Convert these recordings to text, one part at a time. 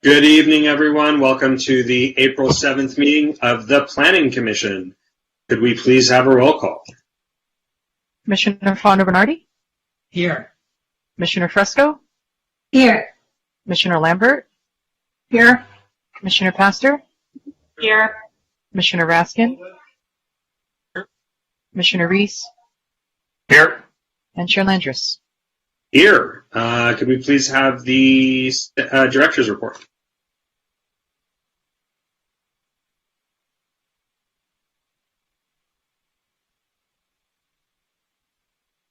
Good evening, everyone. Welcome to the April 7th meeting of the Planning Commission. Could we please have a roll call? Commissioner Fonda Bernardi? Here. Commissioner Fresco? Here. Commissioner Lambert? Here. Commissioner Pastor? Here. Commissioner Raskin? Commissioner Reese? Here. And Chair Landris? Here. Could we please have the director's report?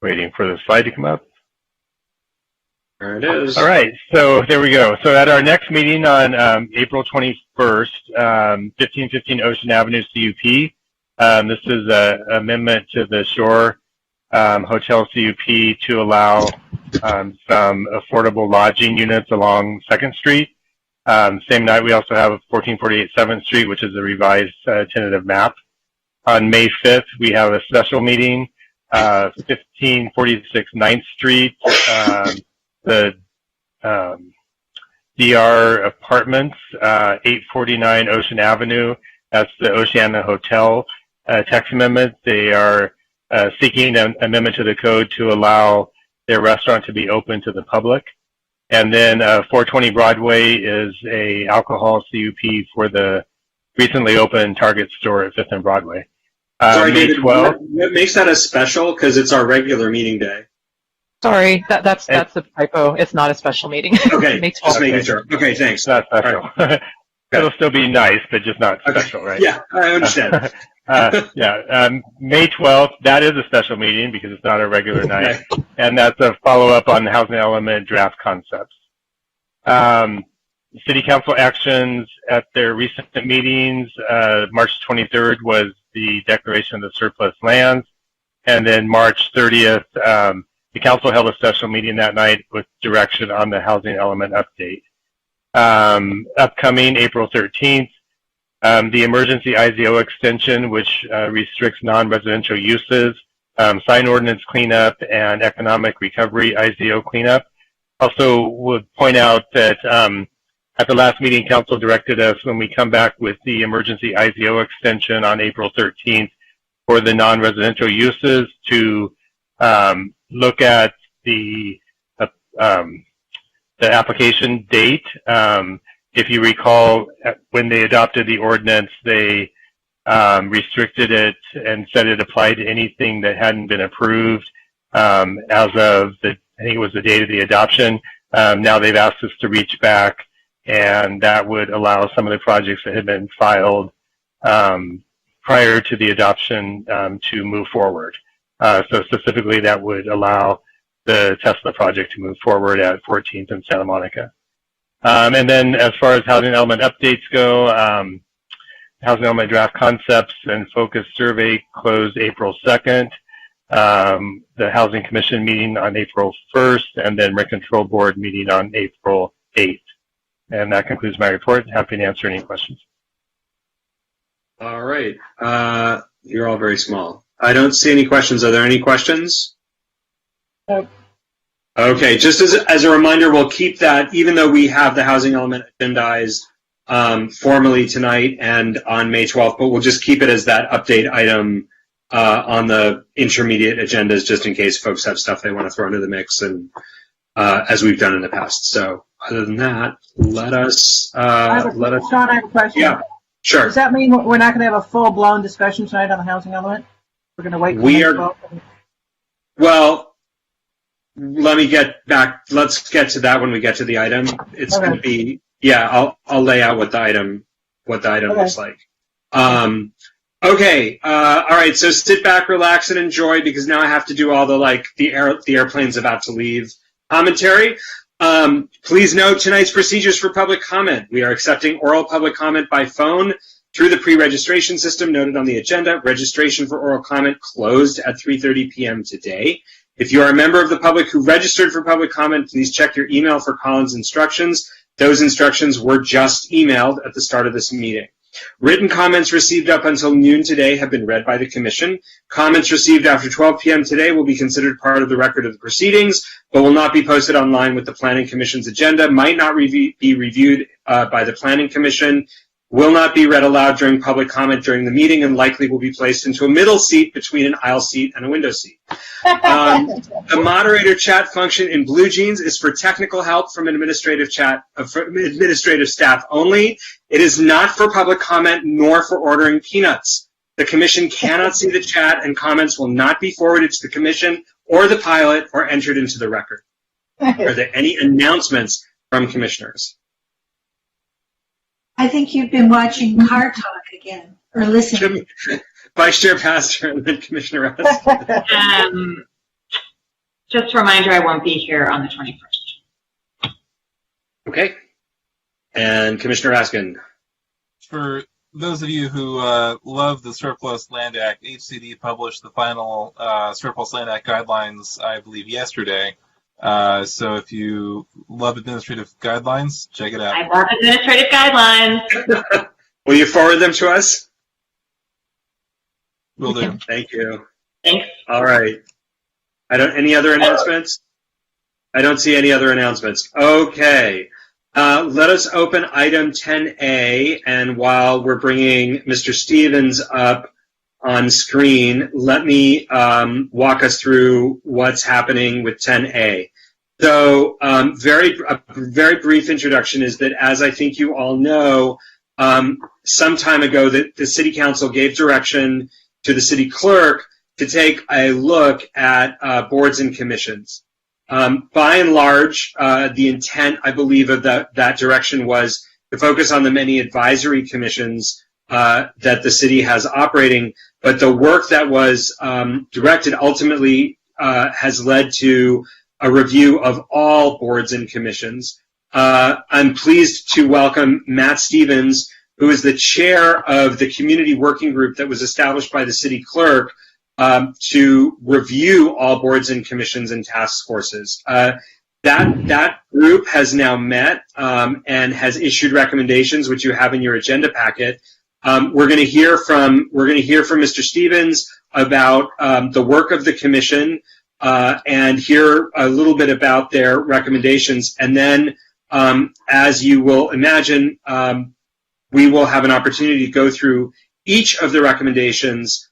Waiting for the slide to come up. There it is. All right, so there we go. So at our next meeting on April 21st, 1515 Ocean Avenue CUP. This is an amendment to the Shore Hotel CUP to allow some affordable lodging units along 2nd Street. Same night, we also have 1448 7th Street, which is a revised tentative map. On May 5th, we have a special meeting, 1546 9th Street, the DR Apartments, 849 Ocean Avenue. That's the Oceana Hotel text amendment. They are seeking an amendment to the code to allow their restaurant to be open to the public. And then 420 Broadway is a alcohol CUP for the recently opened Target store at 5th and Broadway. Sorry, May David, 12th. what makes that a special? Because it's our regular meeting day. Sorry, that's a typo. It's not a special meeting. Okay, May just 12th. making sure. Okay, thanks. Not special. Right. It'll still be nice, but just not special, Okay. right? Yeah, I understand. May 12th, that is a special meeting because it's not a regular night. Okay. And that's a follow-up on the housing element draft concepts. City Council actions at their recent meetings, March 23rd was the declaration of the surplus lands. And then March 30th, the council held a special meeting that night with direction on the housing element update. Upcoming April 13th, the emergency IZO extension, which restricts non-residential uses, sign ordinance cleanup, and economic recovery IZO cleanup. Also would point out that at the last meeting, council directed us when we come back with the emergency IZO extension on April 13th for the non-residential uses to look at the application date. If you recall, when they adopted the ordinance, they restricted it and said it applied to anything that hadn't been approved as of I think it was the date of the adoption. Now they've asked us to reach back, and that would allow some of the projects that had been filed prior to the adoption to move forward. So specifically, that would allow the Tesla project to move forward at 14th and Santa Monica. And then as far as housing element updates go, housing element draft concepts and focus survey closed April 2nd. The Housing Commission meeting on April 1st, and then Rent Control Board meeting on April 8th. And that concludes my report. Happy to answer any questions. All right. You're all very small. I don't see any questions. Are there any questions? Nope. Okay, just as a reminder, we'll keep that, even though we have the housing element agendized formally tonight and on May 12th, but we'll just keep it as that update item on the intermediate agendas, just in case folks have stuff they want to throw into the mix, and as we've done in the past. So other than that, let us. Sean, I have a question. Yeah, sure. Does that mean we're not going to have a full-blown discussion tonight on the housing element? We're going to wait. Well, let me get back. Let's get to that when we get to the item. It's Okay. going to be, yeah. I'll lay out what the item Okay. looks like. Okay. All right. So sit back, relax, and enjoy, because now I have to do all the airplane's about to leave commentary. Please note tonight's procedures for public comment. We are accepting oral public comment by phone through the pre-registration system noted on the agenda. Registration for oral comment closed at 3:30 p.m. today. If you are a member of the public who registered for public comment, please check your email for Colin's instructions. Those instructions were just emailed at the start of this meeting. Written comments received up until noon today have been read by the Commission. Comments received after 12 p.m. today will be considered part of the record of the proceedings, but will not be posted online with the Planning Commission's agenda, might not be reviewed by the Planning Commission, will not be read aloud during public comment during the meeting, and likely will be placed into a middle seat between an aisle seat and a window seat. The moderator chat function in Blue Jeans is for technical help from administrative staff only. It is not for public comment nor for ordering peanuts. The Commission cannot see the chat, and comments will not be forwarded to the Commission or the pilot or entered into the record. Are there any announcements from commissioners? I think you've been watching Car Talk again, or listening. Vice Chair Pastor and then Commissioner Russ. Just a reminder, I won't be here on the 21st. Okay. And Commissioner Raskin. For those of you who love the Surplus Land Act, HCD published the final Surplus Land Act guidelines, I believe, yesterday. So if you love administrative guidelines, check it out. I love administrative guidelines. Will you forward them to us? Will do. Thank you. Thanks. All right. Any other announcements? I don't see any other announcements. Okay. Let us open item 10A, and while we're bringing Mr. Stevens up on screen, let me walk us through what's happening with 10A. So a very brief introduction is that, as I think you all know, some time ago the City Council gave direction to the City Clerk to take a look at boards and commissions. By and large, the intent, I believe, of that direction was to focus on the many advisory commissions that the city has operating, but the work that was directed ultimately has led to a review of all boards and commissions. I'm pleased to welcome Matt Stevens, who is the chair of the community working group that was established by the City Clerk to review all boards and commissions and task forces. That group has now met and has issued recommendations, which you have in your agenda packet. We're going to hear from Mr. Stevens about the work of the commission and hear a little bit about their recommendations, and then, as you will imagine, we will have an opportunity to go through each of the recommendations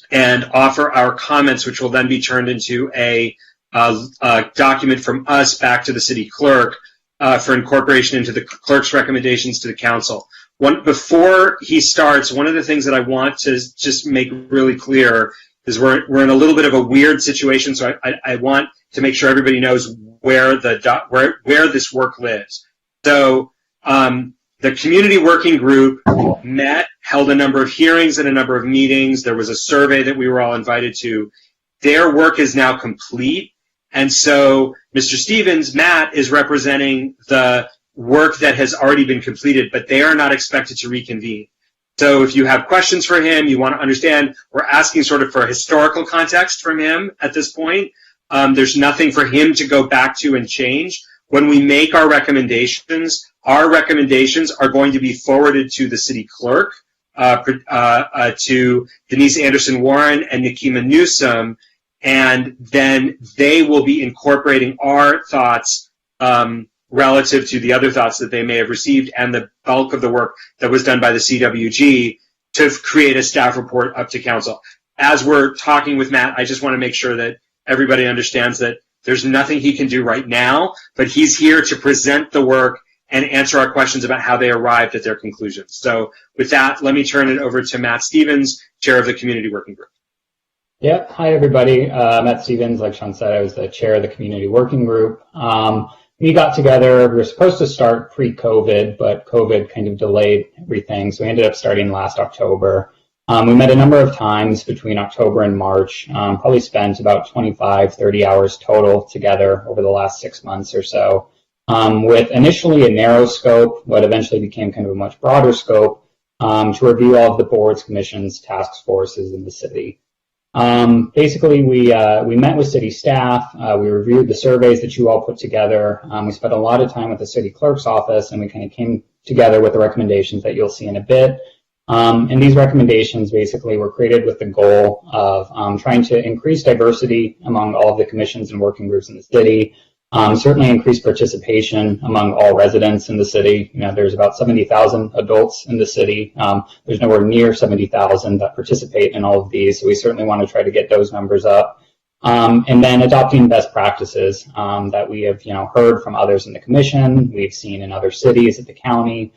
and offer our comments, which will then be turned into a document from us back to the City Clerk for incorporation into the Clerk's recommendations to the Council. Before he starts, one of the things that I want to just make really clear is we're in a little bit of a weird situation, so I want to make sure everybody knows where this work lives. So the community working group met, held a number of hearings and a number of meetings. There was a survey that we were all invited to. Their work is now complete, and so Mr. Stevens, Matt, is representing the work that has already been completed, but they are not expected to reconvene. So if you have questions for him, you want to understand, we're asking sort of for a historical context from him at this point. There's nothing for him to go back to and change. When we make our recommendations are going to be forwarded to the City Clerk, to Denise Anderson Warren and Nikema Newsom, and then they will be incorporating our thoughts relative to the other thoughts that they may have received and the bulk of the work that was done by the CWG to create a staff report up to Council. As we're talking with Matt, I just want to make sure that everybody understands that there's nothing he can do right now, but he's here to present the work and answer our questions about how they arrived at their conclusions. So with that, let me turn it over to Matt Stevens, chair of the Community Working Group. Yep. Hi, everybody. Matt Stevens, like Sean said, I was the chair of the Community Working Group. We got together. We were supposed to start pre-COVID, but COVID kind of delayed everything, so we ended up starting last October. We met a number of times between October and March, probably spent about 25, 30 hours total together over the last 6 months or so, with initially a narrow scope, but eventually became kind of a much broader scope to review all of the boards, commissions, task forces in the city. Basically, we met with city staff, we reviewed the surveys that you all put together, we spent a lot of time with the city clerk's office, and we kind of came together with the recommendations that you'll see in a bit. And these recommendations basically were created with the goal of trying to increase diversity among all of the commissions and working groups in the city, certainly increase participation among all residents in the city. You know, there's about 70,000 adults in the city. There's nowhere near 70,000 that participate in all of these, so we certainly want to try to get those numbers up. And then adopting best practices that we have, heard from others in the commission, we've seen in other cities at the county.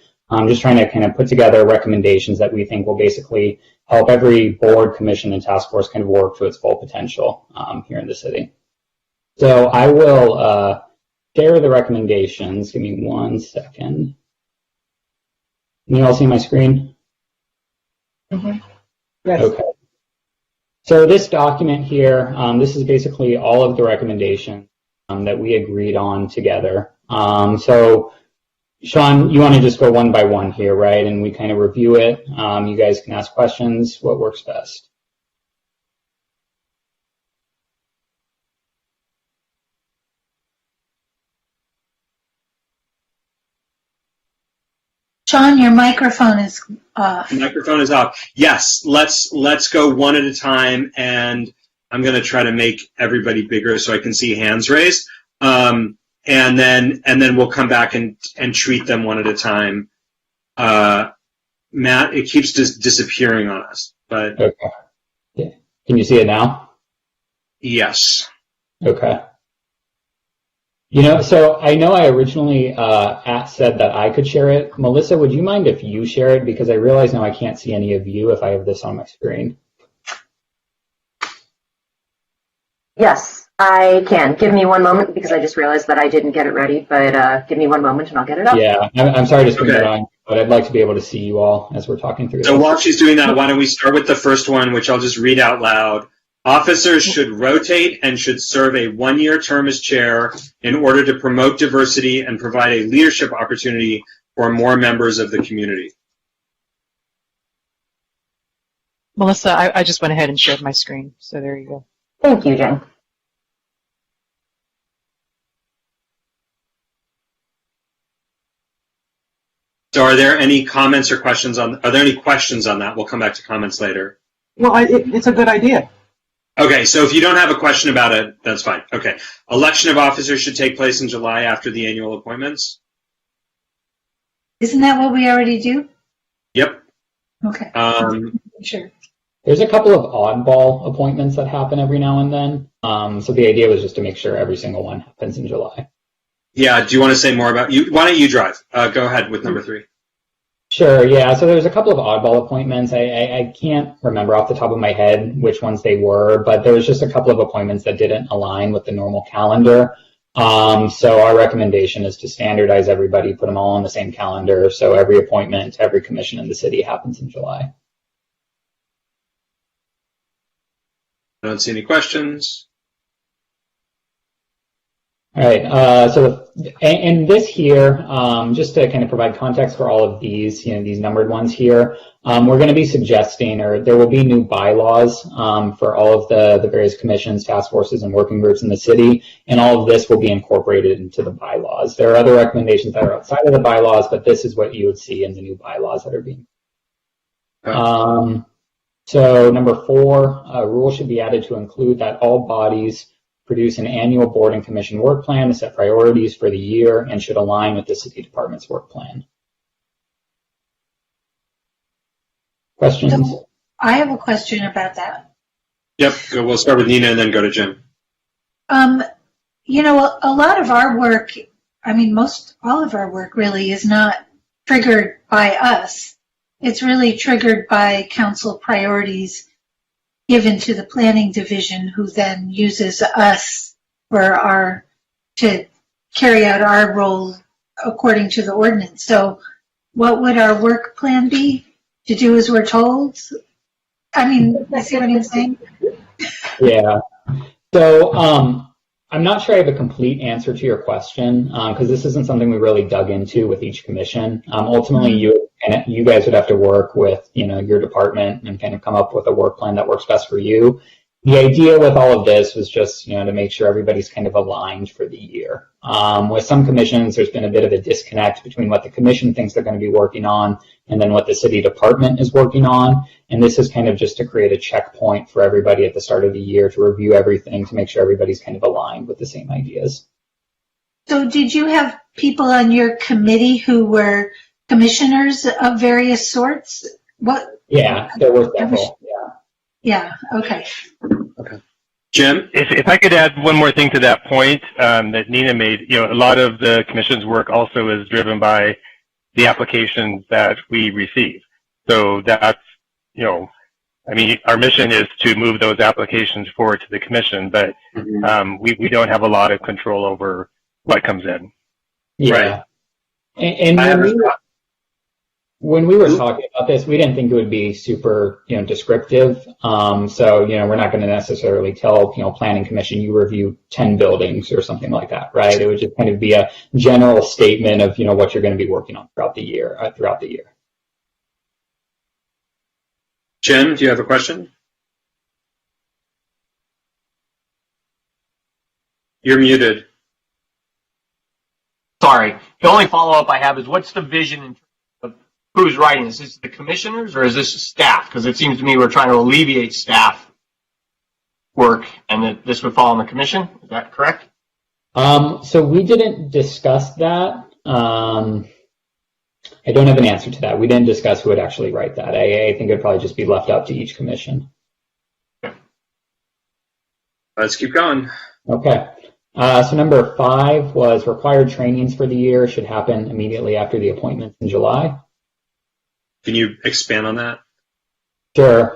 Just trying to kind of put together recommendations that we think will basically help every board, commission, and task force kind of work to its full potential here in the city. So I will share the recommendations. Give me 1 second. Can you all see my screen? Mm-hmm. Yes. Okay. So this document here, this is basically all of the recommendations that we agreed on together. So Sean, you want to just go one by one here, right? And we kind of review it. You guys can ask questions. What works best? Sean, your microphone is off. The microphone is off. Yes, let's go one at a time, and I'm going to try to make everybody bigger so I can see hands raised. And then we'll come back and treat them one at a time. Matt, it keeps just disappearing on us, but okay. Yeah. Can you see it now? Yes. Okay. So I know I originally said that I could share it. Melissa, would you mind if you share it? Because I realize now I can't see any of you if I have this on my screen. Yes, I can. Give me 1 moment because I just realized that I didn't get it ready, but give me 1 moment and I'll get it up. Yeah, I'm sorry to spring it on, but I'd like to be able to see you all as we're talking through So this. while she's doing that, why don't we start with the first one, which I'll just read out loud. Officers should rotate and should serve a 1-year term as chair in order to promote diversity and provide a leadership opportunity for more members of the community. Melissa, I just went ahead and shared my screen, so there you go. Thank you, Jen. So are there any comments or questions are there any questions on that? We'll come back to comments later. Well, it's a good idea. Okay, so if you don't have a question about it, that's fine. Okay. Election of officers should take place in July after the annual appointments. Isn't that what we already do? Yep. Okay. Sure. There's a couple of oddball appointments that happen every now and then. So the idea was just to make sure every single one happens in July. Yeah, do you want to say more about you? Why don't you drive? Go ahead with number 3. Sure, yeah. So there's a couple of oddball appointments. I can't remember off the top of my head which ones they were, but there was just a couple of appointments that didn't align with the normal calendar. So our recommendation is to standardize everybody, put them all on the same calendar, so every appointment, every commission in the city happens in July. I don't see any questions. All right, so and this here, just to kind of provide context for all of these, these numbered ones here, we're going to be suggesting, or there will be new bylaws for all of the various commissions, task forces, and working groups in the city, and all of this will be incorporated into the bylaws. There are other recommendations that are outside of the bylaws, but this is what you would see in the new bylaws that are being. Okay. So number 4, a rule should be added to include that all bodies produce an annual board and commission work plan to set priorities for the year and should align with the city department's work plan. Questions? So I have a question about that. Yep, we'll start with Nina and then go to Jim. A lot of our work, all of our work really is not triggered by us. It's really triggered by council priorities given to the planning division, who then uses us to carry out our role according to the ordinance. So what would our work plan be? To do as we're told? You see what I'm saying? Yeah. So I'm not sure I have a complete answer to your question because this isn't something we really dug into with each commission. Ultimately, you guys would have to work with your department and kind of come up with a work plan that works best for you. The idea with all of this was just, to make sure everybody's kind of aligned for the year. With some commissions, there's been a bit of a disconnect between what the commission thinks they're going to be working on and then what the city department is working on. And this is kind of just to create a checkpoint for everybody at the start of the year to review everything to make sure everybody's kind of aligned with the same ideas. So did you have people on your committee who were commissioners of various sorts? What? Yeah, there were several. Yeah, okay. Okay. Jim? If I could add one more thing to that point that Nina made, a lot of the commission's work also is driven by the applications that we receive. So that's, our mission is to move those applications forward to the commission, but we don't have a lot of control over what comes in. Yeah. Right. And when we were talking about this, we didn't think it would be super, descriptive. So, we're not going to necessarily tell, planning commission, you review 10 buildings or something like that, right? It would just kind of be a general statement of, what you're going to be working on throughout the year. Jim, do you have a question? You're muted. Sorry. The only follow-up I have is what's the vision in terms of who's writing this? Is this the commissioners or is this staff? Because it seems to me we're trying to alleviate staff work and that this would fall on the commission. Is that correct? So we didn't discuss that. I don't have an answer to that. We didn't discuss who would actually write that. I think it'd probably just be left up to each commission. Let's keep going. Okay. So number 5 was required trainings for the year should happen immediately after the appointments in July. Can you expand on that? Sure.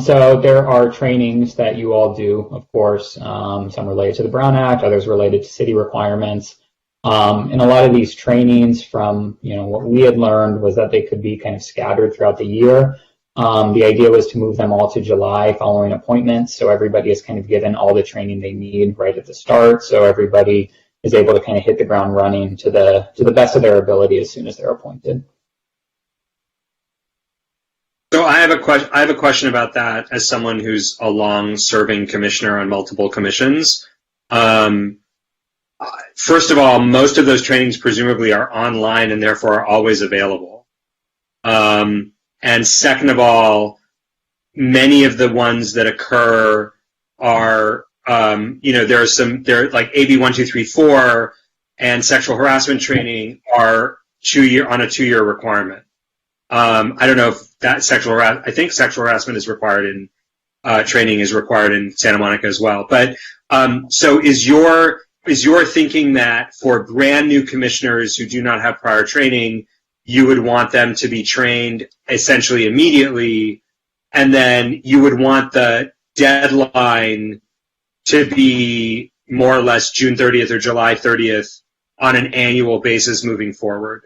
So there are trainings that you all do, of course, some related to the Brown Act, others related to city requirements. And a lot of these trainings from, what we had learned was that they could be kind of scattered throughout the year. The idea was to move them all to July following appointments, so everybody is kind of given all the training they need right at the start, so everybody is able to kind of hit the ground running to the best of their ability as soon as they're appointed. So I have a question about that as someone who's a long-serving commissioner on multiple commissions. First of all, most of those trainings presumably are online and therefore are always available. And second of all, many of the ones that occur are, they're like AB 1234 and sexual harassment training are on a 2-year requirement. I don't know if that I think sexual harassment is required in, training is required in Santa Monica as well. But, so is your thinking that for brand new commissioners who do not have prior training, you would want them to be trained essentially immediately, and then you would want the deadline to be more or less June 30th or July 30th on an annual basis moving forward?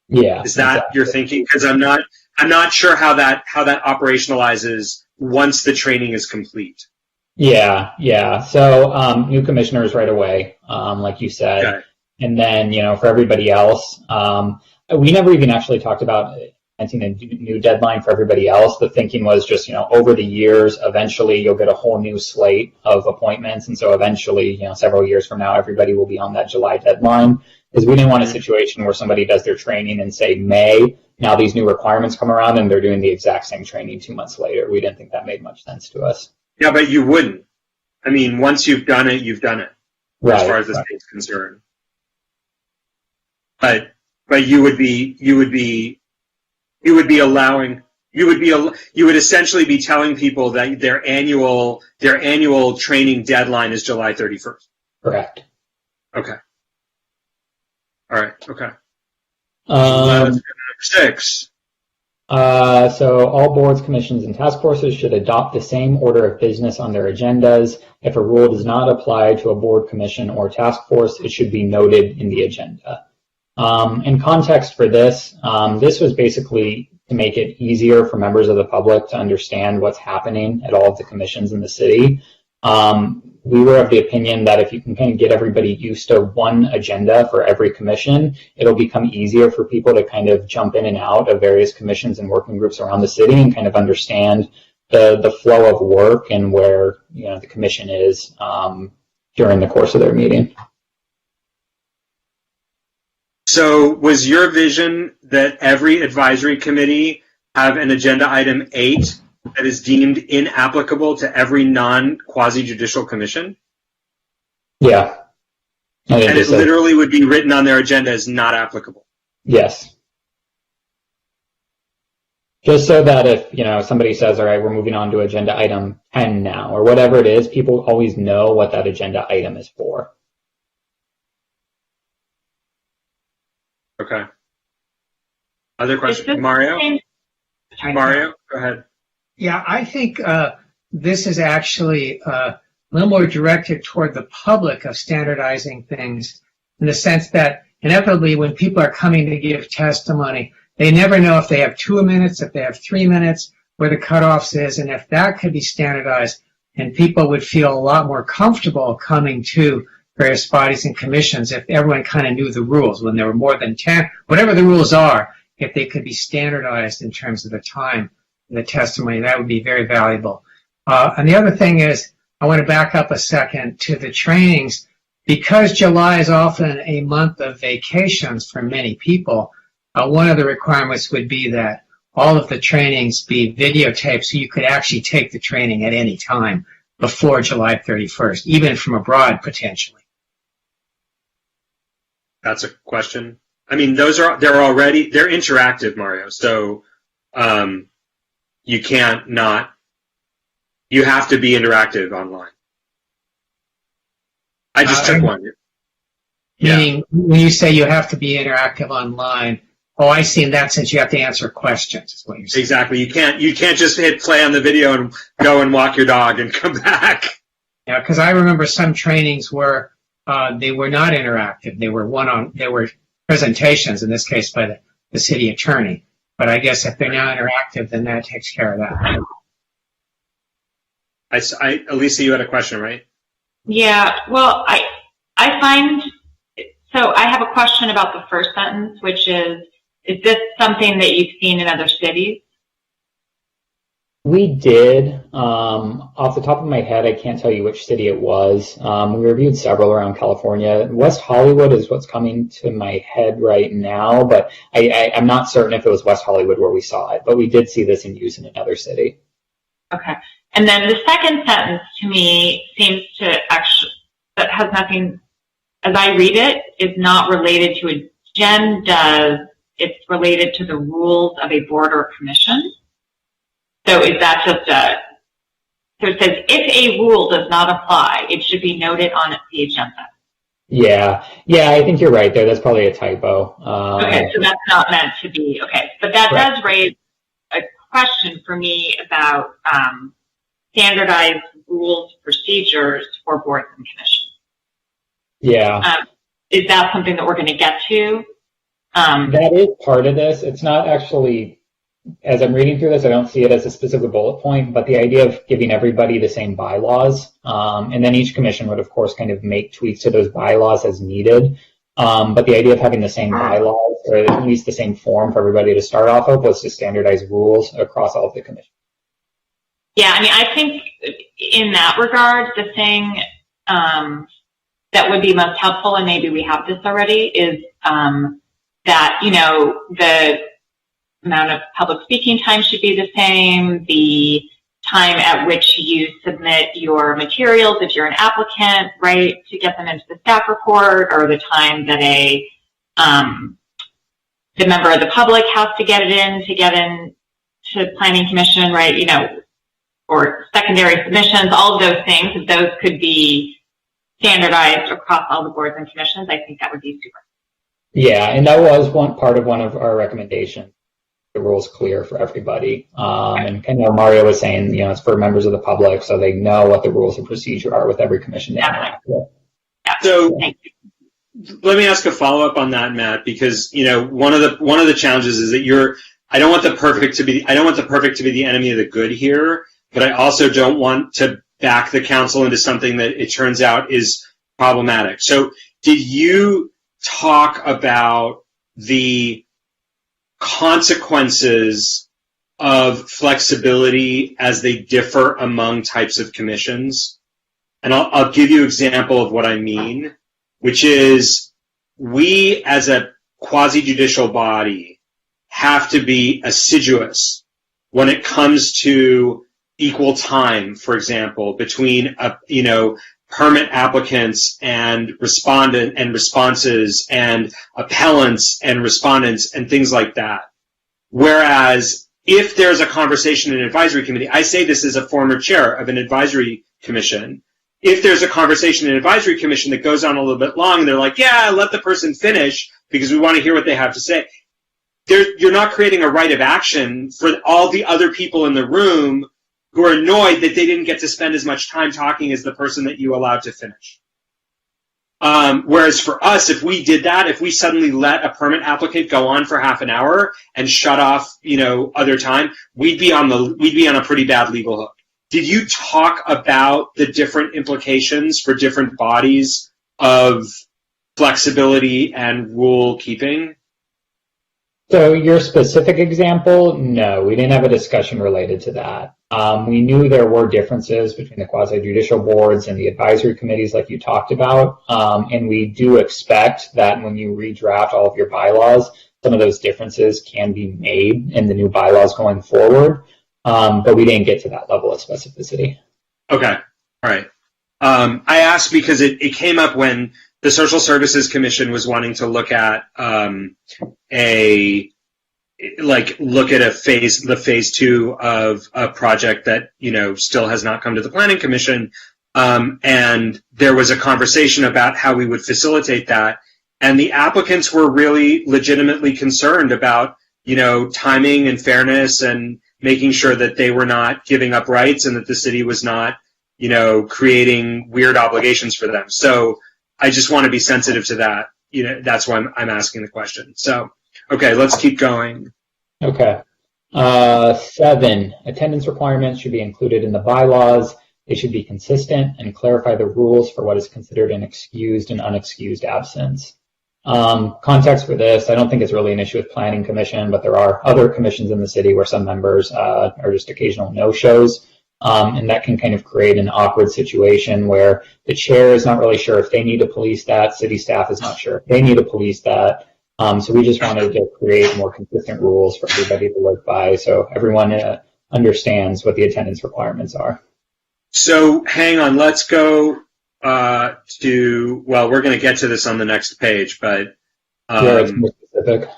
Yeah. Is that exactly your thinking? Because I'm not sure how that operationalizes once the training is complete. Yeah. So new commissioners right away, like you said. Okay. And then, for everybody else, we never even actually talked about implementing a new deadline for everybody else. The thinking was just, over the years, eventually you'll get a whole new slate of appointments. And so eventually, several years from now, everybody will be on that July deadline. Because we didn't want a situation where somebody does their training in, say, May. Now these new requirements come around and they're doing the exact same training 2 months later. We didn't think that made much sense to us. Yeah, but you wouldn't. I mean, once you've done it, you've done it. Right, as far as the state's concerned. But you would essentially be telling people that their annual training deadline is July 31st. Correct. Okay. All right. Okay. Let's go to number 6. So all boards, commissions, and task forces should adopt the same order of business on their agendas. If a rule does not apply to a board, commission, or task force, it should be noted in the agenda. In context for this, this was basically to make it easier for members of the public to understand what's happening at all of the commissions in the city. We were of the opinion that if you can kind of get everybody used to one agenda for every commission, it'll become easier for people to kind of jump in and out of various commissions and working groups around the city and kind of understand the flow of work and where the commission is during the course of their meeting. So was your vision that every advisory committee have an agenda item 8 that is deemed inapplicable to every non-quasi-judicial commission? Yeah. And it literally would be written on their agenda as not applicable? Yes. Just so that if, somebody says, all right, we're moving on to agenda item 10 now, or whatever it is, people always know what that agenda item is for. Okay. Other questions? Mario? Mario, go ahead. Yeah, I think this is actually a little more directed toward the public of standardizing things, in the sense that inevitably when people are coming to give testimony, they never know if they have 2 minutes, if they have 3 minutes, where the cutoffs is, and if that could be standardized, and people would feel a lot more comfortable coming to various bodies and commissions if everyone kind of knew the rules. When there were more than 10, whatever the rules are, if they could be standardized in terms of the time of the testimony, that would be very valuable. And the other thing is, I want to back up a second to the trainings. Because July is often a month of vacations for many people, one of the requirements would be that all of the trainings be videotaped so you could actually take the training at any time before July 31st, even from abroad potentially. That's a question. I mean, they're interactive, Mario. So you can't not. You have to be interactive online. I just took one. Meaning, when you say you have to be interactive online, I see. In that sense, you have to answer questions. Is what you're saying. Exactly. You can't just hit play on the video and go and walk your dog and come back. Yeah, because I remember some trainings where they were not interactive. They were presentations, in this case by the city attorney. But I guess if they're now interactive, then that takes care of that. Elisa, you had a question, right? Yeah, well, I find, so I have a question about the first sentence, which is this something that you've seen in other cities? We did. Off the top of my head, I can't tell you which city it was. We reviewed several around California. West Hollywood is what's coming to my head right now, but I'm not certain if it was West Hollywood where we saw it, but we did see this in use in another city. Okay. And then the second sentence to me seems to actually, that has nothing, as I read it, is not related to agendas. It's related to the rules of a board or commission. So is that just so it says, if a rule does not apply, it should be noted on the agenda. Yeah, I think you're right there. That's probably a typo. Okay, so that's not meant to be, okay. But that does raise a question for me about standardized rules, procedures for boards and commissions. Yeah. Is that something that we're going to get to? That is part of this. It's not actually, as I'm reading through this, I don't see it as a specific bullet point, but the idea of giving everybody the same bylaws, and then each commission would, of course, kind of make tweaks to those bylaws as needed. But the idea of having the same bylaws, or at least the same form for everybody to start off of, was to standardize rules across all of the commissions. Yeah, I mean, I think in that regard, the thing that would be most helpful, and maybe we have this already, is that, the amount of public speaking time should be the same, the time at which you submit your materials if you're an applicant, right, to get them into the staff report, or the time that the member of the public has to get it in to planning commission, right, or secondary submissions, all of those things. If those could be standardized across all the boards and commissions, I think that would be super. Yeah, and that was part of one of our recommendations. The rules clear for everybody. And kind of Mario was saying, it's for members of the public, so they know what the rules of procedure are with every commission they interact with. So let me ask a follow-up on that, Matt, because one of the challenges is that I don't want the perfect to be the enemy of the good here, but I also don't want to back the council into something that it turns out is problematic. So did you talk about the consequences of flexibility as they differ among types of commissions. And I'll give you an example of what I mean, which is we as a quasi-judicial body have to be assiduous when it comes to equal time, for example, between permit applicants and responses and appellants and respondents and things like that. Whereas if there's a conversation in an advisory committee, I say this as a former chair of an advisory commission, if there's a conversation in an advisory commission that goes on a little bit long and they're like, yeah, let the person finish because we want to hear what they have to say, you're not creating a right of action for all the other people in the room who are annoyed that they didn't get to spend as much time talking as the person that you allowed to finish. Whereas for us, if we did that, if we suddenly let a permit applicant go on for half an hour and shut off, other time, we'd be on a pretty bad legal hook. Did you talk about the different implications for different bodies of flexibility and rule keeping? So your specific example, no, we didn't have a discussion related to that. We knew there were differences between the quasi-judicial boards and the advisory committees like you talked about, and we do expect that when you redraft all of your bylaws, some of those differences can be made in the new bylaws going forward, but we didn't get to that level of specificity. Okay, all right. I asked because it came up when the Social Services Commission was wanting to look at the phase 2 of a project that still has not come to the Planning Commission, and there was a conversation about how we would facilitate that, and the applicants were really legitimately concerned about timing and fairness and making sure that they were not giving up rights and that the city was not creating weird obligations for them. So I just want to be sensitive to that. That's why I'm asking the question. So, okay, let's keep going. Okay. 7, attendance requirements should be included in the bylaws. They should be consistent and clarify the rules for what is considered an excused and unexcused absence. Context for this, I don't think it's really an issue with Planning Commission, but there are other commissions in the city where some members are just occasional no-shows. And that can kind of create an awkward situation where the chair is not really sure if they need to police that, city staff is not sure if they need to police that. So we just wanted to create more consistent rules for everybody to work by so everyone understands what the attendance requirements are. So hang on, let's go we're going to get to this on the next page, but where it's more specific.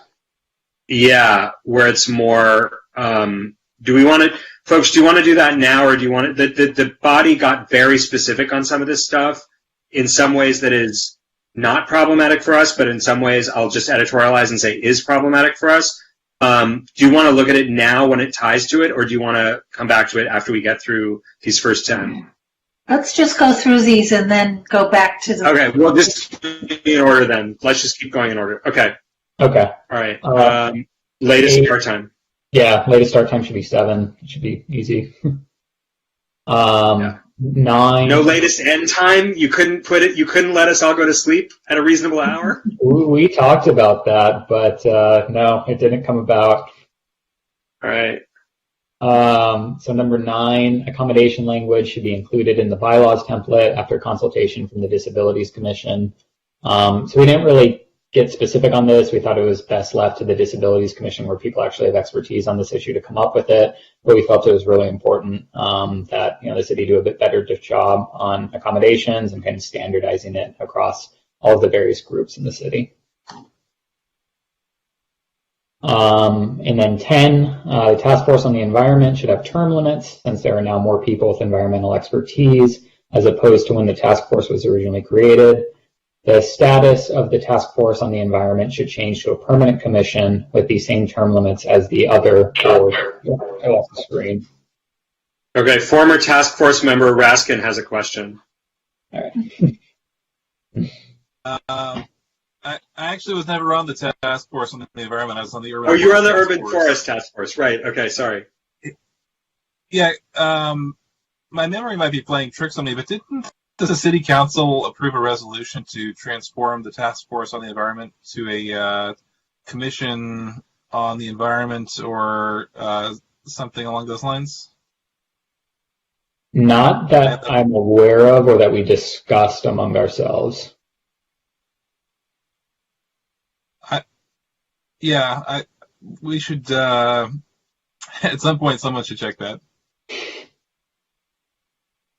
Yeah, where it's more, do we want to, folks, do you want to do that now, or do you want to, the body got very specific on some of this stuff in some ways that is not problematic for us, but in some ways I'll just editorialize and say is problematic for us. Do you want to look at it now when it ties to it, or do you want to come back to it after we get through these first 10? Let's just go through these and then go back to the... Okay, well, just in order then. Let's just keep going in order. Okay. Okay. All right. Latest start time. Yeah, latest start time should be 7. It should be easy. 9. No latest end time? You couldn't let us all go to sleep at a reasonable hour? We talked about that, but no, it didn't come about. All right. So number 9, accommodation language should be included in the bylaws template after consultation from the Disabilities Commission. So we didn't really get specific on this. We thought it was best left to the Disabilities Commission, where people actually have expertise on this issue, to come up with it. But we felt it was really important that the city do a bit better job on accommodations and kind of standardizing it across all of the various groups in the city. And then 10, the task force on the environment should have term limits, since there are now more people with environmental expertise as opposed to when the task force was originally created. The status of the task force on the environment should change to a permanent commission with the same term limits as the other board. I lost the screen. Okay, former task force member Raskin has a question. All right. I actually was never on the task force on the environment. I was on the urban. Oh, you were on the urban forest task force, right? Okay, sorry. Yeah, my memory might be playing tricks on me, but didn't the city council approve a resolution to transform the task force on the environment to a commission on the environment, or something along those lines? Not that I'm aware of or that we discussed among ourselves. We should, at some point, someone should check that.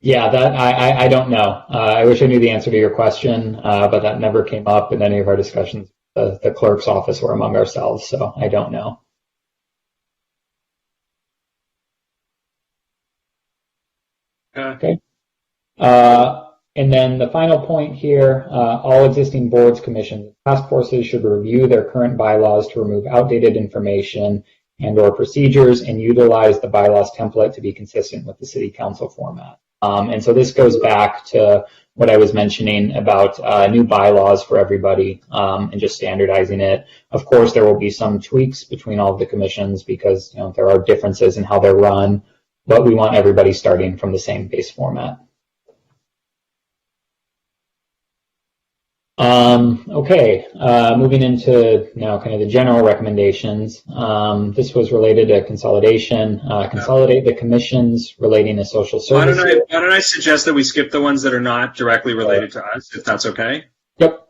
Yeah, that I don't know. I wish I knew the answer to your question, but that never came up in any of our discussions. The clerk's office or among ourselves, so I don't know. Okay. And then the final point here, all existing boards, commissions, and task forces should review their current bylaws to remove outdated information and or procedures and utilize the bylaws template to be consistent with the city council format. And so this goes back to what I was mentioning about new bylaws for everybody and just standardizing it. Of course, there will be some tweaks between all of the commissions because there are differences in how they're run, but we want everybody starting from the same base format. Okay, moving into now kind of the general recommendations. This was related to consolidation. Consolidate the commissions relating to social services. Why don't I suggest that we skip the ones that are not directly related to us, if that's okay? Yep.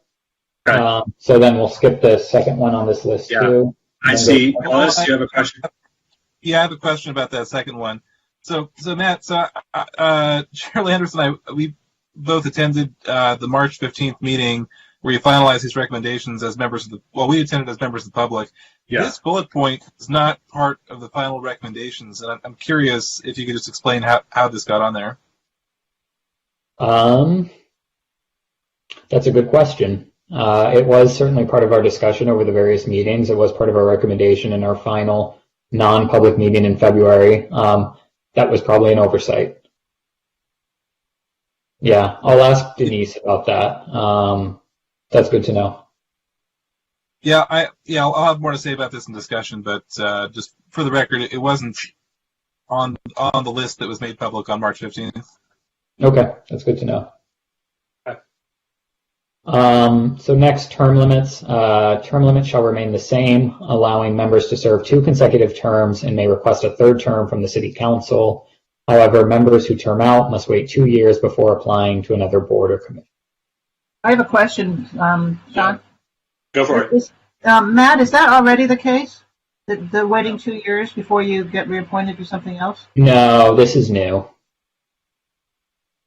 Okay. So then we'll skip the second one on this list too. I see. Wallace, do you have a question? Yeah, I have a question about that second one. So Matt, Shirley Anderson and we both attended the March 15th meeting where you finalized these recommendations as members of we attended as members of the public. Yeah. This bullet point is not part of the final recommendations, and I'm curious if you could just explain how this got on there. That's a good question. It was certainly part of our discussion over the various meetings. It was part of our recommendation in our final non-public meeting in February. That was probably an oversight. Yeah, I'll ask Denise about that. That's good to know. Yeah, I'll have more to say about this in discussion, but just for the record, it wasn't on the list that was made public on March 15th. Okay, that's good to know. So next, term limits. Term limits shall remain the same, allowing members to serve 2 consecutive terms and may request a 3rd term from the City Council. However, members who term out must wait 2 years before applying to another board or commission. I have a question, Sean. Go for it. Matt, is that already the case? The waiting 2 years before you get reappointed to something else? No, this is new.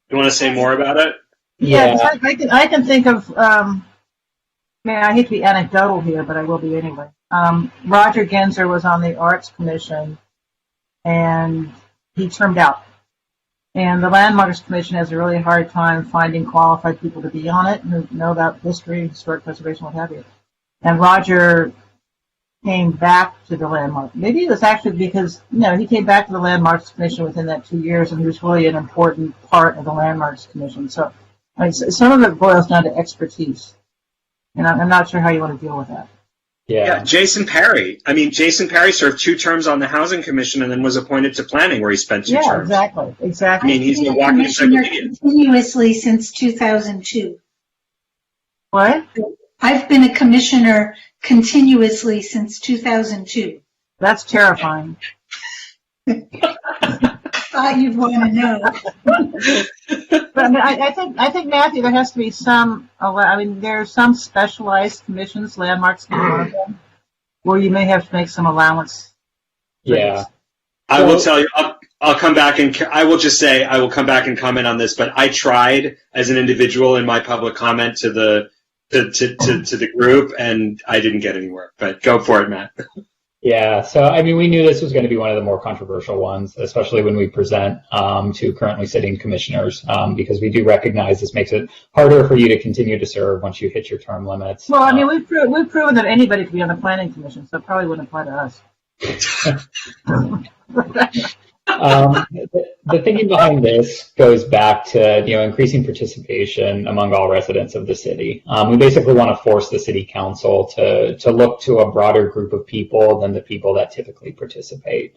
You want to say more about it? Yeah, I can think of, I hate to be anecdotal here, but I will be anyway. Roger Genzer was on the Arts Commission, and he termed out. And the Landmarks Commission has a really hard time finding qualified people to be on it who know about history, historic preservation, what have you. And Roger came back to the Landmarks. Maybe it was actually because, he came back to the Landmarks Commission within that 2 years, and he was really an important part of the Landmarks Commission. So some of it boils down to expertise. And I'm not sure how you want to deal with that. Yeah, Jason Perry. Jason Perry served 2 terms on the Housing Commission and then was appointed to Planning, where he spent 2 terms. Exactly. He's the walking encyclopedia. Continuously since 2002. What? I've been a commissioner continuously since 2002. That's terrifying. Thought you'd want to know. But I think Matthew, there has to be some. There are some specialized commissions, Landmarks, where you may have to make some allowance. Yeah, I will tell you. I'll come back and I will just say I will come back and comment on this. But I tried as an individual in my public comment to the group, and I didn't get anywhere. But go for it, Matt. Yeah, so we knew this was going to be one of the more controversial ones, especially when we present to currently sitting commissioners, because we do recognize this makes it harder for you to continue to serve once you hit your term limits. Well, we've proven that anybody can be on the Planning Commission, so it probably wouldn't apply to us. The thinking behind this goes back to increasing participation among all residents of the city. We basically want to force the city council to look to a broader group of people than the people that typically participate.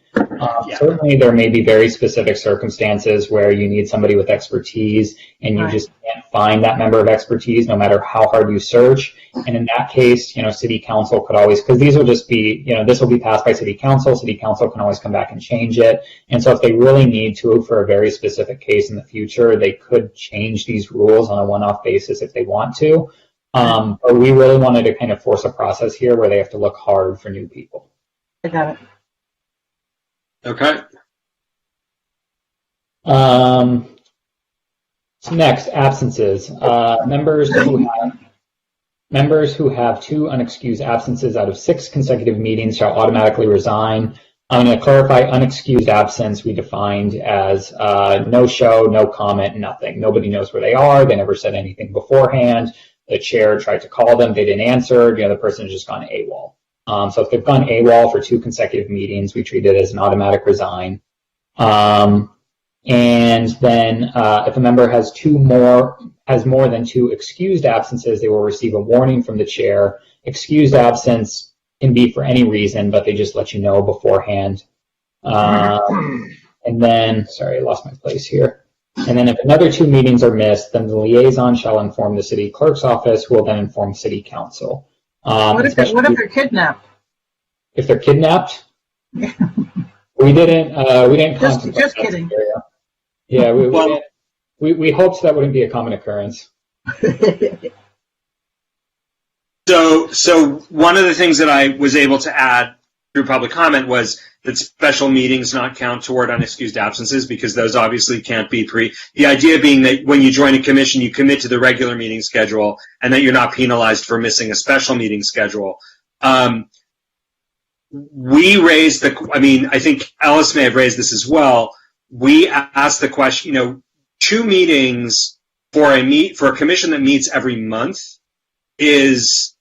Certainly, there may be very specific circumstances where you need somebody with expertise, and you just can't find that member of expertise no matter how hard you search. And in that case, city council could always, because these will just be, this will be passed by city council can always come back and change it. And so if they really need to for a very specific case in the future, they could change these rules on a one-off basis if they want to. But we really wanted to kind of force a process here where they have to look hard for new people. I got it. Okay. So next, absences. Members who have 2 unexcused absences out of 6 consecutive meetings shall automatically resign. I'm going to clarify unexcused absence we defined as no show, no comment, nothing. Nobody knows where they are. They never said anything beforehand. The chair tried to call them. They didn't answer. The person has just gone AWOL. So if they've gone AWOL for 2 consecutive meetings, we treat it as an automatic resign. And then if a member has more than 2 excused absences, they will receive a warning from the chair. Excused absence can be for any reason, but they just let you know beforehand. And then, sorry, I lost my place here. And then if another 2 meetings are missed, then the liaison shall inform the city clerk's office, who will then inform city council. What if they're kidnapped? If they're kidnapped? we didn't contemplate just that kidding. scenario. Yeah, we hoped that wouldn't be a common occurrence. So one of the things that I was able to add through public comment was that special meetings not count toward unexcused absences, because those obviously can't be the idea being that when you join a commission, you commit to the regular meeting schedule and that you're not penalized for missing a special meeting schedule. We raised I think Ellis may have raised this as well. We asked the question, 2 meetings for a commission that meets every month is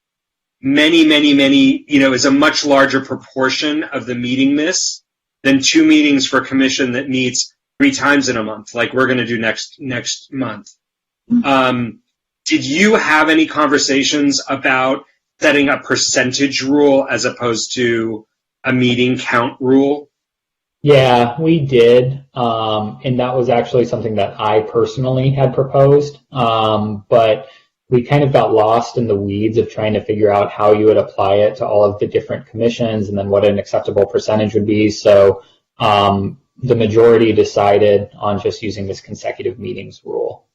many, is a much larger proportion of the meeting miss than 2 meetings for a commission that meets 3 times in a month, like we're going to do next month. Did you have any conversations about setting a percentage rule as opposed to a meeting count rule? Yeah, we did. And that was actually something that I personally had proposed. But we kind of got lost in the weeds of trying to figure out how you would apply it to all of the different commissions and then what an acceptable percentage would be. So the majority decided on just using this consecutive meetings rule.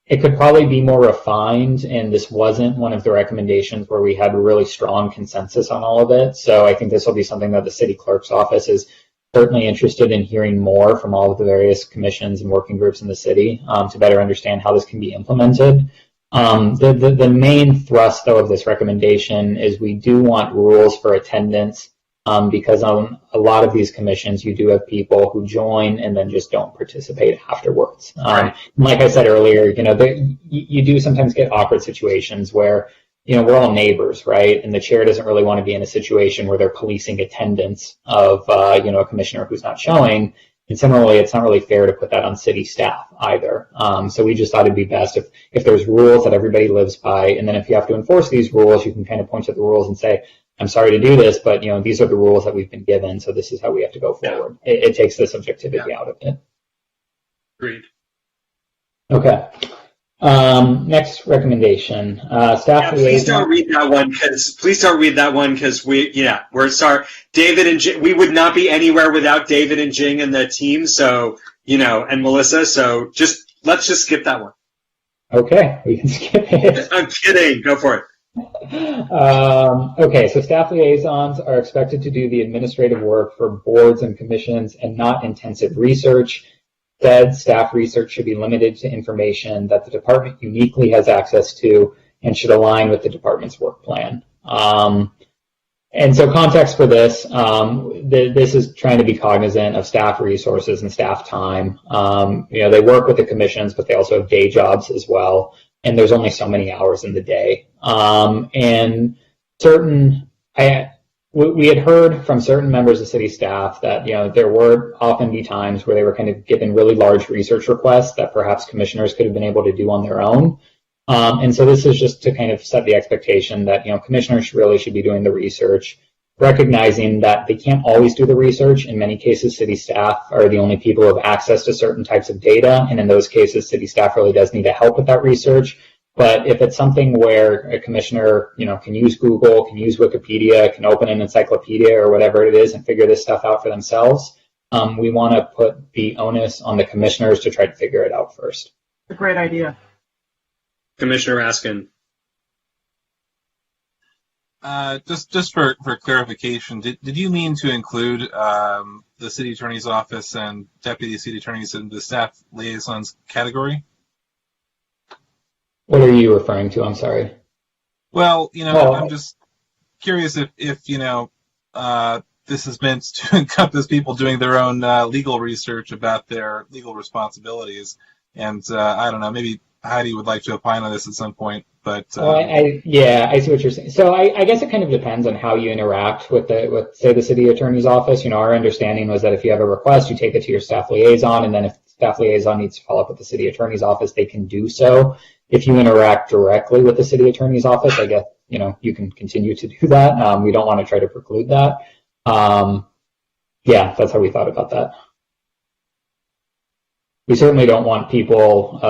It could probably be more refined, and this wasn't one of the recommendations where we had a really strong consensus on all of it. So I think this will be something that the city clerk's office is certainly interested in hearing more from all of the various commissions and working groups in the city to better understand how this can be implemented. The main thrust, though, of this recommendation is we do want rules for attendance because on a lot of these commissions, you do have people who join and then just don't participate afterwards. Like I said earlier, you do sometimes get awkward situations where, we're all neighbors, right? And the chair doesn't really want to be in a situation where they're policing attendance of, a commissioner who's not showing. And similarly, it's not really fair to put that on city staff either. So we just thought it'd be best if there's rules that everybody lives by, and then if you have to enforce these rules, you can kind of point to the rules and say, I'm sorry to do this, but these are the rules that we've been given, so this is how we have to go forward. It takes the subjectivity out of it. Agreed. Okay. Next recommendation. Staff liaison. Please don't read that one because we're sorry. David and Jing, we would not be anywhere without David and Jing and the team. So and Melissa. So let's just skip that one. Okay, we can skip it. I'm kidding. Go for it. Okay, so staff liaisons are expected to do the administrative work for boards and commissions and not intensive research. Instead, staff research should be limited to information that the department uniquely has access to and should align with the department's work plan. And so context for this, this is trying to be cognizant of staff resources and staff time. They work with the commissions, but they also have day jobs as well. And there's only so many hours in the day. And we had heard from certain members of city staff that, there would often be times where they were kind of given really large research requests that perhaps commissioners could have been able to do on their own. And so this is just to kind of set the expectation that, commissioners really should be doing the research, recognizing that they can't always do the research. In many cases, city staff are the only people who have access to certain types of data. And in those cases, city staff really does need to help with that research. But if it's something where a commissioner, can use Google, can use Wikipedia, can open an encyclopedia or whatever it is and figure this stuff out for themselves, we want to put the onus on the commissioners to try to figure it out first. A great idea. Commissioner Raskin. Just for clarification, did you mean to include the city attorney's office and deputy city attorneys in the staff liaisons category? What are you referring to? I'm sorry. Well, I'm just curious if this is meant to encompass people doing their own legal research about their legal responsibilities. And I don't know, maybe Heidi would like to opine on this at some point. But I see what you're saying. So I guess it kind of depends on how you interact with say the city attorney's office. Our understanding was that if you have a request, you take it to your staff liaison, and then if staff liaison needs to follow up with the city attorney's office, they can do so. If you interact directly with the city attorney's office, I guess, you can continue to do that. We don't want to try to preclude that. That's how we thought about that. We certainly don't want people,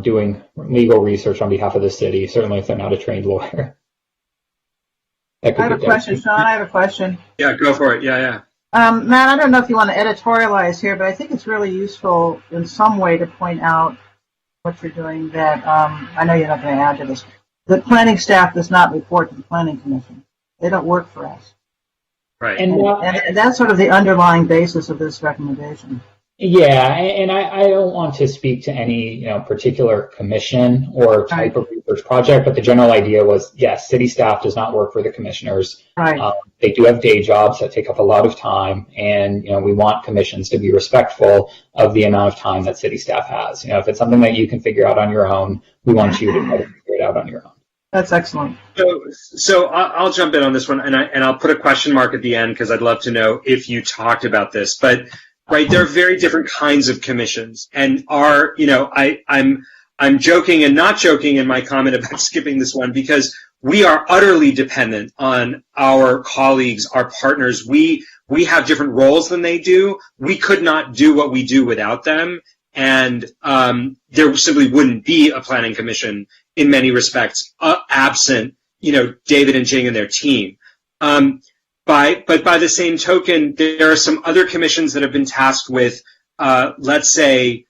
doing legal research on behalf of the city, certainly if they're not a trained lawyer. I have a question, Sean. I have a question. Yeah, go for it. Yeah. Matt, I don't know if you want to editorialize here, but I think it's really useful in some way to point out what you're doing that, I know you're not going to add to this. The planning staff does not report to the planning commission. They don't work for us. Right. And that's sort of the underlying basis of this recommendation. Yeah, and I don't want to speak to any particular commission or type of research project, but the general idea was, yes, city staff does not work for the commissioners. Right. They do have day jobs that take up a lot of time, and we want commissions to be respectful of the amount of time that city staff has. If it's something that you can figure out on your own, we want you to try to figure it out on your own. That's excellent. So I'll jump in on this one, and I'll put a question mark at the end because I'd love to know if you talked about this, but. Right, there are very different kinds of commissions, and I'm joking and not joking in my comment about skipping this one because we are utterly dependent on our colleagues, our partners. We have different roles than they do. We could not do what we do without them, and there simply wouldn't be a planning commission in many respects absent, David and Jing and their team. But by the same token, there are some other commissions that have been tasked with, let's say,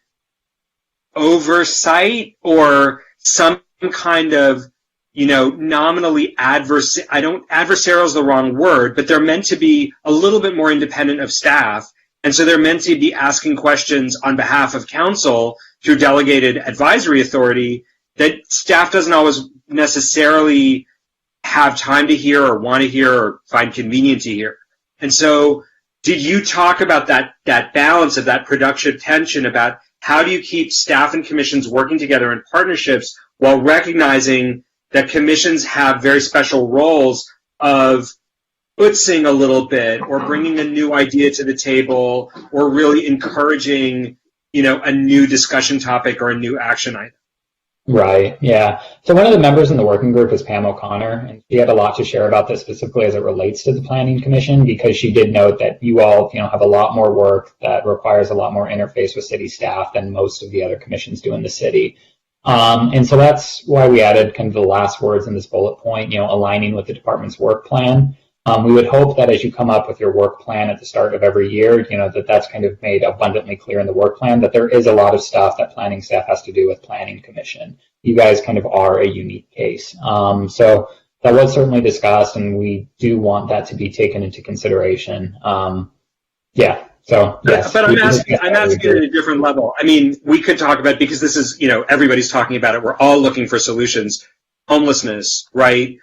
oversight or some kind of, nominally adversarial is the wrong word, but they're meant to be a little bit more independent of staff. And so they're meant to be asking questions on behalf of council through delegated advisory authority that staff doesn't always necessarily have time to hear or want to hear or find convenient to hear. And so did you talk about that balance of that production tension about how do you keep staff and commissions working together in partnerships while recognizing that commissions have very special roles of putzing a little bit or bringing a new idea to the table or really encouraging, a new discussion topic or a new action item? Right, yeah. So one of the members in the working group is Pam O'Connor, and she had a lot to share about this specifically as it relates to the Planning Commission, because she did note that you all, have a lot more work that requires a lot more interface with city staff than most of the other commissions do in the city. And so that's why we added kind of the last words in this bullet point, aligning with the department's work plan. We would hope that as you come up with your work plan at the start of every year, that's kind of made abundantly clear in the work plan that there is a lot of stuff that planning staff has to do with planning commission. You guys kind of are a unique case. So that was certainly discussed, and we do want that to be taken into consideration. So yes. But I'm asking it at a different level. I mean, we could talk about, because this is, everybody's talking about it. We're all looking for solutions. Homelessness, right?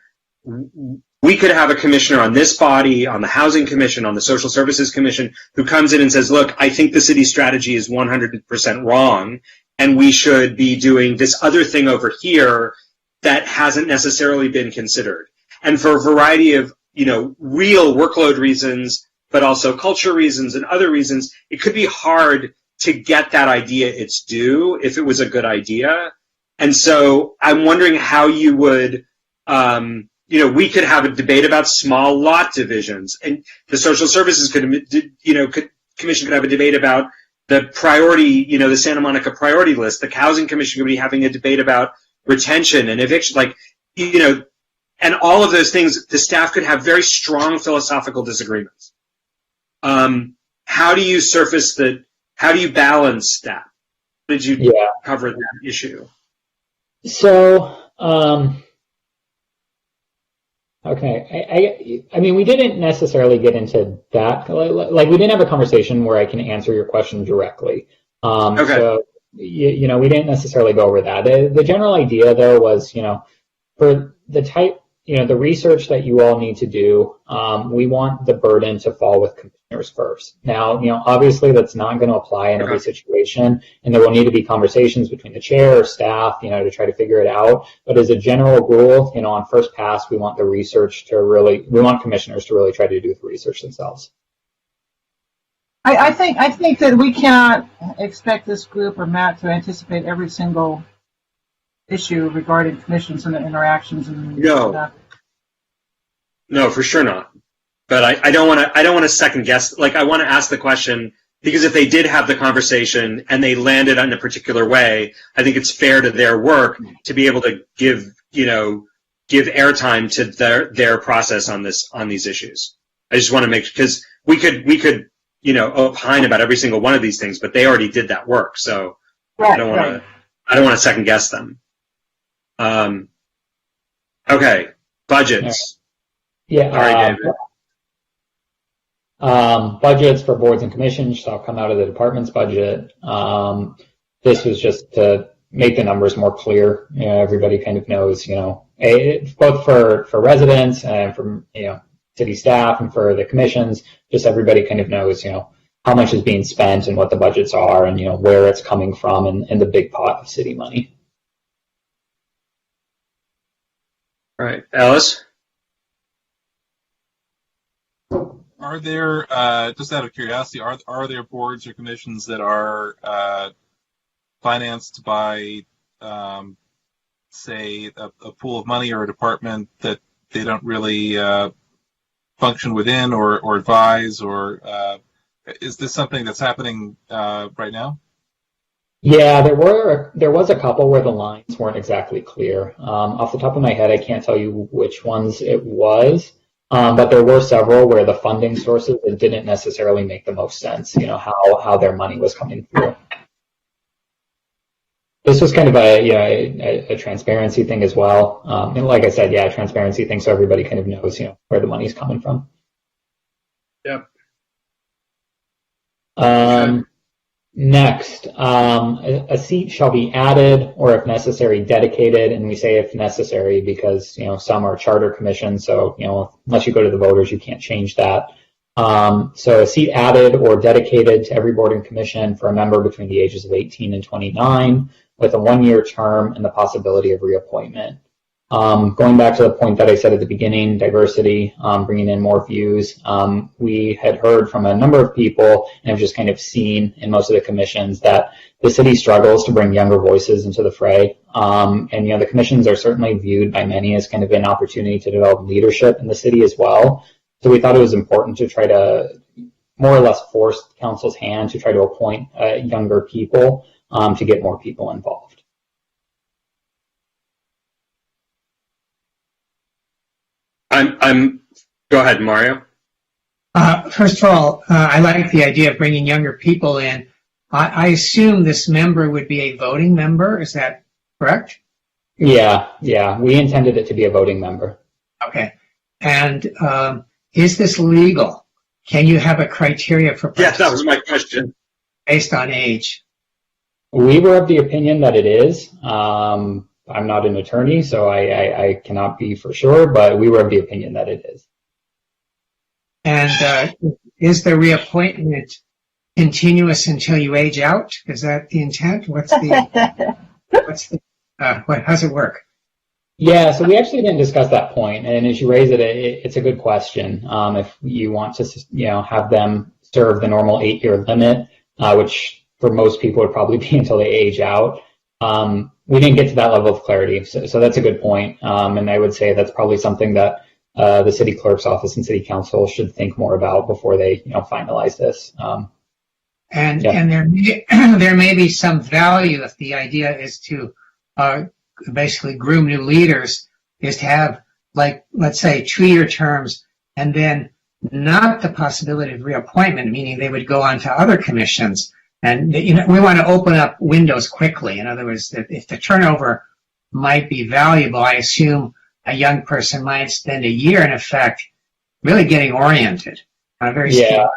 We could have a commissioner on this body, on the Housing Commission, on the Social Services Commission, who comes in and says, look, I think the city's strategy is 100% wrong, and we should be doing this other thing over here that hasn't necessarily been considered. And for a variety of, real workload reasons, but also culture reasons and other reasons, it could be hard to get that idea its due if it was a good idea. And so I'm wondering how you would, we could have a debate about small lot divisions, and the social services commission could have a debate about the priority, the Santa Monica priority list. The housing commission could be having a debate about retention and eviction, and all of those things. The staff could have very strong philosophical disagreements. How do you how do you balance that? How did you cover that issue? So, okay. I mean, we didn't necessarily get into that. Like, we didn't have a conversation where I can answer your question directly. Okay. So, we didn't necessarily go over that. The general idea, though, was, for the type, the research that you all need to do, we want the burden to fall with commissioners first. Now, obviously that's not going to apply in every situation, and there will need to be conversations between the chair or staff, to try to figure it out. But as a general rule, on first pass, we want the research we want commissioners to really try to do the research themselves. I think that we cannot expect this group or Matt to anticipate every single issue regarding commissions and the interactions and stuff. No, for sure not. But I don't want to second guess. Like, I want to ask the question, because if they did have the conversation and they landed in a particular way, I think it's fair to their work to be able to give airtime to their process on these issues. I just want to make, because we could opine about every single one of these things, but they already did that work. So I don't want to second guess them. Okay, budgets. Yeah. Sorry, David. Budgets for boards and commissions shall come out of the department's budget. This was just to make the numbers more clear. Everybody kind of knows, both for residents and for, city staff and for the commissions, just everybody kind of knows, how much is being spent and what the budgets are and, where it's coming from and the big pot of city money. All right, Alice? Are there, just out of curiosity, are there boards or commissions that are financed by, say, a pool of money or a department that they don't really function within or advise, or is this something that's happening right now? Yeah, there was a couple where the lines weren't exactly clear. Off the top of my head, I can't tell you which ones it was. But there were several where the funding sources didn't necessarily make the most sense, how their money was coming through. This was kind of a transparency thing as well. And like I said, a transparency thing so everybody kind of knows, where the money's coming from. Yep. Next, a seat shall be added or if necessary dedicated, and we say if necessary because some are charter commissions, so unless you go to the voters you can't change that. So a seat added or dedicated to every board and commission for a member between the ages of 18 and 29 with a 1-year term and the possibility of reappointment. Going back to the point that I said at the beginning, diversity, bringing in more views. We had heard from a number of people and have just kind of seen in most of the commissions that the city struggles to bring younger voices into the fray. And, the commissions are certainly viewed by many as kind of an opportunity to develop leadership in the city as well. So we thought it was important to try to more or less force council's hand to try to appoint younger people to get more people involved. Go ahead, Mario. First of all, I like the idea of bringing younger people in. I assume this member would be a voting member. Is that correct? Yeah. We intended it to be a voting member. Okay. And is this legal? Can you have a criteria for Yes, that was my question. Based on age? We were of the opinion that it is. I'm not an attorney, so I cannot be for sure, but we were of the opinion that it is. And is the reappointment continuous until you age out? Is that the intent? How's it work? Yeah, so we actually didn't discuss that point, and as you raise it, it's a good question. If you want to, have them serve the normal 8-year limit, which for most people would probably be until they age out, we didn't get to that level of clarity. So that's a good point, and I would say that's probably something that the city clerk's office and city council should think more about before they, finalize this. And Yeah. and there may be some value if the idea is to basically groom new leaders, is to have, like, let's say 2-year terms, and then not the possibility of reappointment, meaning they would go on to other commissions. And we want to open up windows quickly. In other words, if the turnover might be valuable, I assume a young person might spend a year, in effect, really getting oriented on a very skilled,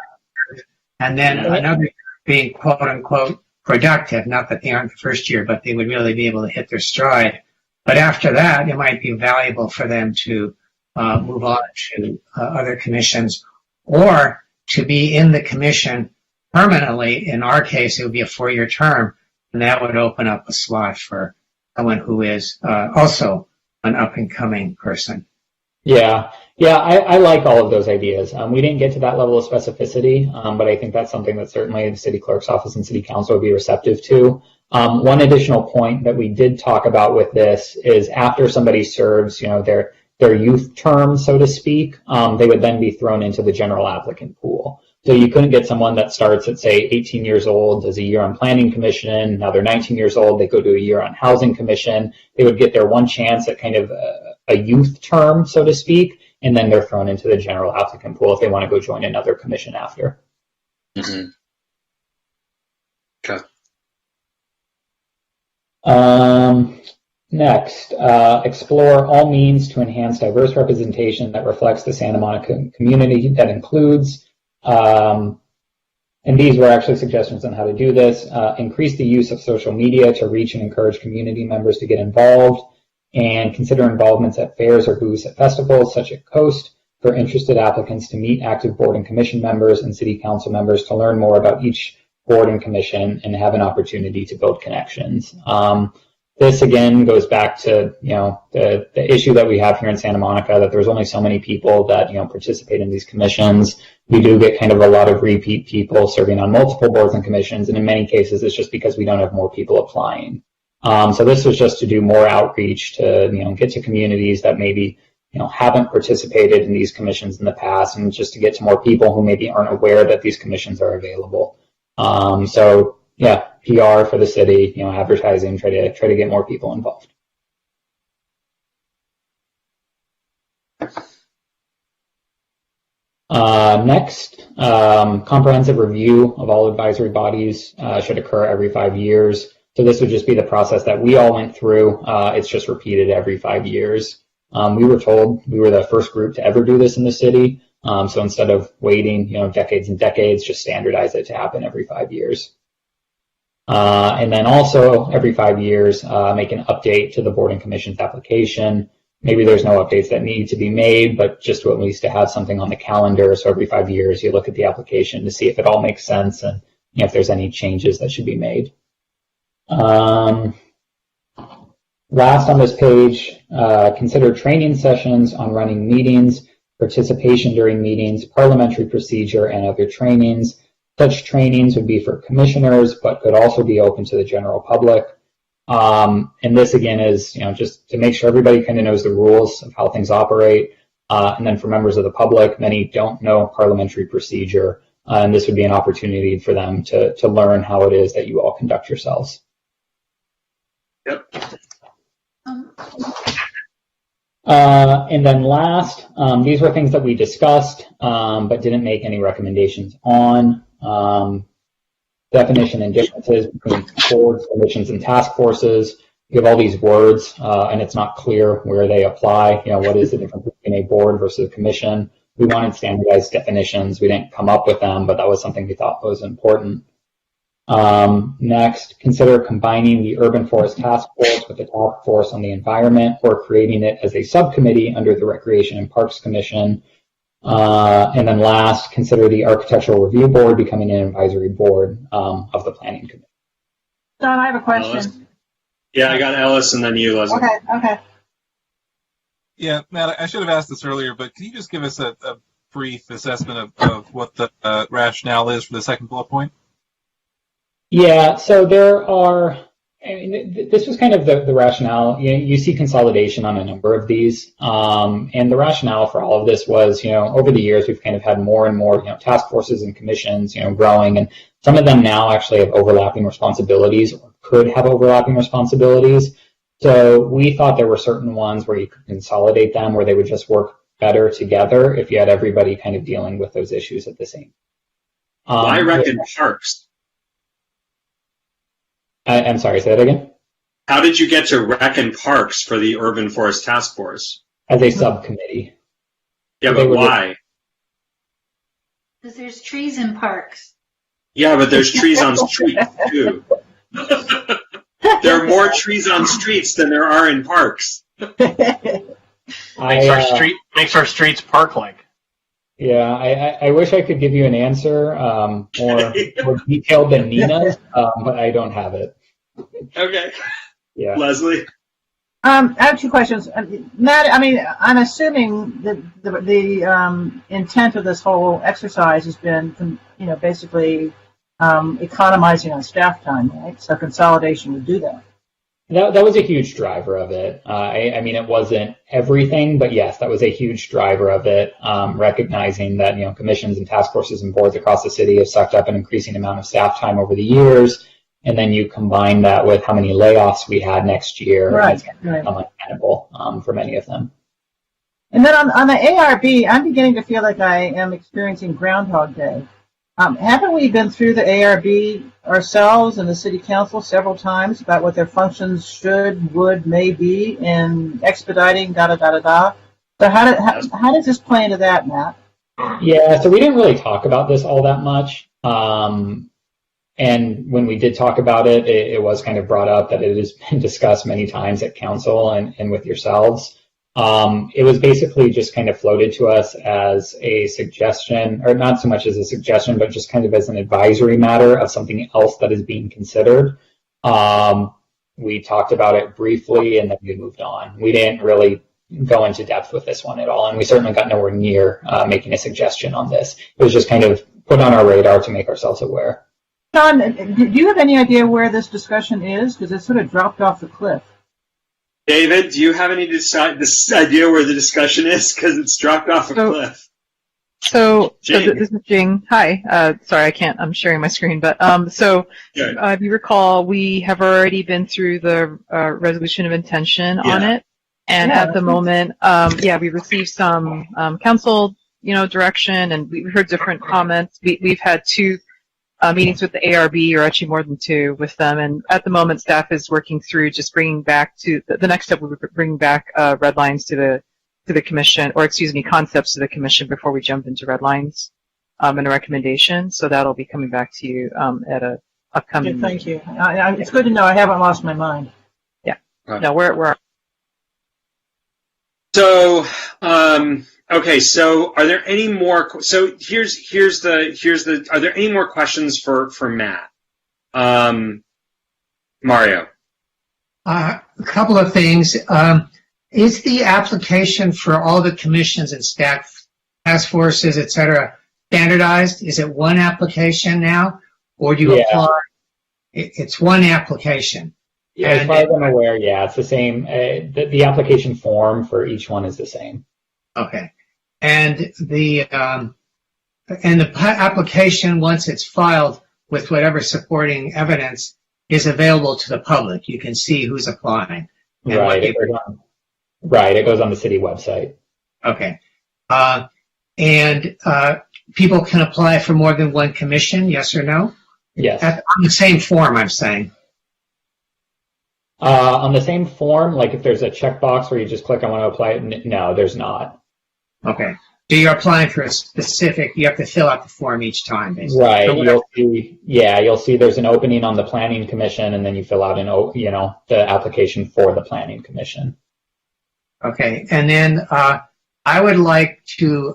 and then another being quote unquote productive. Not that they aren't the first year, but they would really be able to hit their stride. But after that, it might be valuable for them to move on to other commissions, or to be in the commission permanently. In our case, it would be a 4-year term, and that would open up a slot for someone who is also an up-and-coming person. Yeah, I like all of those ideas. We didn't get to that level of specificity, but I think that's something that certainly the city clerk's office and city council would be receptive to. One additional point that we did talk about with this is after somebody serves, their youth term, so to speak, they would then be thrown into the general applicant pool. So you couldn't get someone that starts at, say, 18 years old, does a year on planning commission, now they're 19 years old, they go to a year on housing commission. They would get their one chance at kind of a youth term, so to speak, and then they're thrown into the general applicant pool if they want to go join another commission after. Mm-hmm. Okay. Next, explore all means to enhance diverse representation that reflects the Santa Monica community. That includes, and these were actually suggestions on how to do this, increase the use of social media to reach and encourage community members to get involved, and consider involvements at fairs or booths at festivals such as Coast for interested applicants to meet active board and commission members and city council members to learn more about each board and commission and have an opportunity to build connections. This again goes back to the issue that we have here in Santa Monica, that there's only so many people that participate in these commissions. We do get kind of a lot of repeat people serving on multiple boards and commissions, and in many cases it's just because we don't have more people applying. So this was just to do more outreach to get to communities that maybe haven't participated in these commissions in the past, and just to get to more people who maybe aren't aware that these commissions are available. So yeah, PR for the city, advertising, try to get more people involved. Next, comprehensive review of all advisory bodies should occur every 5 years. So this would just be the process that we all went through. It's just repeated every 5 years. We were told we were the first group to ever do this in the city. So instead of waiting, decades and decades, just standardize it to happen every 5 years. And then also every 5 years, make an update to the board and commission's application. Maybe there's no updates that need to be made, but just to at least to have something on the calendar. So every 5 years, you look at the application to see if it all makes sense and if there's any changes that should be made. Last on this page, consider training sessions on running meetings, participation during meetings, parliamentary procedure, and other trainings. Such trainings would be for commissioners, but could also be open to the general public. And this again is, just to make sure everybody kind of knows the rules of how things operate. And then for members of the public, many don't know parliamentary procedure, and this would be an opportunity for them to learn how it is that you all conduct yourselves. Yep. And then last, these were things that we discussed, but didn't make any recommendations on. Definition and differences between boards, commissions, and task forces. You have all these words, and it's not clear where they apply. What is the difference between a board versus a commission? We wanted standardized definitions. We didn't come up with them, but that was something we thought was important. Next, consider combining the Urban Forest Task Force with the Task Force on the Environment, or creating it as a subcommittee under the Recreation and Parks Commission. And then last, consider the Architectural Review Board becoming an advisory board of the Planning Commission. John, I have a question. Ellis. Yeah, I got Ellis and then you, Leslie. Okay. Yeah, Matt, I should have asked this earlier, but can you just give us a brief assessment of what the rationale is for the second bullet point? Yeah, so there are, I mean, this was kind of the rationale. You see consolidation on a number of these. And the rationale for all of this was, over the years, we've kind of had more and more, task forces and commissions, growing. And some of them now actually have overlapping responsibilities or could have overlapping responsibilities. So we thought there were certain ones where you could consolidate them, where they would just work better together if you had everybody kind of dealing with those issues at the same time. I reckon parks. I'm sorry, say that again? How did you get to rec and parks for the Urban Forest Task Force? As a subcommittee. Yeah, but why? Because there's trees in parks. Yeah, but there's trees on streets, too. There are more trees on streets than there are in parks. Makes our streets park-like. Yeah, I wish I could give you an answer more detailed than Nina's, but I don't have it. Okay. Yeah. Leslie? I have two questions. Matt, I mean, I'm assuming that the intent of this whole exercise has been, basically economizing on staff time, right? So consolidation would do that. That was a huge driver of it. I mean, it wasn't everything, but yes, that was a huge driver of it, recognizing that, commissions and task forces and boards across the city have sucked up an increasing amount of staff time over the years. And then you combine that with how many layoffs we had next year. Right. It's going to become untenable for many of them. And then on the ARB, I'm beginning to feel like I am experiencing Groundhog Day. Haven't we been through the ARB ourselves and the City Council several times about what their functions should, would, may be in expediting, da-da-da-da-da? So how does this play into that, Matt? Yeah, so we didn't really talk about this all that much. And when we did talk about it, it was kind of brought up that it has been discussed many times at council and with yourselves. It was basically just kind of floated to us as a suggestion, or not so much as a suggestion, but just kind of as an advisory matter of something else that is being considered. We talked about it briefly and then we moved on. We didn't really go into depth with this one at all, and we certainly got nowhere near making a suggestion on this. It was just kind of put on our radar to make ourselves aware. John, do you have any idea where this discussion is? Because it sort of dropped off the cliff. David, do you have any this idea where the discussion is? Because it's dropped off a cliff. So this is Jing. Hi. Sorry, I'm sharing my screen. But if you recall, we have already been through the resolution of intention on it. And at the moment, we received some council, direction, and we heard different comments. We've had two meetings with the ARB, or actually more than two with them. And at the moment, staff is working through just bringing back to the next step. We would bring back red lines to the commission, or concepts to the commission before we jump into red lines and a recommendation. So that'll be coming back to you at a upcoming. Yeah, thank you. It's good to know I haven't lost my mind. Yeah. Right. No, we're. So, okay. So, are there any more? So, here's the. Are there any more questions for Matt? Mario. A couple of things. Is the application for all the commissions and staff, task forces, et cetera, standardized? Is it one application now, or do you apply? It's one application. Yeah, as far as I'm aware, it's the same. The application form for each one is the same. Okay, and the application, once it's filed with whatever supporting evidence, is available to the public. You can see who's applying. Right. It goes on the city website. Okay, and people can apply for more than one commission. Yes or no? Yes. On the same form, I'm saying. On the same form, like if there's a checkbox where you just click, I want to apply it, no, there's not. Okay. So you're applying for a specific, you have to fill out the form each time, basically. Right. So you'll see there's an opening on the Planning Commission, and then you fill out the application for the Planning Commission. Okay. And then I would like to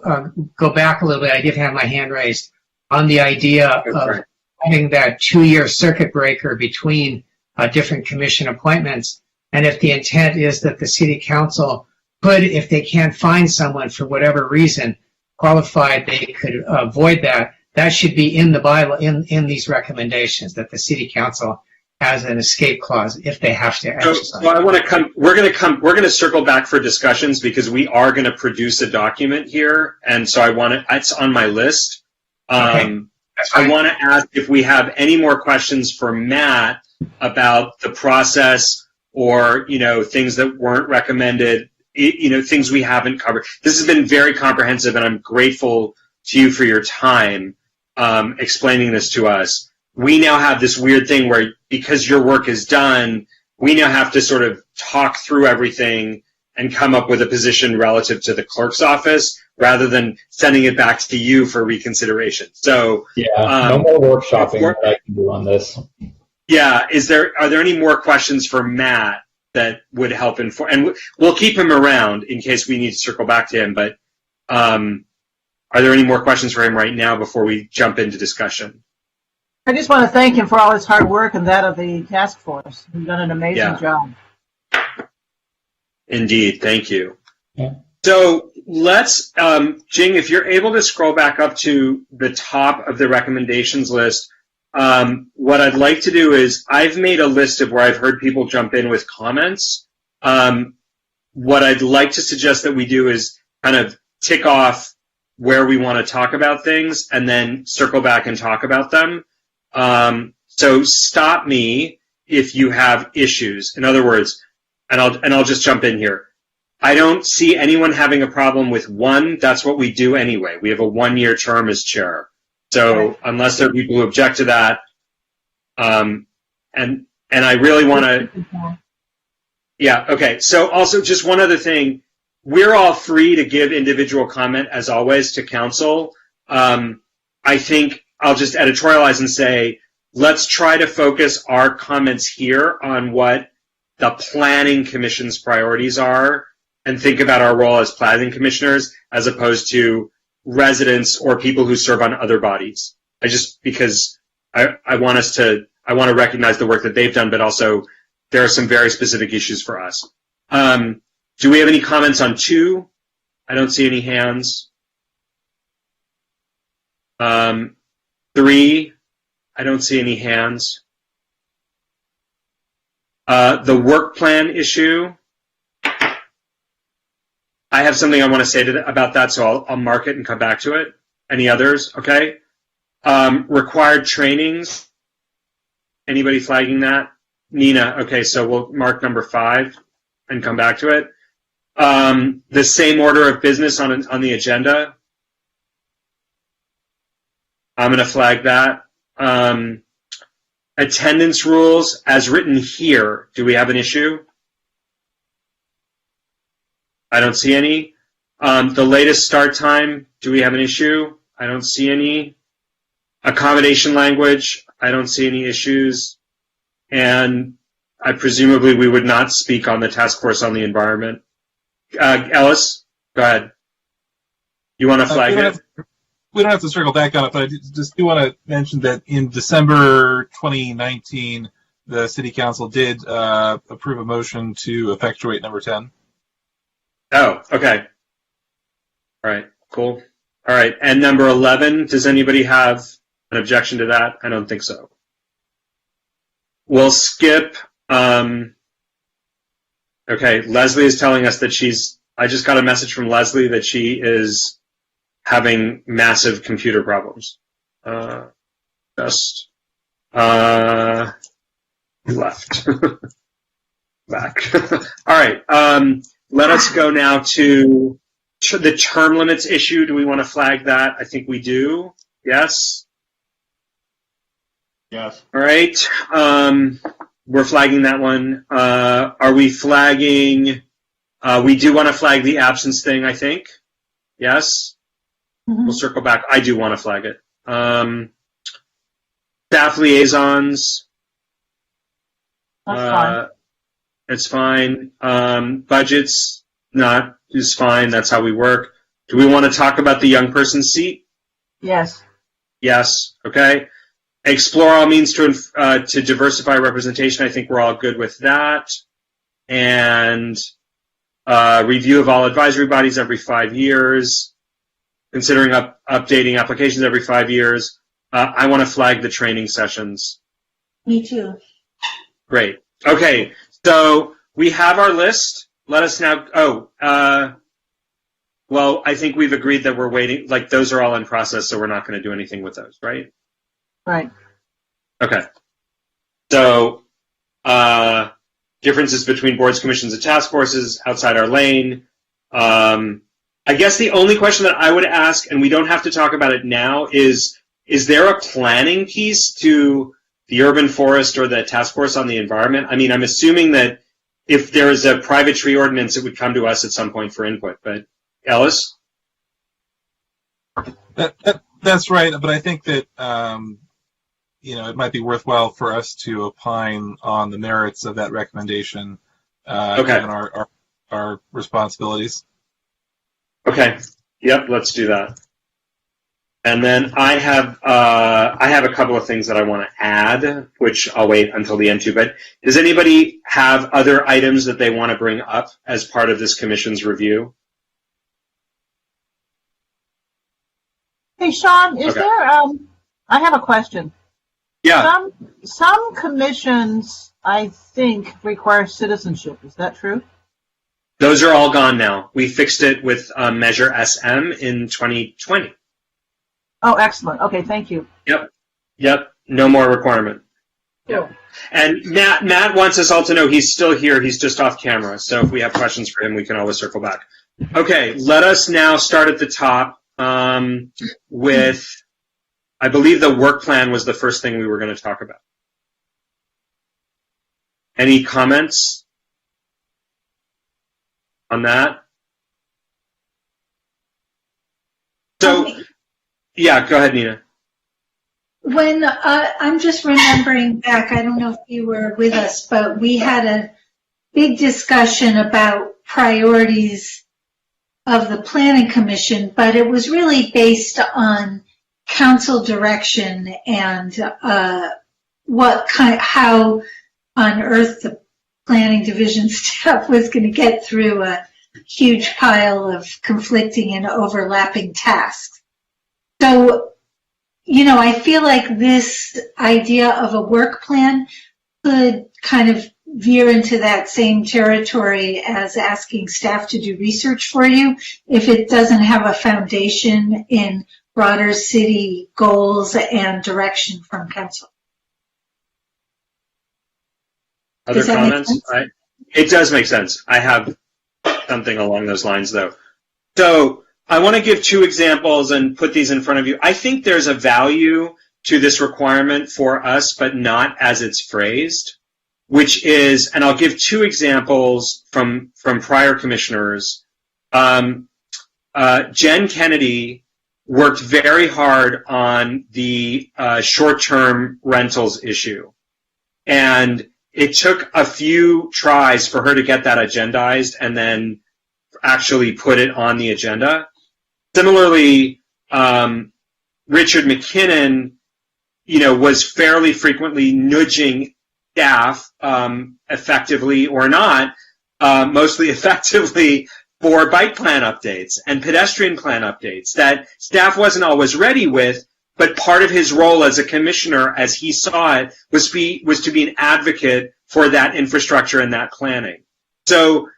go back a little bit. I did have my hand raised on the idea of having that 2-year circuit breaker between different commission appointments. And if the intent is that the city council could, if they can't find someone for whatever reason qualified, they could avoid that. That should be in the bylaw, in these recommendations, that the city council has an escape clause if they have to exercise. So I want to come. We're going to circle back for discussions because we are going to produce a document here, and so I want to. It's on my list. Okay. I want to ask if we have any more questions for Matt about the process, or things that weren't recommended. Things we haven't covered. This has been very comprehensive, and I'm grateful to you for your time explaining this to us. We now have this weird thing where, because your work is done, we now have to sort of talk through everything and come up with a position relative to the clerk's office rather than sending it back to you for reconsideration. So no more workshopping that I can do on this. Yeah, are there any more questions for Matt that would help inform? And we'll keep him around in case we need to circle back to him. But are there any more questions for him right now before we jump into discussion? I just want to thank him for all his hard work and that of the task force. He's done an amazing job. Indeed, thank you. Yeah. So let's, Jing, if you're able to scroll back up to the top of the recommendations list, what I'd like to do is, I've made a list of where I've heard people jump in with comments. What I'd like to suggest that we do is kind of tick off where we want to talk about things and then circle back and talk about them. So stop me if you have issues. In other words, and I'll just jump in here. I don't see anyone having a problem with one. That's what we do anyway. We have a 1-year term as chair. So unless there are people who object to that, and I really want to, yeah, okay. So also just one other thing, we're all free to give individual comment as always to council. I think I'll just editorialize and say, let's try to focus our comments here on what the planning commission's priorities are and think about our role as planning commissioners as opposed to residents or people who serve on other bodies. Because I want to recognize the work that they've done, but also there are some very specific issues for us. Do we have any comments on 2? I don't see any hands. 3, I don't see any hands. The work plan issue, I have something I want to say about that, so I'll mark it and come back to it. Any others? Okay. Required trainings. Anybody flagging that? Nina. Okay, so we'll mark number 5 and come back to it. The same order of business on the agenda. I'm going to flag that. Attendance rules as written here. Do we have an issue? I don't see any. The latest start time. Do we have an issue? I don't see any. Accommodation language. I don't see any issues. And presumably we would not speak on the task force on the environment. Ellis, go ahead. You want to flag it? We don't have to circle back on it, but I just do want to mention that in December 2019, the City Council did approve a motion to effectuate number 10. Oh, okay. All right, cool. All right, and number 11, does anybody have an objection to that? I don't think so. We'll skip. Okay, Leslie is telling us that I just got a message from Leslie that she is having massive computer problems. Left. Back. All right. Let us go now to the term limits issue. Do we want to flag that? I think we do. Yes? Yes. All right. We're flagging that one. Are we flagging? We do want to flag the absence thing, I think. Yes? We'll circle back. I do want to flag it. Staff liaisons. That's fine. It's fine. Budgets, is fine. That's how we work. Do we want to talk about the young person seat? Yes. Yes. Okay. Explore all means to diversify representation. I think we're all good with that. And review of all advisory bodies every 5 years, considering updating applications every 5 years. I want to flag the training sessions. Me too. Great. Okay, so we have our list. Let us now, well, I think we've agreed that we're waiting, like those are all in process, so we're not going to do anything with those, right? Right. Okay. So, differences between boards, commissions, and task forces outside our lane. I guess the only question that I would ask, and we don't have to talk about it now, is there a planning piece to the urban forest or the task force on the environment? I mean, I'm assuming that if there is a private tree ordinance, it would come to us at some point for input, but Ellis? That's right, but I think that it might be worthwhile for us to opine on the merits of that recommendation, given our responsibilities. Okay. Yep. Let's do that. And then I have a couple of things that I want to add, which I'll wait until the end too. But does anybody have other items that they want to bring up as part of this commission's review? Hey, Sean, is there, I have a question. Yeah. Some commissions, I think, require citizenship. Is that true? Those are all gone now. We fixed it with Measure SM in 2020. Oh, excellent. Okay, thank you. Yep. No more requirement. Cool. And Matt wants us all to know he's still here. He's just off camera. So if we have questions for him, we can always circle back. Okay, let us now start at the top with, I believe the work plan was the first thing we were going to talk about. Any comments on that? So, yeah, go ahead, Nina. When I'm just remembering back, I don't know if you were with us, but we had a big discussion about priorities of the Planning Commission, but it was really based on council direction and how on earth the planning division staff was going to get through a huge pile of conflicting and overlapping tasks. So, I feel like this idea of a work plan could kind of veer into that same territory as asking staff to do research for you if it doesn't have a foundation in broader city goals and direction from council. Other comments? It does make sense. I have something along those lines, though. So I want to give two examples and put these in front of you. I think there's a value to this requirement for us, but not as it's phrased, which is, and I'll give two examples from prior commissioners. Jen Kennedy worked very hard on the short-term rentals issue. And it took a few tries for her to get that agendized and then actually put it on the agenda. Similarly, Richard McKinnon, was fairly frequently nudging staff, effectively or not, mostly effectively, for bike plan updates and pedestrian plan updates that staff wasn't always ready with, but part of his role as a commissioner, as he saw it, was to be an advocate for that infrastructure and that planning. So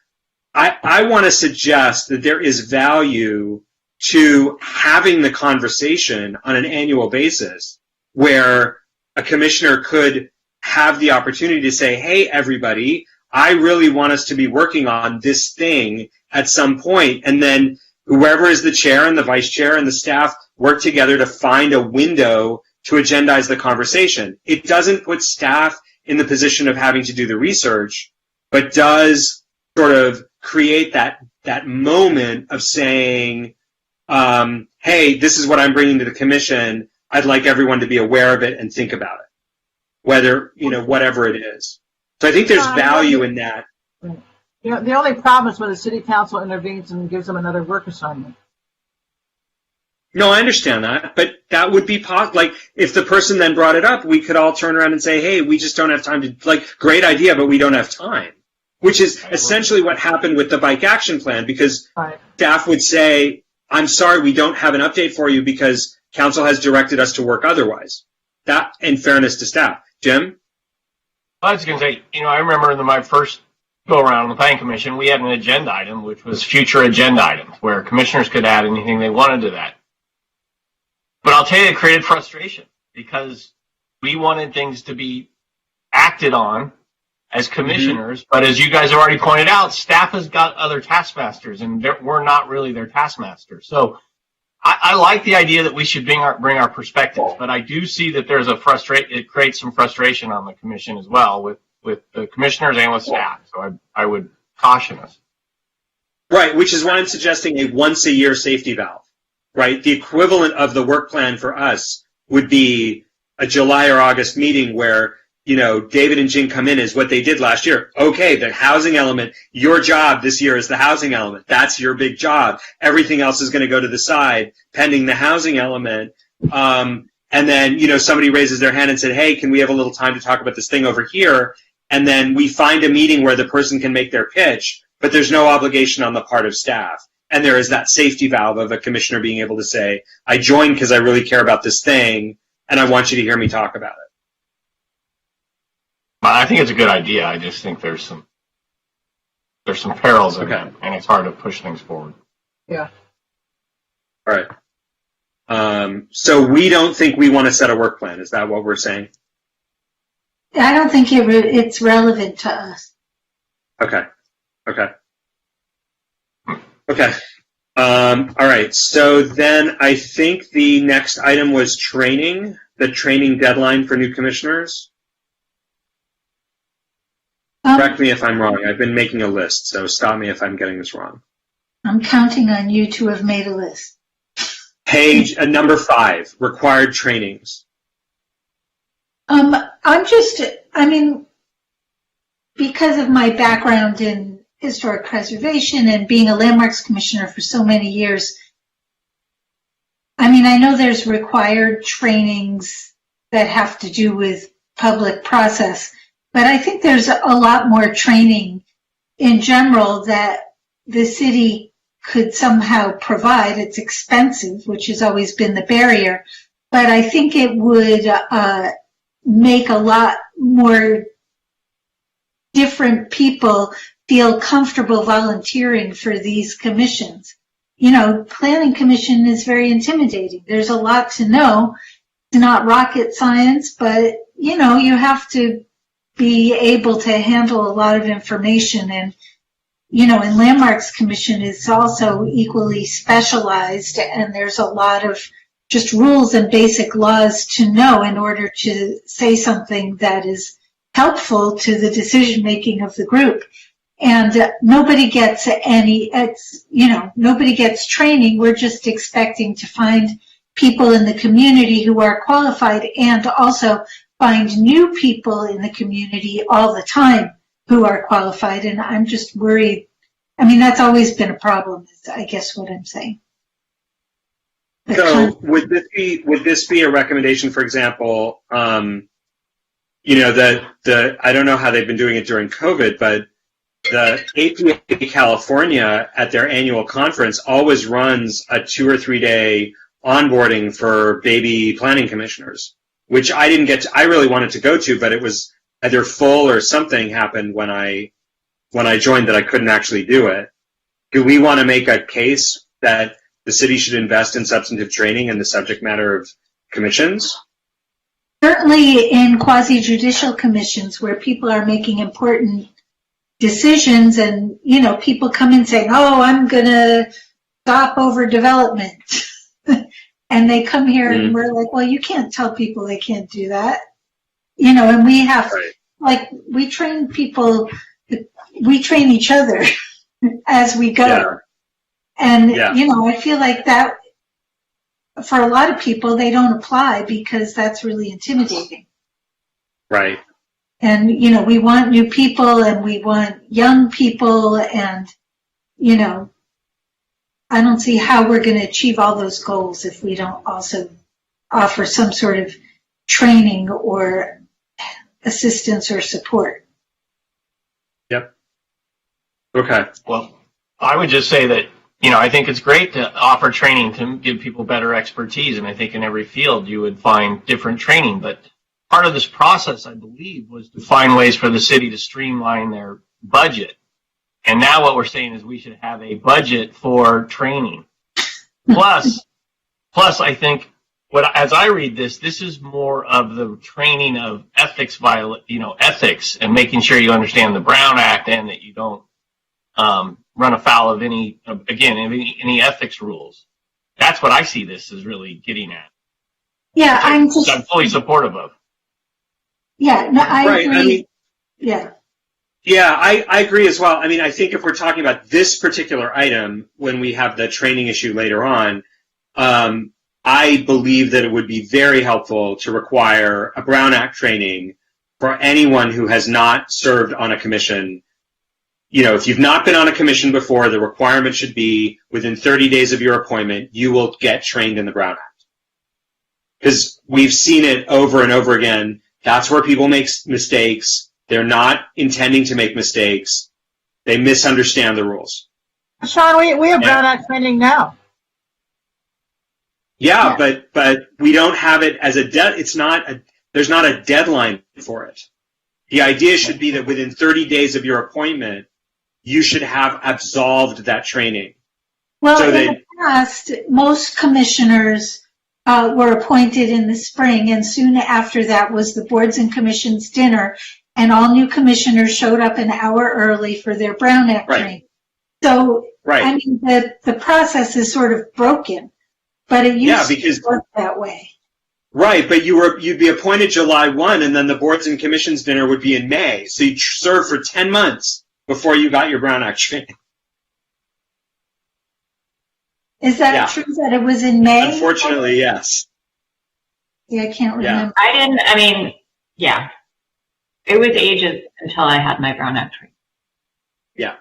I want to suggest that there is value to having the conversation on an annual basis where a commissioner could have the opportunity to say, hey, everybody, I really want us to be working on this thing at some point. And then whoever is the chair and the vice chair and the staff work together to find a window to agendize the conversation. It doesn't put staff in the position of having to do the research, but does sort of create that moment of saying, hey, this is what I'm bringing to the commission. I'd like everyone to be aware of it and think about it, whether, whatever it is. So I think there's value in that. The only problem is when the city council intervenes and gives them another work assignment. No, I understand that, but that would be like if the person then brought it up, we could all turn around and say, hey, we just don't have time to, great idea, but we don't have time. which is essentially what happened with the bike action plan, because staff would say, I'm sorry, we don't have an update for you because council has directed us to work otherwise. That, in fairness to staff. Jim? I was going to say, I remember in my first go around on the planning commission, we had an agenda item, which was future agenda items, where commissioners could add anything they wanted to that. But I'll tell you, it created frustration because we wanted things to be acted on as commissioners, but as you guys have already pointed out, staff has got other taskmasters, and we're not really their taskmasters. So I like the idea that we should bring our perspectives, but I do see that there's it creates some frustration on the commission as well with the commissioners and with staff. So I would caution us. Right, which is why I'm suggesting a once-a-year safety valve, right? The equivalent of the work plan for us would be a July or August meeting where, David and Jing come in as what they did last year. Okay, the housing element, your job this year is the housing element. That's your big job. Everything else is going to go to the side pending the housing element. And then, somebody raises their hand and said, hey, can we have a little time to talk about this thing over here? And then we find a meeting where the person can make their pitch, but there's no obligation on the part of staff. And there is that safety valve of a commissioner being able to say, I joined because I really care about this thing, and I want you to hear me talk about it. I think it's a good idea. I just think there's some perils in it, and it's hard to push things forward. Yeah. All right. So we don't think we want to set a work plan. Is that what we're saying? I don't think it's relevant to us. Okay. All right. So then I think the next item was training, the training deadline for new commissioners. Correct me if I'm wrong. I've been making a list, so stop me if I'm getting this wrong. I'm counting on you to have made a list. Page number 5, required trainings. Because of my background in historic preservation and being a landmarks commissioner for so many years, I know there's required trainings that have to do with public process, but I think there's a lot more training in general that the city could somehow provide. It's expensive, which has always been the barrier, but I think it would make a lot more different people feel comfortable volunteering for these commissions. Planning commission is very intimidating. There's a lot to know. It's not rocket science, but, you have to be able to handle a lot of information. And, and landmarks commission is also equally specialized, and there's a lot of just rules and basic laws to know in order to say something that is helpful to the decision making of the group. And nobody gets nobody gets training. We're just expecting to find people in the community who are qualified, and also find new people in the community all the time who are qualified. And I'm just worried. That's always been a problem, is I guess what I'm saying. So would this be a recommendation, for example, I don't know how they've been doing it during COVID, but the APA California at their annual conference always runs a 2 or 3 day onboarding for baby planning commissioners, which I didn't get to. I really wanted to go to, but it was either full or something happened when I joined that I couldn't actually do it. Do we want to make a case that the city should invest in substantive training in the subject matter of commissions? Certainly in quasi-judicial commissions where people are making important decisions, and, people come in saying, oh, I'm going to stop overdevelopment. And they come here and we're like, well, you can't tell people they can't do that. And we have, we train people, we train each other as we go. Yeah. And, I feel like that, for a lot of people, they don't apply because that's really intimidating. Right. And, we want new people, and we want young people, and, I don't see how we're going to achieve all those goals if we don't also offer some sort of training or assistance or support. Yep. Okay. Well, I would just say that, I think it's great to offer training to give people better expertise. And I think in every field you would find different training. But part of this process, I believe, was to find ways for the city to streamline their budget. And now what we're saying is we should have a budget for training. Plus, I think as I read this is more of the training of ethics ethics and making sure you understand the Brown Act and that you don't run afoul of any ethics rules. That's what I see this as really getting at. Yeah, I'm fully supportive of. Yeah, no, I agree. Yeah. Yeah, I agree as well. I mean, I think if we're talking about this particular item, when we have the training issue later on, I believe that it would be very helpful to require a Brown Act training for anyone who has not served on a commission. If you've not been on a commission before, the requirement should be within 30 days of your appointment, you will get trained in the Brown Act. Because we've seen it over and over again. That's where people make mistakes. They're not intending to make mistakes. They misunderstand the rules. Sean, we have Brown Act training now. Yeah, but we don't have it as there's not a deadline for it. The idea should be that within 30 days of your appointment, you should have absolved that training. Well, in the past, most commissioners were appointed in the spring, and soon after that was the Boards and Commissions dinner, and all new commissioners showed up an hour early for their Brown Act training. So, I mean, the process is sort of broken, but it used to work that way. Right, but you'd be appointed July 1, and then the Boards and Commissions dinner would be in May. So you'd serve for 10 months before you got your Brown Act training. Is that true that it was in May? Unfortunately, yes. Yeah, I can't remember. It was ages until I had my Brown Act training. Yeah.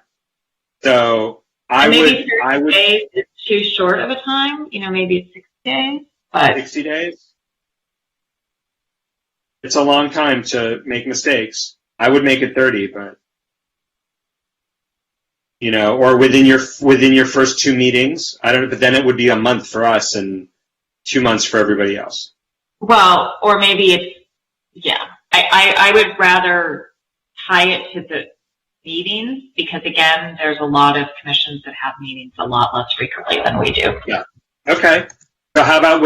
So I would say it's too short of a time. Maybe it's 60 days. But 60 days? It's a long time to make mistakes. I would make it 30, but or within your first 2 meetings. I don't know, but then it would be a month for us and 2 months for everybody else. Well, or maybe it's I would rather tie it to the meetings because again, there's a lot of commissions that have meetings a lot less frequently than we do. Yeah. Okay. So how about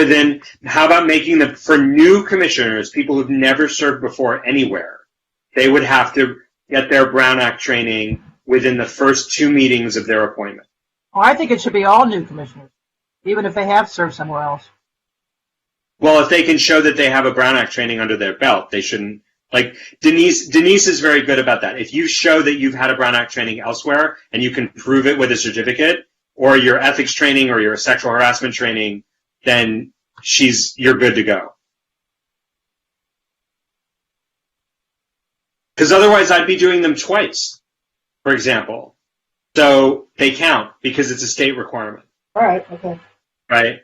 making for new commissioners, people who've never served before anywhere, they would have to get their Brown Act training within the first 2 meetings of their appointment. Well, I think it should be all new commissioners, even if they have served somewhere else. Well, if they can show that they have a Brown Act training under their belt, they shouldn't. Like Denise is very good about that. If you show that you've had a Brown Act training elsewhere and you can prove it with a certificate, or your ethics training or your sexual harassment training, then you're good to go. Because otherwise I'd be doing them twice, for example. So they count because it's a state requirement. All right, okay. Right?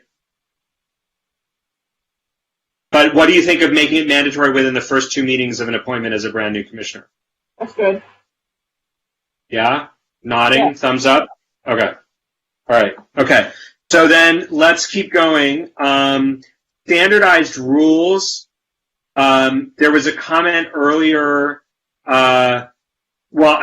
But what do you think of making it mandatory within the first 2 meetings of an appointment as a brand new commissioner? That's good. Yeah? Nodding? Thumbs up? Okay. All right. Okay. So then let's keep going. Standardized rules. There was a comment earlier. I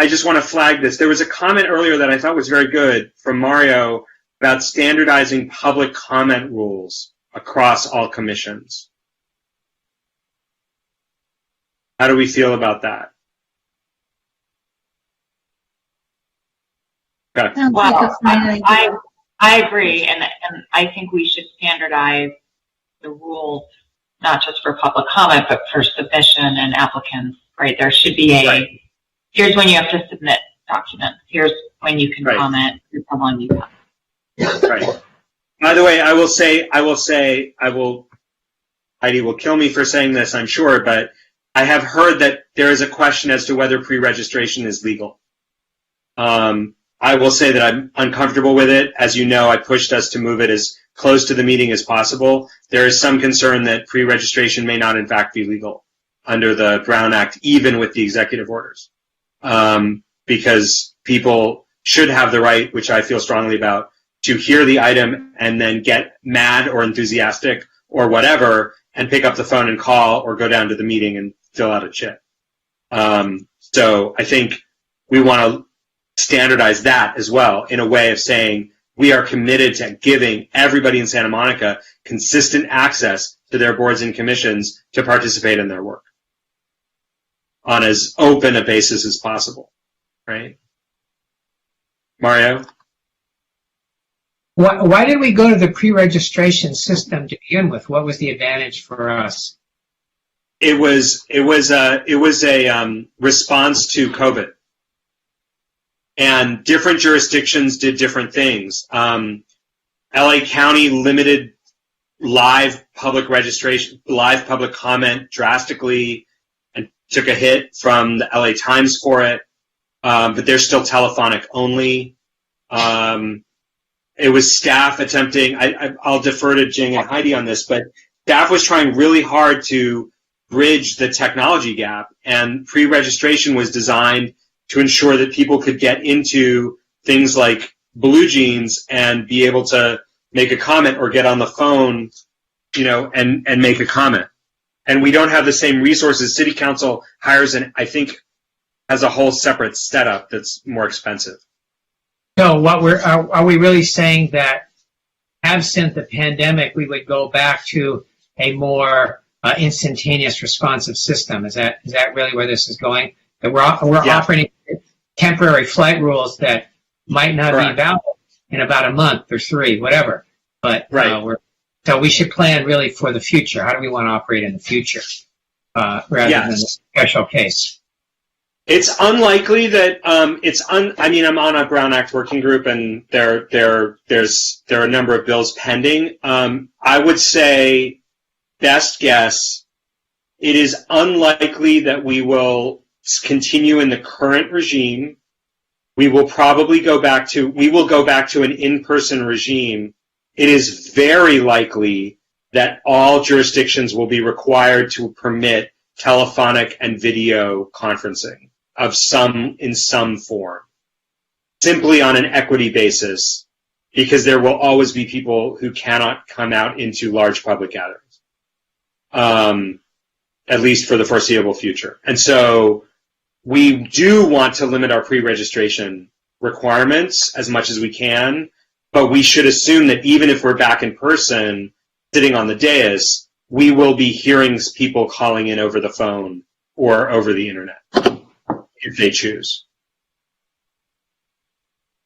just want to flag this. There was a comment earlier that I thought was very good from Mario about standardizing public comment rules across all commissions. How do we feel about that? Okay. Well, I agree, and I think we should standardize the rules not just for public comment, but for submission and applicants. Right? There should be here's when you have to submit documents. Here's when you can comment. Here's how long you have. Right. By the way, Heidi will kill me for saying this, I'm sure, but I have heard that there is a question as to whether pre-registration is legal. I will say that I'm uncomfortable with it. As you know, I pushed us to move it as close to the meeting as possible. There is some concern that pre-registration may not in fact be legal under the Brown Act, even with the executive orders. Because people should have the right, which I feel strongly about, to hear the item and then get mad or enthusiastic or whatever and pick up the phone and call or go down to the meeting and fill out a chit. So I think we want to standardize that as well in a way of saying we are committed to giving everybody in Santa Monica consistent access to their boards and commissions to participate in their work on as open a basis as possible, right? Mario? Why did we go to the pre-registration system to begin with? What was the advantage for us? It was a response to COVID, and different jurisdictions did different things. LA County limited live public registration, live public comment drastically, and took a hit from the LA Times for it. But they're still telephonic only. It was staff attempting. I'll defer to Jing and Heidi on this, but staff was trying really hard to bridge the technology gap, and pre-registration was designed to ensure that people could get into things like Blue Jeans and be able to make a comment or get on the phone, and make a comment. And we don't have the same resources. City Council hires has a whole separate setup that's more expensive. So are we really saying that absent the pandemic, we would go back to a more instantaneous responsive system? Is that really where this is going? That we're operating temporary flight rules that might not be valid in about a month or 3, whatever. But so we should plan really for the future. How do we want to operate in the future rather than a special case? It's unlikely that I'm on a Brown Act working group, and there are a number of bills pending. I would say, best guess, it is unlikely that we will continue in the current regime. We will go back to an in-person regime. It is very likely that all jurisdictions will be required to permit telephonic and video conferencing in some form, simply on an equity basis, because there will always be people who cannot come out into large public gatherings, at least for the foreseeable future. And so we do want to limit our pre-registration requirements as much as we can, but we should assume that even if we're back in person, sitting on the dais, we will be hearing people calling in over the phone or over the internet, if they choose.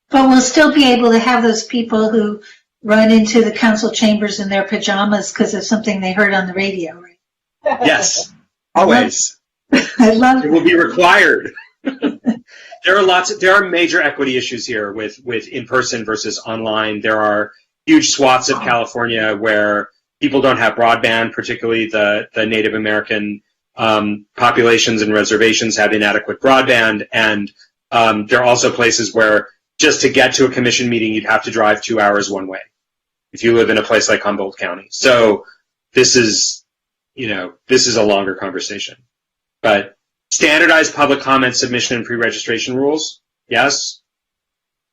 But we'll still be able to have those people who run into the council chambers in their pajamas because of something they heard on the radio, right? Yes, always. I love it. Will be required. There are major equity issues here with in-person versus online. There are huge swaths of California where people don't have broadband, particularly the Native American populations and reservations have inadequate broadband, and there are also places where just to get to a commission meeting, you'd have to drive 2 hours one way if you live in a place like Humboldt County. So this is a longer conversation. But standardized public comment submission and pre-registration rules, yes.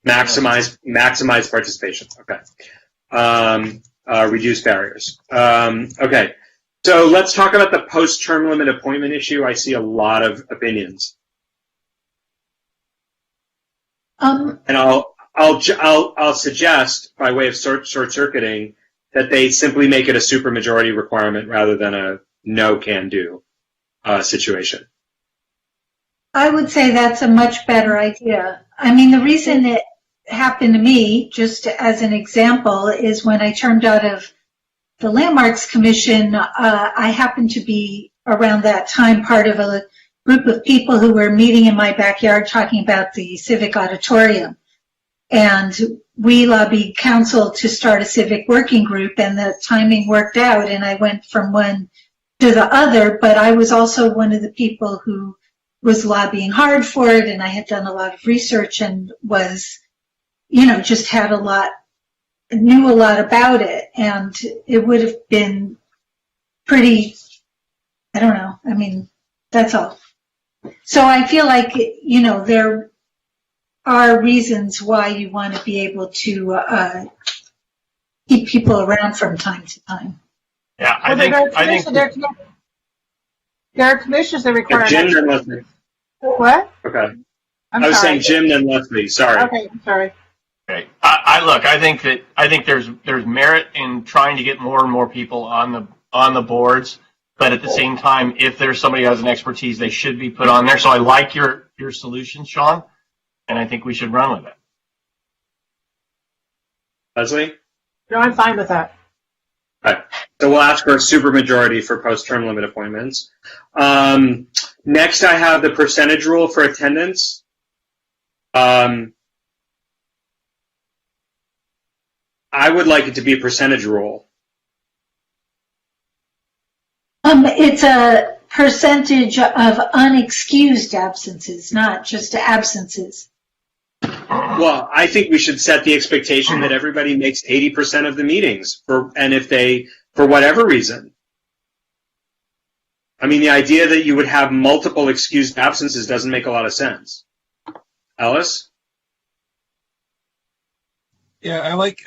Maximize participation. Okay. Reduce barriers. Okay. So let's talk about the post-term limit appointment issue. I see a lot of opinions. And I'll suggest, by way of short-circuiting, that they simply make it a supermajority requirement rather than a no-can-do situation. I would say that's a much better idea. I mean, the reason it happened to me, just as an example, is when I termed out of the Landmarks Commission, I happened to be around that time part of a group of people who were meeting in my backyard talking about the civic auditorium. And we lobbied council to start a civic working group, and the timing worked out, and I went from one to the other, but I was also one of the people who was lobbying hard for it, and I had done a lot of research and was, just had knew a lot about it, and it would have been pretty, I don't know, I mean, that's all. So I feel like, are reasons why you want to be able to keep people around from time to time. Yeah, there are commissions that require. Jim, then Leslie. What? Okay. I was saying Jim, then Leslie. Sorry. Okay, I'm sorry. Okay. I think there's merit in trying to get more and more people on the boards, but at the same time, if there's somebody who has an expertise, they should be put on there. So I like your solution, Sean, and I think we should run with it. Leslie? No, I'm fine with that. Okay. So we'll ask for a supermajority for post-term limit appointments. Next, I have the percentage rule for attendance. I would like it to be a percentage rule. It's a percentage of unexcused absences, not just absences. Well, I think we should set the expectation that everybody makes 80% of the meetings, and if they, for whatever reason. I mean, the idea that you would have multiple excused absences doesn't make a lot of sense. Ellis? Yeah, I like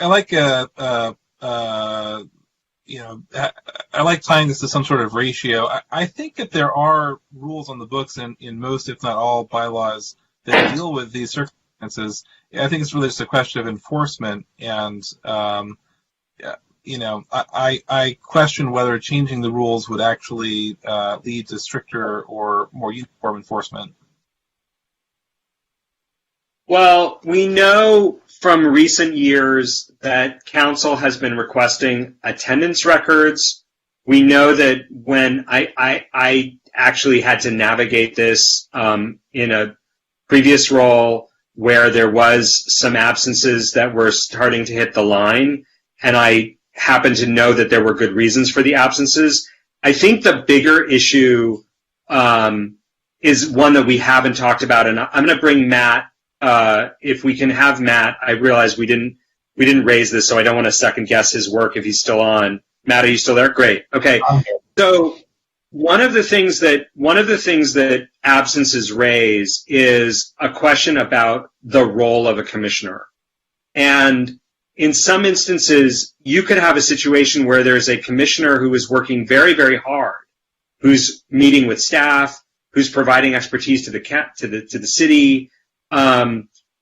tying this to some sort of ratio. I think that there are rules on the books in most, if not all, bylaws that deal with these circumstances. I think it's really just a question of enforcement, and I question whether changing the rules would actually lead to stricter or more uniform enforcement. Well, we know from recent years that council has been requesting attendance records. We know that when I actually had to navigate this in a previous role where there was some absences that were starting to hit the line, and I happened to know that there were good reasons for the absences. I think the bigger issue is one that we haven't talked about, and I'm going to bring Matt. If we can have Matt, I realize we didn't raise this, so I don't want to second guess his work if he's still on. Matt, are you still there? Great. Okay. So one of the things that absences raise is a question about the role of a commissioner. And in some instances, you could have a situation where there's a commissioner who is working very, very hard, who's meeting with staff, who's providing expertise to the city,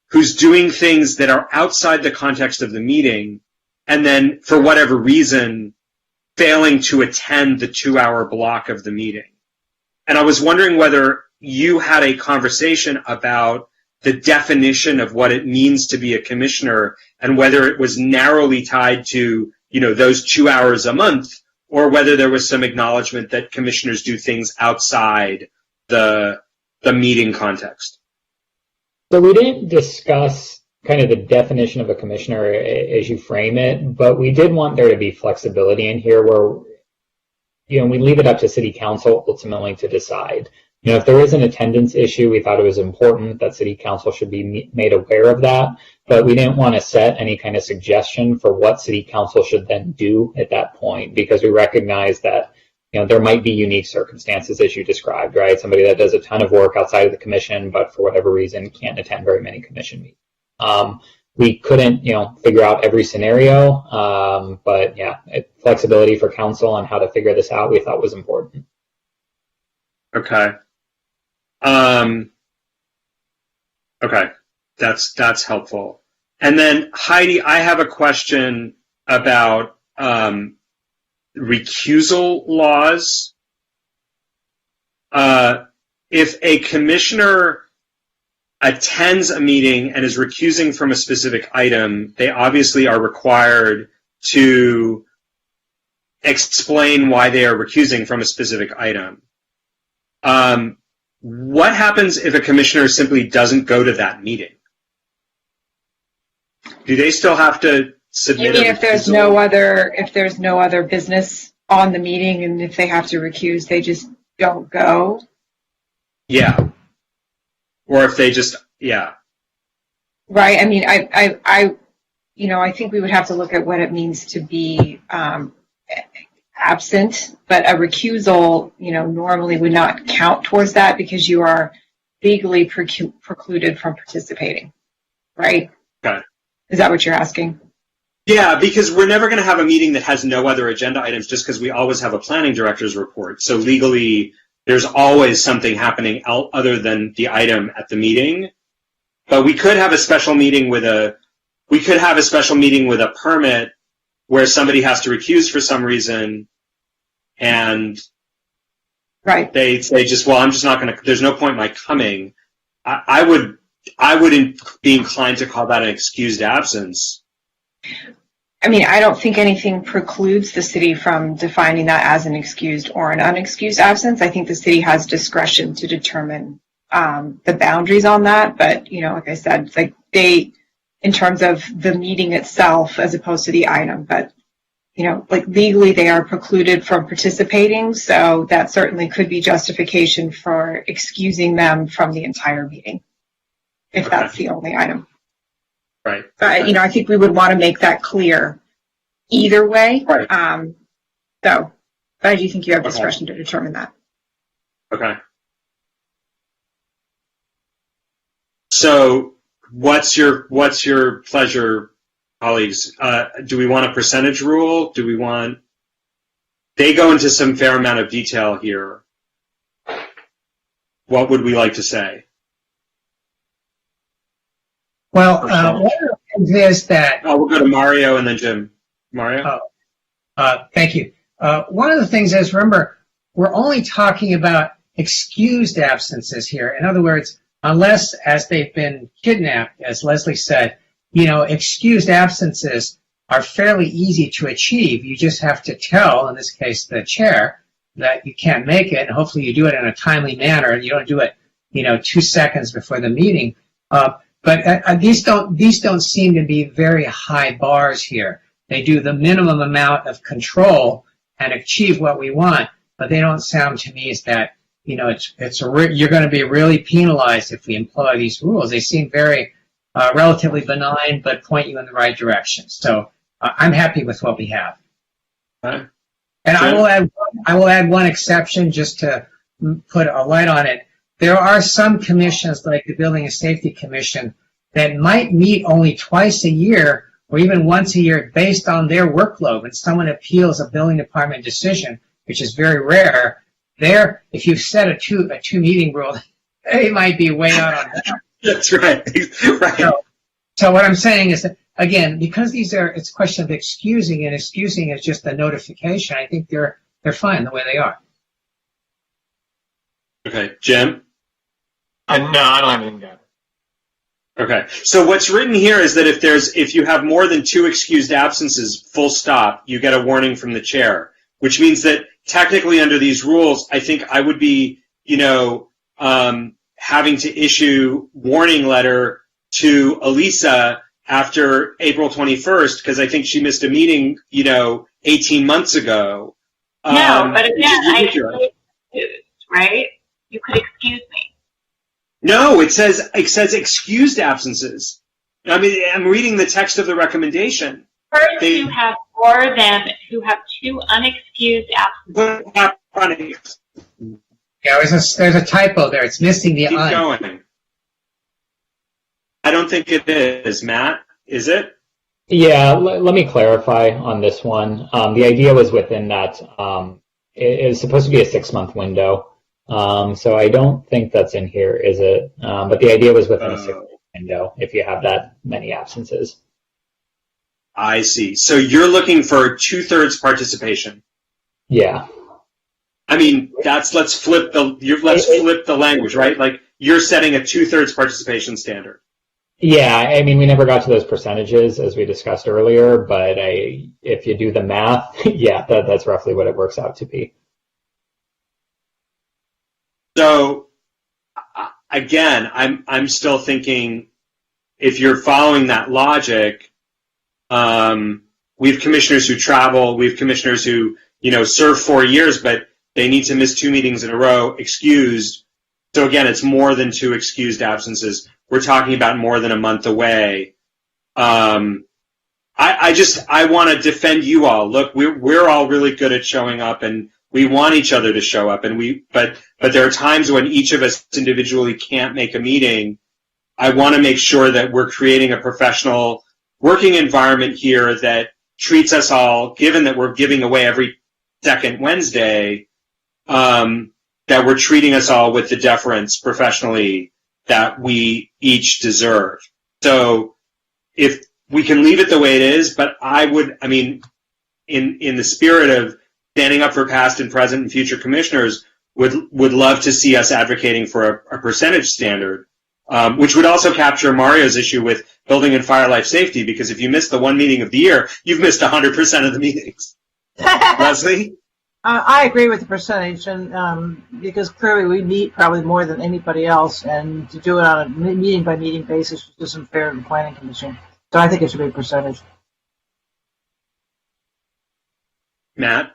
who's doing things that are outside the context of the meeting, and then for whatever reason, failing to attend the 2-hour block of the meeting. And I was wondering whether you had a conversation about the definition of what it means to be a commissioner, and whether it was narrowly tied to, those 2 hours a month, or whether there was some acknowledgement that commissioners do things outside the meeting context. So we didn't discuss kind of the definition of a commissioner as you frame it, but we did want there to be flexibility in here where, we leave it up to city council ultimately to decide. If there is an attendance issue, we thought it was important that city council should be made aware of that, but we didn't want to set any kind of suggestion for what city council should then do at that point, because we recognize that there might be unique circumstances as you described, right? Somebody that does a ton of work outside of the commission, but for whatever reason can't attend very many commission meetings. We couldn't, figure out every scenario, but yeah, flexibility for council on how to figure this out we thought was important. Okay. Okay, that's helpful. And then Heidi, I have a question about recusal laws. If a commissioner attends a meeting and is recusing from a specific item, they obviously are required to explain why they are recusing from a specific item. What happens if a commissioner simply doesn't go to that meeting? Do they still have to submit? You mean if there's no other business on the meeting, and if they have to recuse, they just don't go? Yeah. Or if they just, yeah. Right. I mean, I think we would have to look at what it means to be absent, but a recusal, normally would not count towards that because you are legally precluded from participating. right? Okay. Is that what you're asking? Yeah, because we're never going to have a meeting that has no other agenda items just because we always have a planning director's report. So legally, there's always something happening other than the item at the meeting. But we could have a special meeting with a permit where somebody has to recuse for some reason, and right. They say just, well, I'm just not going to, there's no point in my coming. I would be inclined to call that an excused absence. I mean, I don't think anything precludes the city from defining that as an excused or an unexcused absence. I think the city has discretion to determine the boundaries on that. But, you know, like I said, like in terms of the meeting itself as opposed to the item, but, you know, like legally they are precluded from participating. So that certainly could be justification for excusing them from the entire meeting, if that's the only item. Right. But, you know, I think we would want to make that clear either way. Right. But I do think you have discretion to determine that. Okay. So what's your pleasure, colleagues? Do we want a percentage rule? Do we want... They go into some fair amount of detail here. What would we like to say? Well, one of the things is that... we'll go to Mario and then Jim. Mario? Thank you. One of the things is, remember, we're only talking about excused absences here. In other words, unless, as they've been kidnapped, as Leslie said, you know, excused absences are fairly easy to achieve. You just have to tell, in this case, the chair, that you can't make it, and hopefully you do it in a timely manner, and you don't do it, you know, 2 seconds before the meeting. But these don't seem to be very high bars here. They do the minimum amount of control and achieve what we want, but they don't sound to me as that, you know, you're going to be really penalized if we employ these rules. They seem very relatively benign, but point you in the right direction. So I'm happy with what we have. Okay. And I will add one exception just to put a light on it. There are some commissions, like the Building and Safety Commission, that might meet only twice a year or even once a year based on their workload. When someone appeals a building department decision, which is very rare, if you set a two meeting rule, they might be way out on that. That's right. Right. So what I'm saying is that, again, because it's a question of excusing, and excusing is just a notification, I think they're fine the way they are. Okay. Jim? No, I don't have anything to add. Okay. So what's written here is that if you have more than 2 excused absences, full stop, you get a warning from the chair, which means that technically under these rules, I think I would be, you know, having to issue warning letter to Elisa after April 21st because I think she missed a meeting, you know, 18 months ago. No, but again, right? You could excuse me. No, it says excused absences. I mean, I'm reading the text of the recommendation. First, you have who have 2 unexcused absences. Yeah, there's a typo there. It's missing the Keep un. going. I don't think it is. Matt, is it? Yeah, let me clarify on this one. The idea was within that it is supposed to be a 6-month window. So I don't think that's in here, is it? But the idea was within a 6-month window if you have that many absences. I see. So you're looking for 2/3 participation. Yeah. I mean, let's flip the language, right? Like you're setting a 2/3 participation standard. Yeah, I mean, we never got to those percentages as we discussed earlier, but if you do the math, yeah, that's roughly what it works out to be. So again, I'm still thinking if you're following that logic, we have commissioners who travel, we have commissioners who, you know, serve 4 years, but they need to miss 2 meetings in a row, excused. So again, it's more than 2 excused absences. We're talking about more than a month away. I want to defend you all. Look, we're all really good at showing up, and we want each other to show up, and but there are times when each of us individually can't make a meeting, I want to make sure that we're creating a professional working environment here that treats us all, given that we're giving away every second Wednesday, that we're treating us all with the deference professionally that we each deserve. So if we can leave it the way it is, but in the spirit of standing up for past and present and future commissioners, would love to see us advocating for a percentage standard, which would also capture Mario's issue with building and fire life safety, because if you miss the one meeting of the year, you've missed 100% of the meetings. Leslie? I agree with the percentage, and because clearly we meet probably more than anybody else, and to do it on a meeting-by-meeting basis isn't fair to the Planning Commission. So I think it should be a percentage. Matt?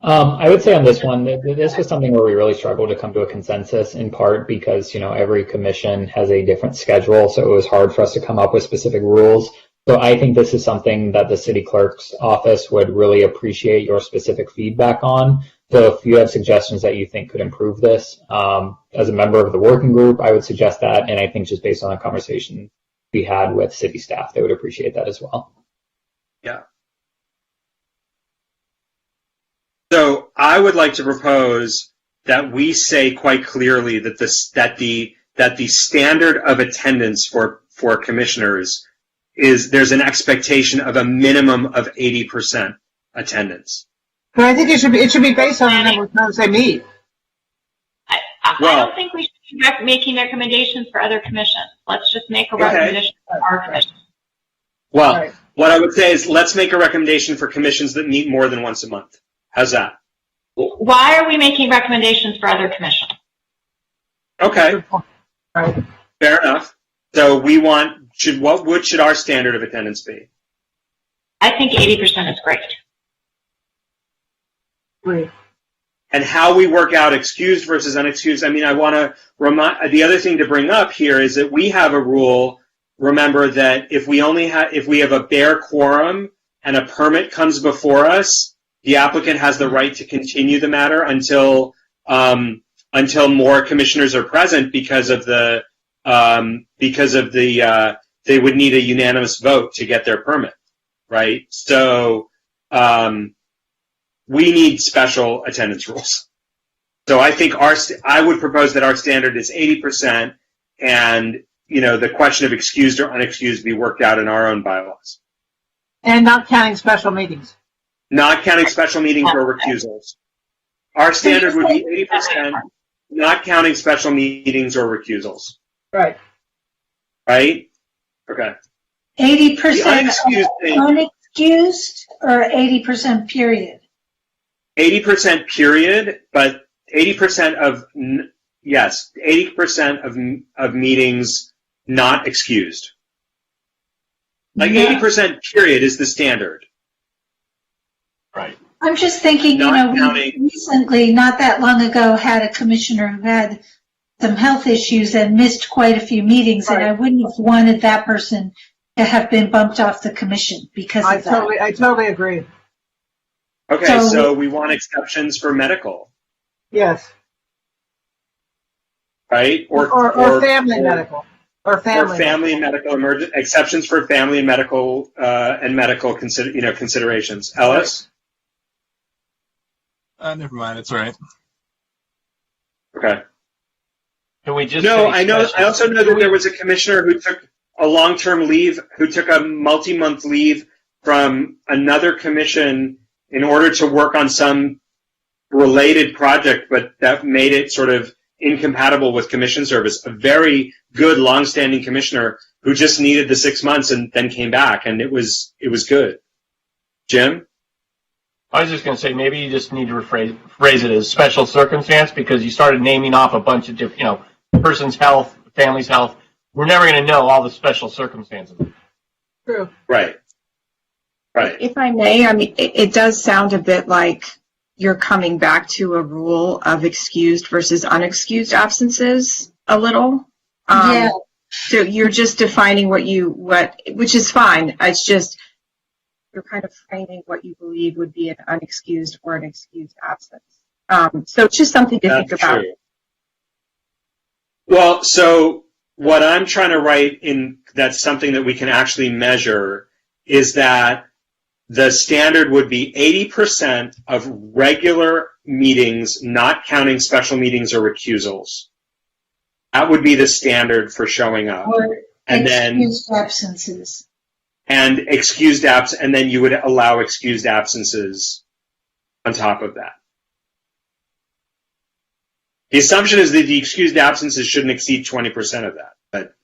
I would say on this one, this was something where we really struggled to come to a consensus, in part because, every commission has a different schedule, so it was hard for us to come up with specific rules. So I think this is something that the city clerk's office would really appreciate your specific feedback on. So if you have suggestions that you think could improve this, as a member of the working group, I would suggest that. And I think just based on a conversation we had with city staff, they would appreciate that as well. Yeah. So I would like to propose that we say quite clearly that the standard of attendance for commissioners is there's an expectation of a minimum of 80% attendance. But I think it should be based on the number of times they meet. I don't think we should be making recommendations for other commissions. Let's just make a recommendation for our commission. Well, right. What I would say is let's make a recommendation for commissions that meet more than once a month. How's that? Why are we making recommendations for other commissions? Okay. Right. Fair enough. So what should our standard of attendance be? I think 80% is great. Great. And how we work out excused versus unexcused. I want to remind, the other thing to bring up here is that we have a rule. Remember that if we have a bare quorum and a permit comes before us, the applicant has the right to continue the matter until more commissioners are present because they would need a unanimous vote to get their permit, right? So we need special attendance rules. So I think I would propose that our standard is 80%, and the question of excused or unexcused be worked out in our own bylaws. And not counting special meetings. Not counting special meetings or recusals. Our standard would be 80%, not counting special meetings or recusals. Right. Right? Okay. 80% unexcused or 80% period? 80% period, but 80% of meetings not excused. Like 80% period is the standard. Right. I'm just thinking, we recently, not that long ago, had a commissioner who had some health issues and missed quite a few meetings, right. And I wouldn't have wanted that person to have been bumped off the commission because of that. I totally agree. Okay, so we want exceptions for medical. Yes. Right? Or family medical. Or family medical exceptions for family and medical considerations. Ellis? Never mind. It's all right. Okay. Can we just? No, I know. I also know that there was a commissioner who took a long-term leave, who took a multi-month leave from another commission in order to work on some related project, but that made it sort of incompatible with commission service. A very good, long-standing commissioner who just needed the 6 months and then came back, and it was good. Jim? I was just going to say maybe you just need to phrase it as special circumstance, because you started naming off a bunch of different, person's health, family's health. We're never going to know all the special circumstances. True. Right. Right. If I may, it does sound a bit like you're coming back to a rule of excused versus unexcused absences a little. Yeah. So you're just defining which is fine. It's just you're kind of framing what you believe would be an unexcused or an excused absence. So it's just something to think about. True. Well, so what I'm trying to write in that's something that we can actually measure is that the standard would be 80% of regular meetings, not counting special meetings or recusals. That would be the standard for showing up. Or and excused absences. And excused and then you would allow excused absences on top of that. The assumption is that the excused absences shouldn't exceed 20% of that, but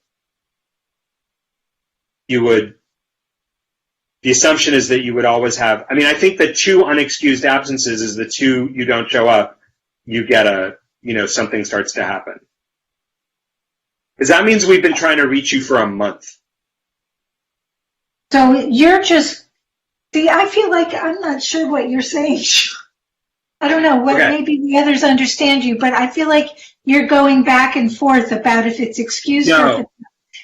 the assumption is that you would always have, I mean, I think that 2 unexcused absences is the 2 you don't show up, you get something starts to happen. Because that means we've been trying to reach you for a month. So you're just, see, I feel like I'm not sure what you're saying. I don't know what, okay. Maybe the others understand you, but I feel like you're going back and forth about if it's excused or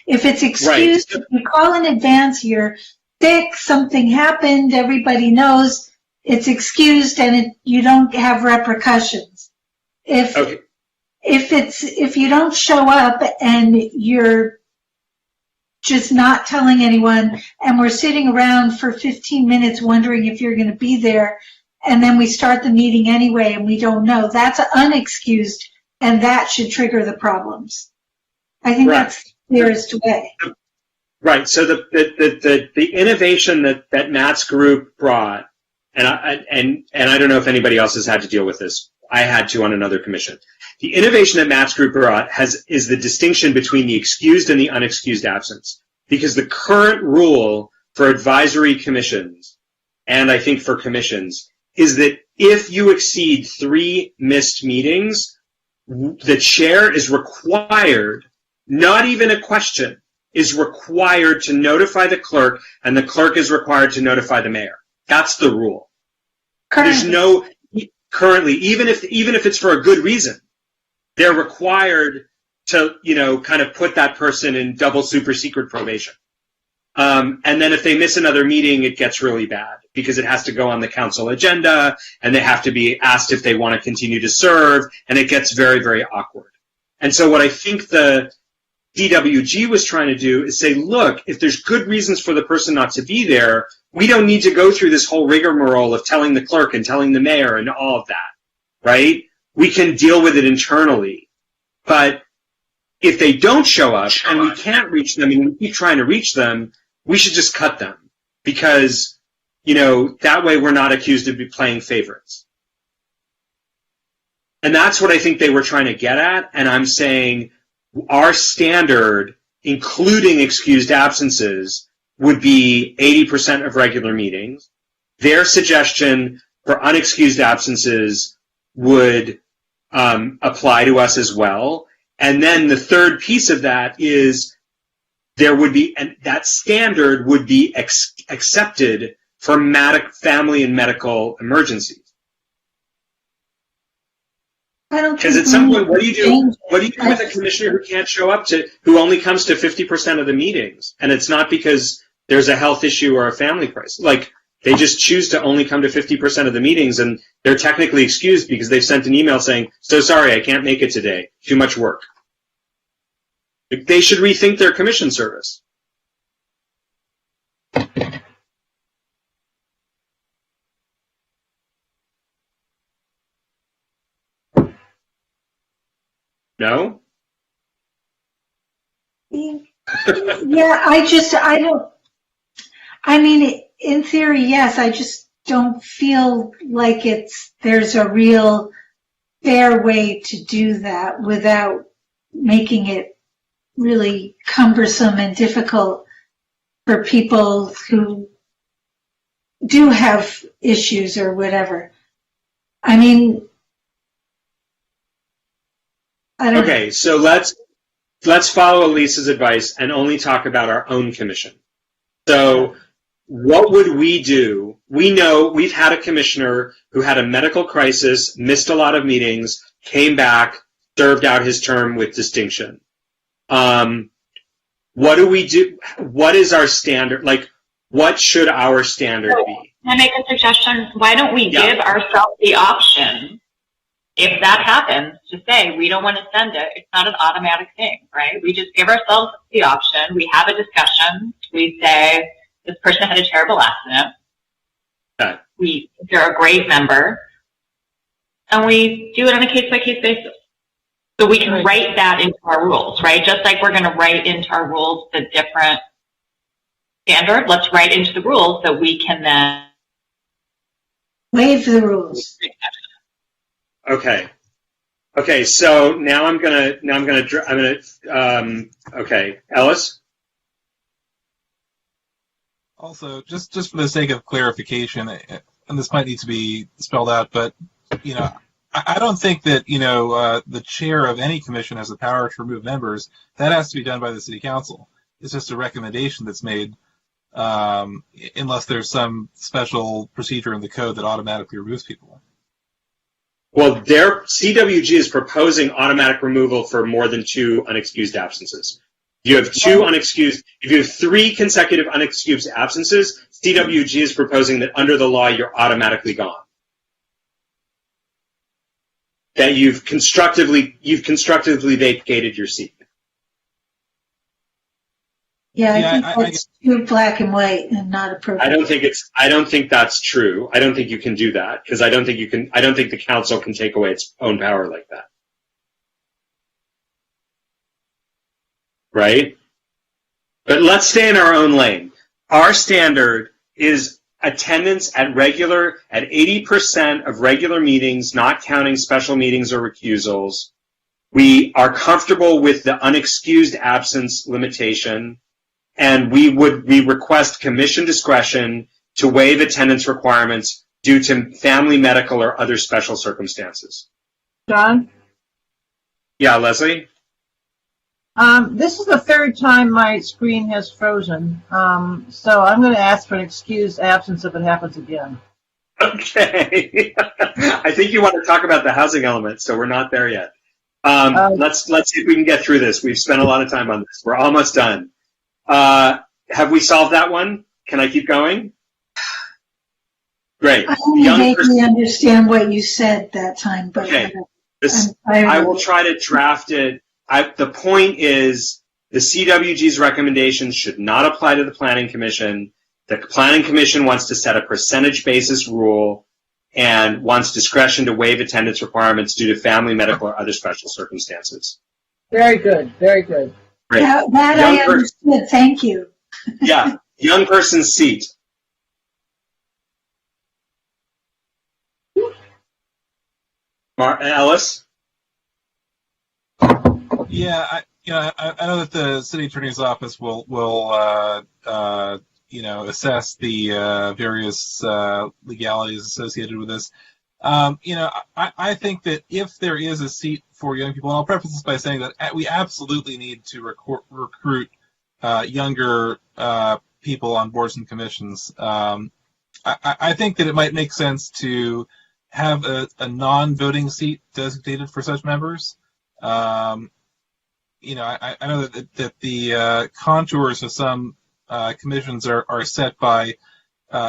if it's excused, right. If you call in advance, you're sick, something happened, everybody knows it's excused and you don't have repercussions. If you don't show up and you're just not telling anyone and we're sitting around for 15 minutes wondering if you're going to be there and then we start the meeting anyway and we don't know, that's unexcused and that should trigger the problems. I think that's the clearest way. Right. So the innovation that Matt's group brought, and I don't know if anybody else has had to deal with this. I had to on another commission. The innovation that Matt's group brought is the distinction between the excused and the unexcused absence. Because the current rule for advisory commissions, and I think for commissions, is that if you exceed 3 missed meetings, the chair is required, not even a question, is required to notify the clerk, and the clerk is required to notify the mayor. That's the rule. There's no currently, even if it's for a good reason, they're required to, kind of put that person in double super secret probation. And then if they miss another meeting, it gets really bad because it has to go on the council agenda and they have to be asked if they want to continue to serve, and it gets very, very awkward. And so what I think the DWG was trying to do is say, look, if there's good reasons for the person not to be there, we don't need to go through this whole rigmarole of telling the clerk and telling the mayor and all of that, right? We can deal with it internally. But if they don't show up and we can't reach them and we keep trying to reach them, we should just cut them because, that way we're not accused of playing favorites. And that's what I think they were trying to get at. And I'm saying our standard, including excused absences, would be 80% of regular meetings. Their suggestion for unexcused absences would apply to us as well. And then the third piece of that is there would be, and that standard would be accepted for family and medical emergencies. Because at some point, what do you do with a commissioner who can't show up who only comes to 50% of the meetings? And it's not because there's a health issue or a family crisis. Like, they just choose to only come to 50% of the meetings, and they're technically excused because they've sent an email saying, so sorry, I can't make it today. Too much work. They should rethink their commission service. No? Yeah, in theory, yes, I just don't feel like there's a real fair way to do that without making it really cumbersome and difficult for people who do have issues or whatever. I don't Okay, so let's follow Elisa's advice and only talk about our own commission. So what would we do? We know we've had a commissioner who had a medical crisis, missed a lot of meetings, came back, served out his term with distinction. What do we do? What is our standard? Like, what should our standard be? Can I make a suggestion? Why don't we give ourselves the option if that happens, to say we don't want to send it, it's not an automatic thing, right? We just give ourselves the option. We have a discussion. We say, this person had a terrible accident. Okay. They're a great member. And we do it on a case-by-case basis. So we can write that into our rules, right? Just like we're going to write into our rules the different standard, let's write into the rules that we can then waive the rules. Okay. Okay. So now okay. Ellis? Also, just for the sake of clarification, and this might need to be spelled out, but, I don't think that, the chair of any commission has the power to remove members. That has to be done by the city council. It's just a recommendation that's made, unless there's some special procedure in the code that automatically removes people. Well, their CWG is proposing automatic removal for more than 2 unexcused absences. If you have 3 consecutive unexcused absences, CWG is proposing that under the law, you're automatically gone. That you've constructively vacated your seat. Yeah, I think that's too black and white and not appropriate. I don't think that's true. I don't think you can do that because I don't think the council can take away its own power like that. Right? But let's stay in our own lane. Our standard is attendance at 80% of regular meetings, not counting special meetings or recusals. We are comfortable with the unexcused absence limitation, and we request commission discretion to waive attendance requirements due to family, medical, or other special circumstances. John? Yeah, Leslie? This is the 3rd time my screen has frozen, so I'm going to ask for an excused absence if it happens again. Okay. I think you want to talk about the housing element, so we're not there yet. Let's see if we can get through this. We've spent a lot of time on this. We're almost done. Have we solved that one? Can I keep going? Great. I only vaguely understand what you said that time, but okay. I will try to draft it. The point is the CWG's recommendations should not apply to the Planning Commission. The Planning Commission wants to set a percentage basis rule and wants discretion to waive attendance requirements due to family, medical, or other special circumstances. Very good. Very good. Great. That I understood. Thank you. Yeah. Young person's seat. Ellis? Yeah, I know that the city attorney's office will assess the various legalities associated with this. I think that if there is a seat for young people, and I'll preface this by saying that we absolutely need to recruit younger people on boards and commissions. I think that it might make sense to have a non-voting seat designated for such members. I know that the contours of some commissions are set by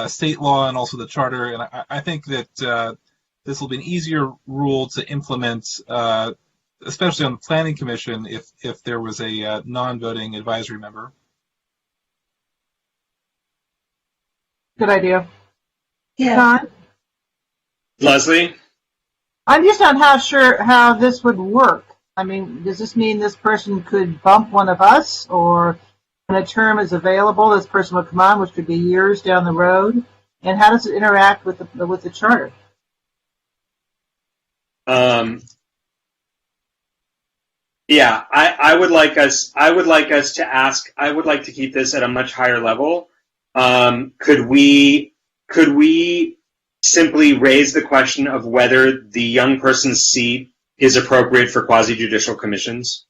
state law and also the charter, and I think that this will be an easier rule to implement, especially on the Planning Commission, if there was a non-voting advisory member. Good idea. Yeah. John? Leslie? I'm just not sure how this would work. I mean, does this mean this person could bump one of us, or when a term is available, this person would come on, which could be years down the road? And how does it interact with the charter? Yeah, I would like us to ask. I would like to keep this at a much higher level. Could we simply raise the question of whether the young person's seat is appropriate for quasi-judicial commissions?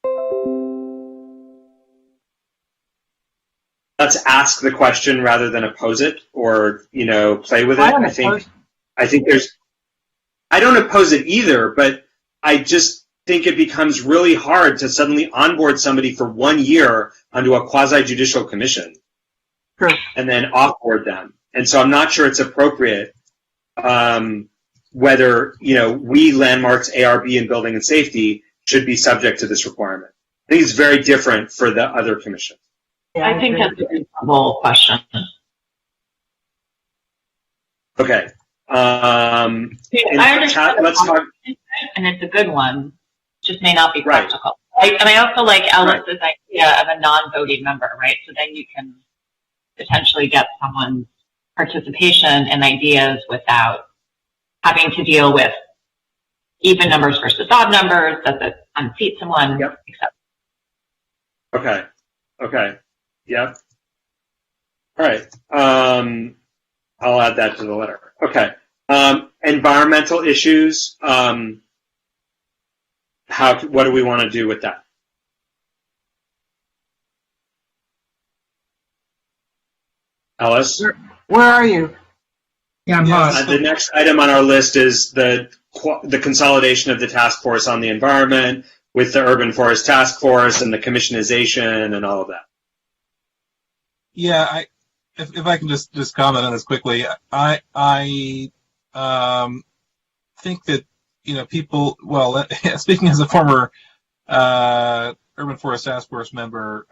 Let's ask the question rather than oppose it or, play with it. I don't oppose it either, but I just think it becomes really hard to suddenly onboard somebody for 1 year onto a quasi-judicial commission. Sure. And then offboard them. And so I'm not sure it's appropriate. whether, we landmarks, ARB, and building and safety should be subject to this requirement. I think it's very different for the other commissions. Yeah, I think that's a reasonable question. Okay. I understand let's talk. And it's a good one, just may not be Right. practical. And I also like Ellis's idea of a non-voting member, right? So then you can potentially get someone's participation and ideas without having to deal with even numbers versus odd numbers, does it unseat someone, Yep. etc. Okay. Yep. All right. I'll add that to the letter. Okay. Environmental issues. What do we want to do with that? Ellis? Where are you? Yeah, I'm lost. The next item on our list is the consolidation of the task force on the environment with the urban forest task force and the commissionization and all of that. Yeah, if I can just comment on this quickly, I think that people. Well, speaking as a former urban forest task force member,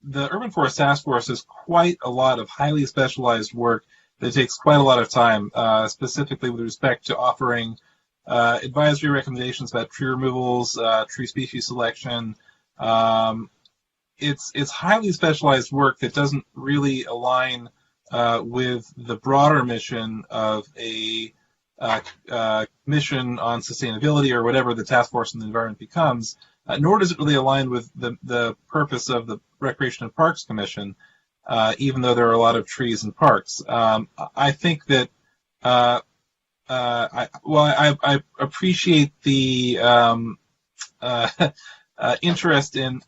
the urban forest task force is quite a lot of highly specialized work that takes quite a lot of time, specifically with respect to offering advisory recommendations about tree removals, tree species selection. It's highly specialized work that doesn't really align with the broader mission of a mission on sustainability or whatever the task force on the environment becomes, nor does it really align with the purpose of the Recreation and Parks Commission, even though there are a lot of trees and parks. I think that I appreciate the interest in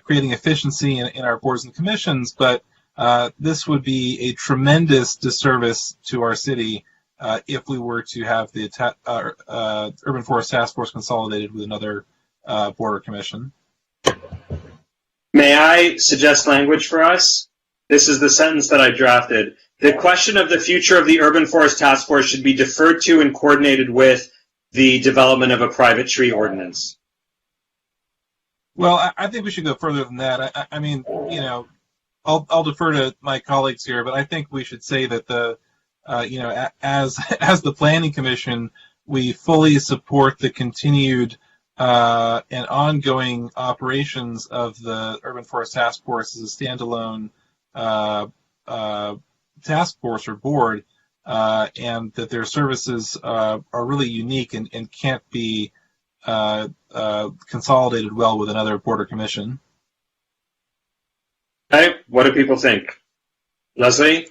creating efficiency in our boards and commissions, but this would be a tremendous disservice to our city if we were to have the Urban Forest Task Force consolidated with another board or commission. May I suggest language for us? This is the sentence that I drafted. The question of the future of the Urban Forest Task Force should be deferred to and coordinated with the development of a private tree ordinance. Well, I think we should go further than that. I mean, I'll defer to my colleagues here, but I think we should say that as the Planning Commission, we fully support the continued and ongoing operations of the Urban Forest Task Force as a standalone task force or board, and that their services are really unique and can't be consolidated well with another board or commission. Okay, what do people think? Leslie?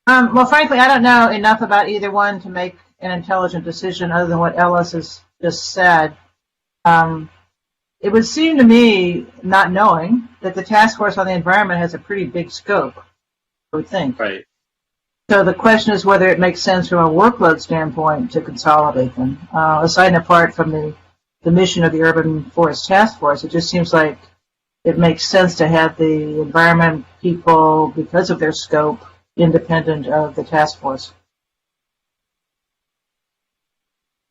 Well, frankly, I don't know enough about either one to make an intelligent decision other than what Ellis has just said. It would seem to me, not knowing, that the task force on the environment has a pretty big scope, I would think. Right. So the question is whether it makes sense from a workload standpoint to consolidate them. Aside and apart from the mission of the Urban Forest Task Force, it just seems like it makes sense to have the environment people, because of their scope, independent of the task force.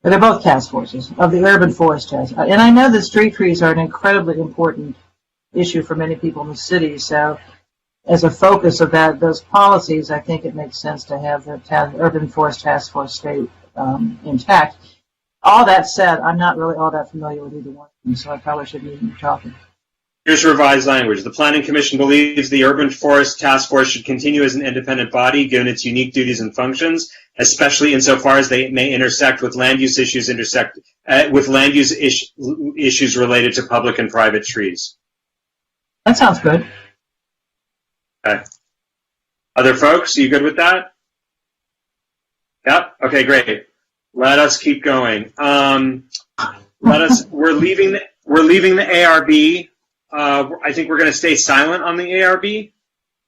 But they're both task forces of the Urban Forest Task. And I know that street trees are an incredibly important issue for many people in the city. So as a focus of those policies, I think it makes sense to have the Urban Forest Task Force stay intact. All that said, I'm not really all that familiar with either one, so I probably shouldn't even be talking. Here's revised language. The Planning Commission believes the Urban Forest Task Force should continue as an independent body given its unique duties and functions, especially insofar as they may intersect with land use issues issues related to public and private trees. That sounds good. Okay. Other folks, are you good with that? Yep. Okay, great. Let us keep going. We're leaving the ARB. I think we're going to stay silent on the ARB.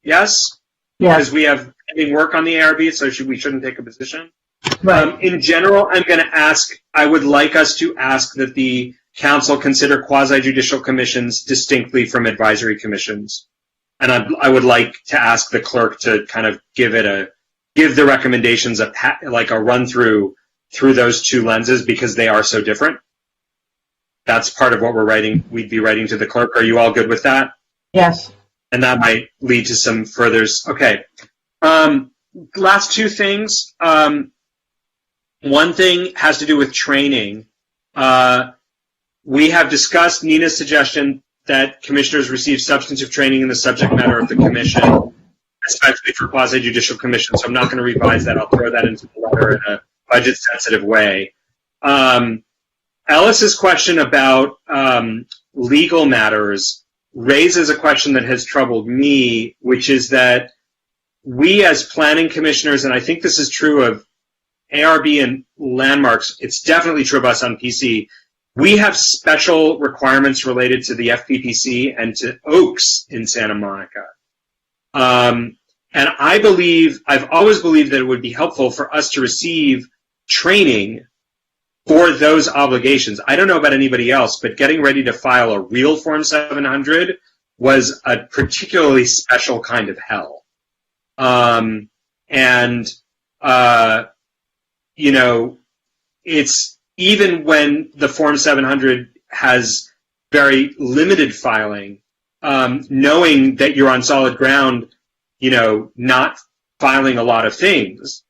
Yes? Yes. Because we have pending work on the ARB, so we shouldn't take a position. Right. In general, I'm going to ask, I would like us to ask that the council consider quasi-judicial commissions distinctly from advisory commissions. And I would like to ask the clerk to kind of give the recommendations a run-through through those two lenses because they are so different. That's part of what we'd be writing to the clerk. Are you all good with that? Yes. And that might lead to some furthers. Okay. Last two things. One thing has to do with training. We have discussed Nina's suggestion that commissioners receive substantive training in the subject matter of the commission, especially for quasi-judicial commissions. So I'm not going to revise that. I'll throw that into the letter in a budget-sensitive way. Ellis's question about legal matters raises a question that has troubled me, which is that we as planning commissioners, and I think this is true of ARB and landmarks, it's definitely true of us on PC, we have special requirements related to the FPPC and to Oaks in Santa Monica. And I've always believed that it would be helpful for us to receive training for those obligations. I don't know about anybody else, but getting ready to file a real Form 700 was a particularly special kind of hell. It's even when the Form 700 has very limited filing, knowing that you're on solid ground, not filing a lot of things,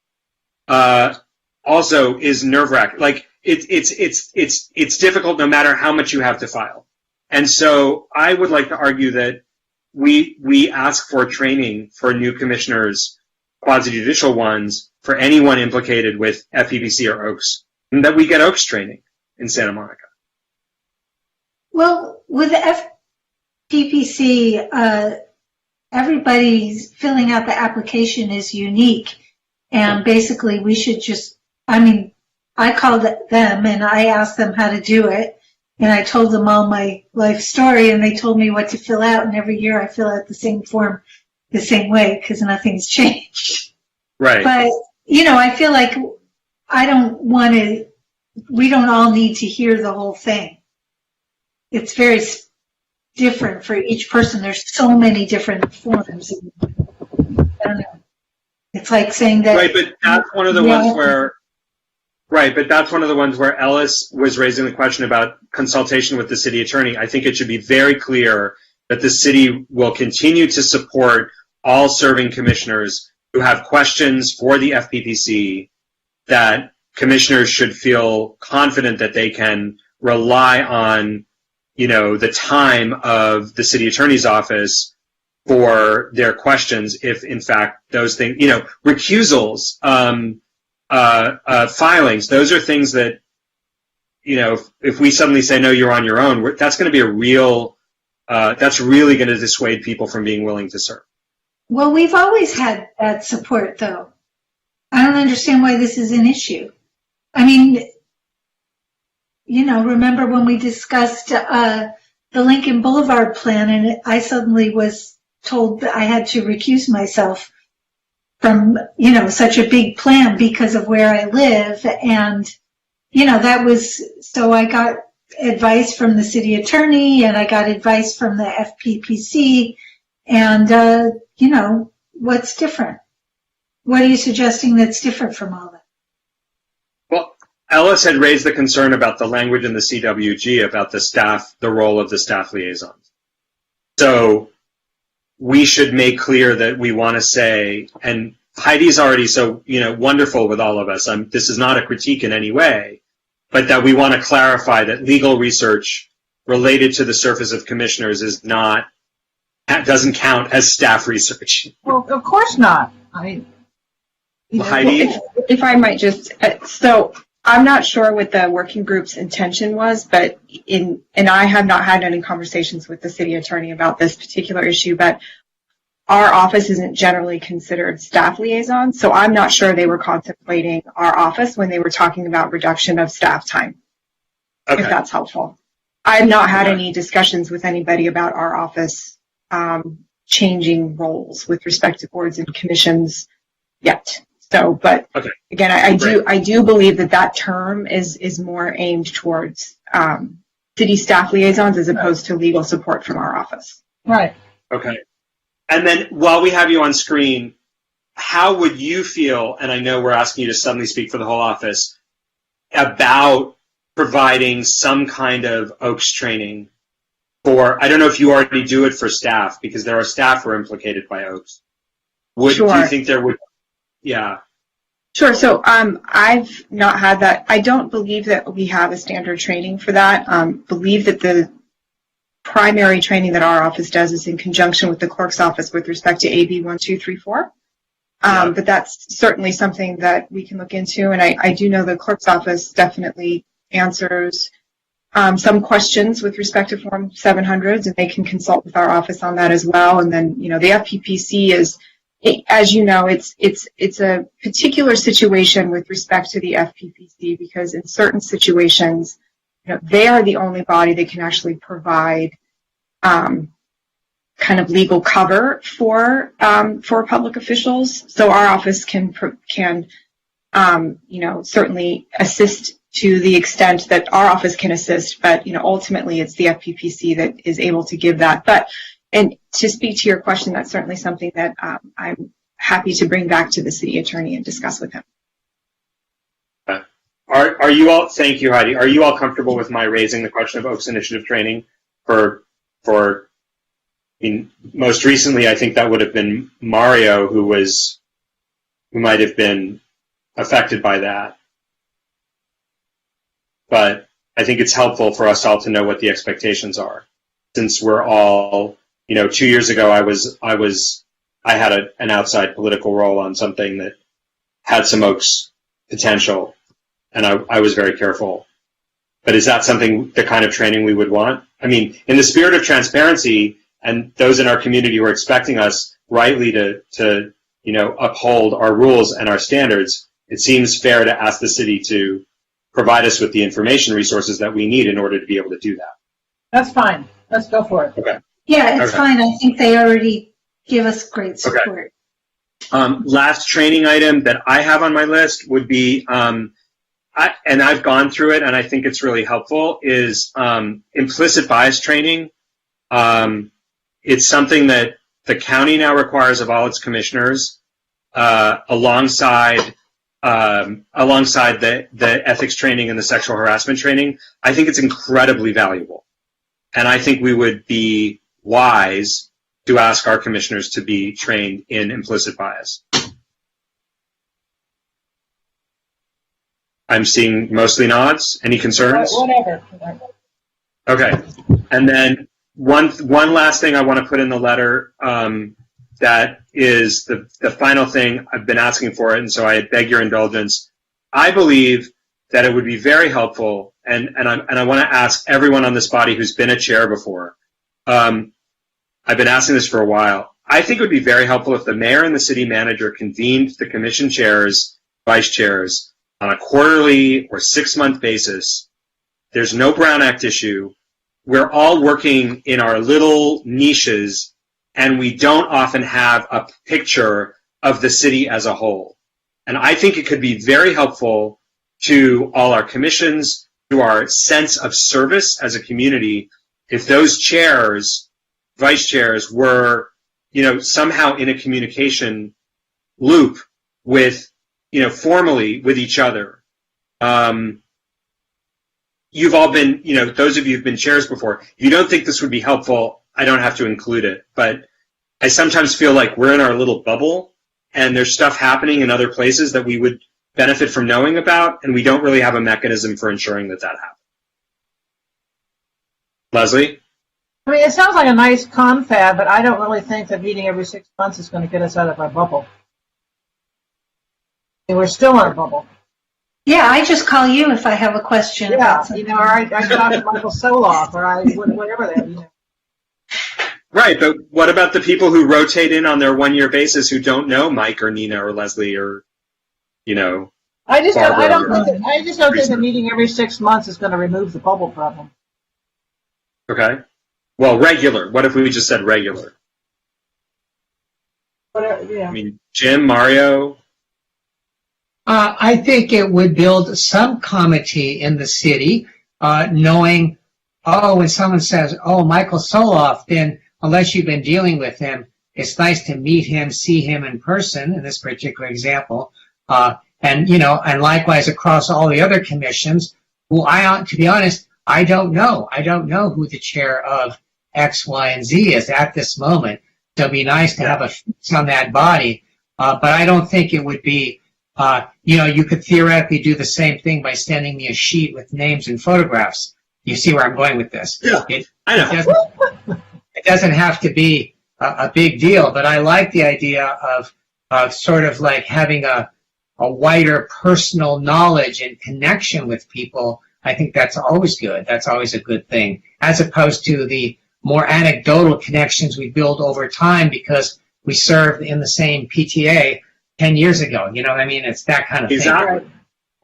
also is nerve-wracking. Like it's difficult no matter how much you have to file. And so I would like to argue that we ask for training for new commissioners, quasi-judicial ones, for anyone implicated with FPPC or Oaks, and that we get Oaks training in Santa Monica. Well, with FPPC, everybody's filling out the application is unique, and basically we should I called them and I asked them how to do it, and I told them all my life story, and they told me what to fill out, and every year I fill out the same form the same way because nothing's changed. Right. But, I feel like we don't all need to hear the whole thing. It's very different for each person. There's so many different forms. I don't know. It's like saying that. Right, but that's one of the ones where Ellis was raising the question about consultation with the city attorney. I think it should be very clear that the city will continue to support all serving commissioners who have questions for the FPPC, that commissioners should feel confident that they can rely on, the time of the city attorney's office for their questions if, in fact, those things, recusals, filings, those are things that, if we suddenly say, no, you're on your own, that's going to be that's really going to dissuade people from being willing to serve. Well, we've always had that support, though. I don't understand why this is an issue. I mean, remember when we discussed the Lincoln Boulevard plan, and I suddenly was told that I had to recuse myself from, such a big plan because of where I live. And, so I got advice from the city attorney, and I got advice from the FPPC, and, what's different? What are you suggesting that's different from all that? Well, Ellis had raised the concern about the language in the CWG about the role of the staff liaisons. So we should make clear that we want to say, and Heidi's already so, wonderful with all of us. This is not a critique in any way, but that we want to clarify that legal research related to the service of commissioners doesn't count as staff research. Well, of course not. Heidi? If I might just, so I'm not sure what the working group's intention was, but and I have not had any conversations with the city attorney about this particular issue, but our office isn't generally considered staff liaison, so I'm not sure they were contemplating our office when they were talking about reduction of staff time, if that's helpful. I have not had any discussions with anybody about our office changing roles with respect to boards and commissions yet. So, but again, I do believe that term is more aimed towards city staff liaisons as opposed to legal support from our office. Right. Okay. And then while we have you on screen, how would you feel, and I know we're asking you to suddenly speak for the whole office, about providing some kind of Oaks training for, I don't know if you already do it for staff, because there are staff who are implicated by Oaks. Do you think there would, yeah. Sure. So I've not had that. I don't believe that we have a standard training for that. Believe that the primary training that our office does is in conjunction with the clerk's office with respect to AB 1234. But that's certainly something that we can look into. And I do know the clerk's office definitely answers some questions with respect to Form 700s, and they can consult with our office on that as well. And then, the FPPC is, as you know, it's a particular situation with respect to the FPPC, because in certain situations, they are the only body that can actually provide kind of legal cover for public officials. So our office can certainly assist to the extent that our office can assist, but ultimately it's the FPPC that is able to give that. And to speak to your question, that's certainly something that I'm happy to bring back to the city attorney and discuss with him. Are you all? Thank you, Heidi. Are you all comfortable with my raising the question of Oaks Initiative training for? Most recently, I think that would have been Mario, who might have been affected by that. But I think it's helpful for us all to know what the expectations are, since we're all, 2 years ago, I had an outside political role on something that had some Oaks potential, and I was very careful. But is that the kind of training we would want? I mean, in the spirit of transparency, and those in our community who are expecting us rightly to uphold our rules and our standards, it seems fair to ask the city to provide us with the information resources that we need in order to be able to do that. That's fine. Let's go for it. Okay. Yeah, it's fine. I think they already give us great support. Okay. Last training item that I have on my list would be, and I've gone through it and I think it's really helpful, is implicit bias training. It's something that the county now requires of all its commissioners, alongside the ethics training and the sexual harassment training. I think it's incredibly valuable. And I think we would be wise to ask our commissioners to be trained in implicit bias. I'm seeing mostly nods. Any concerns? Whatever. Okay. And then one last thing I want to put in the letter, that is the final thing I've been asking for it, and so I beg your indulgence. I believe that it would be very helpful, and I want to ask everyone on this body who's been a chair before. I've been asking this for a while. I think it would be very helpful if the mayor and the city manager convened the commission chairs, vice chairs, on a quarterly or 6-month basis. There's no Brown Act issue. We're all working in our little niches, and we don't often have a picture of the city as a whole. And I think it could be very helpful to all our commissions, to our sense of service as a community, if those chairs, vice chairs, were, somehow in a communication loop with, formally with each other. You've all been, those of you who've been chairs before, if you don't think this would be helpful, I don't have to include it. But I sometimes feel like we're in our little bubble, and there's stuff happening in other places that we would benefit from knowing about, and we don't really have a mechanism for ensuring that happens. Leslie? I mean, it sounds like a nice confab, but I don't really think that meeting every 6 months is going to get us out of our bubble. And we're still in our bubble. Yeah, I just call you if I have a question about something. Or I talk to Michael Soloff, or whatever that, Right, but what about the people who rotate in on their 1-year basis who don't know Mike or Nina or Leslie or, I just don't think that meeting every 6 months is going to remove the bubble problem. Okay. Well, regular. What if we just said regular? Whatever, yeah. I mean, Jim, Mario? I think it would build some comity in the city, knowing, when someone says, Michael Soloff, then unless you've been dealing with him, it's nice to meet him, see him in person, in this particular example, and And, and likewise across all the other commissions, who to be honest, I don't know. I don't know who the chair of X, Y, and Z is at this moment. So it'd be nice to have a fix on that body. But I don't think it would be, you could theoretically do the same thing by sending me a sheet with names and photographs. You see where I'm going with this? Yeah, I know. It doesn't have to be a big deal, but I like the idea of sort of like having a wider personal knowledge and connection with people. I think that's always good. That's always a good thing, as opposed to the more anecdotal connections we build over time because we served in the same PTA 10 years ago. You know what I mean? It's that kind of exactly. thing.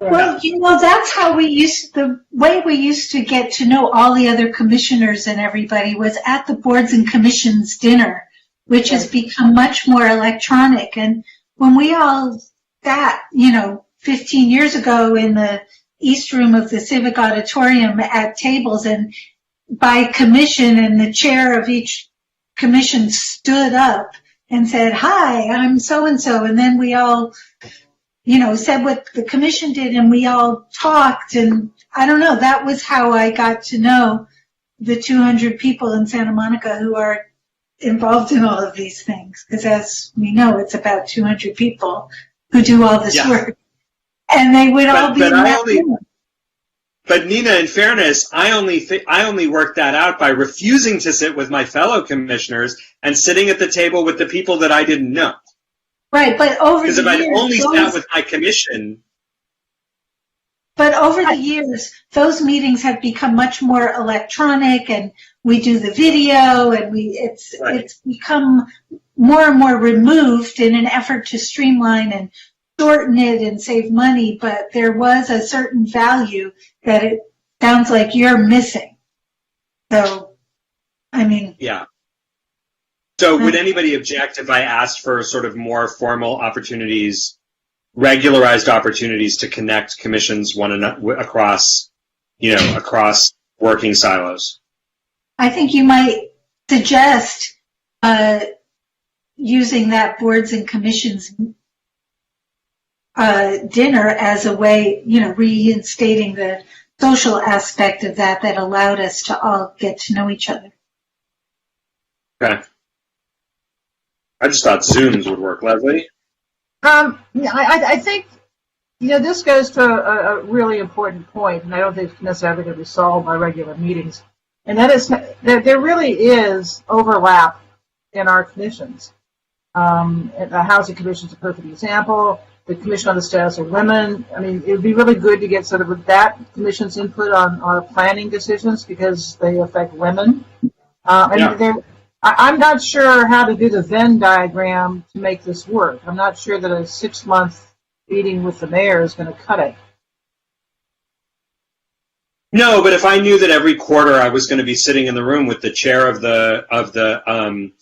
Well, that's how the way we used to get to know all the other commissioners and everybody was at the boards and commissions dinner, which has become much more electronic. And when we all sat, 15 years ago in the East Room of the Civic Auditorium at tables and by commission, and the chair of each commission stood up and said, "Hi, I'm so-and-so." And then we all, said what the commission did, and we all talked. And I don't know, that was how I got to know the 200 people in Santa Monica who are involved in all of these things. Because as we know, it's about 200 people who do all this work. And they would all be in that room. But Nina, in fairness, I only worked that out by refusing to sit with my fellow commissioners and sitting at the table with the people that I didn't know. Right, but over the years... Because if I'd only sat with my commission... But over the years, those meetings have become much more electronic, and we do the video, and it's become more and more removed in an effort to streamline and shorten it and save money, but there was a certain value that it sounds like you're missing. So, I mean... Yeah. So would anybody object if I asked for sort of more formal opportunities, regularized opportunities to connect commissions one another across working silos? I think you might suggest using that boards and commissions dinner as a way, reinstating the social aspect of that allowed us to all get to know each other. Okay. I just thought Zooms would work. Leslie? I think, this goes to a really important point, and I don't think it's necessarily going to be solved by regular meetings, and that is that there really is overlap in our commissions. The Housing Commission is a perfect example. The Commission on the Status of Women. I mean, it would be really good to get sort of that commission's input on our planning decisions because they affect women. I'm not sure how to do the Venn diagram to make this work. I'm not sure that a 6-month meeting with the mayor is going to cut it. No, but if I knew that every quarter I was going to be sitting in the room with the chair of the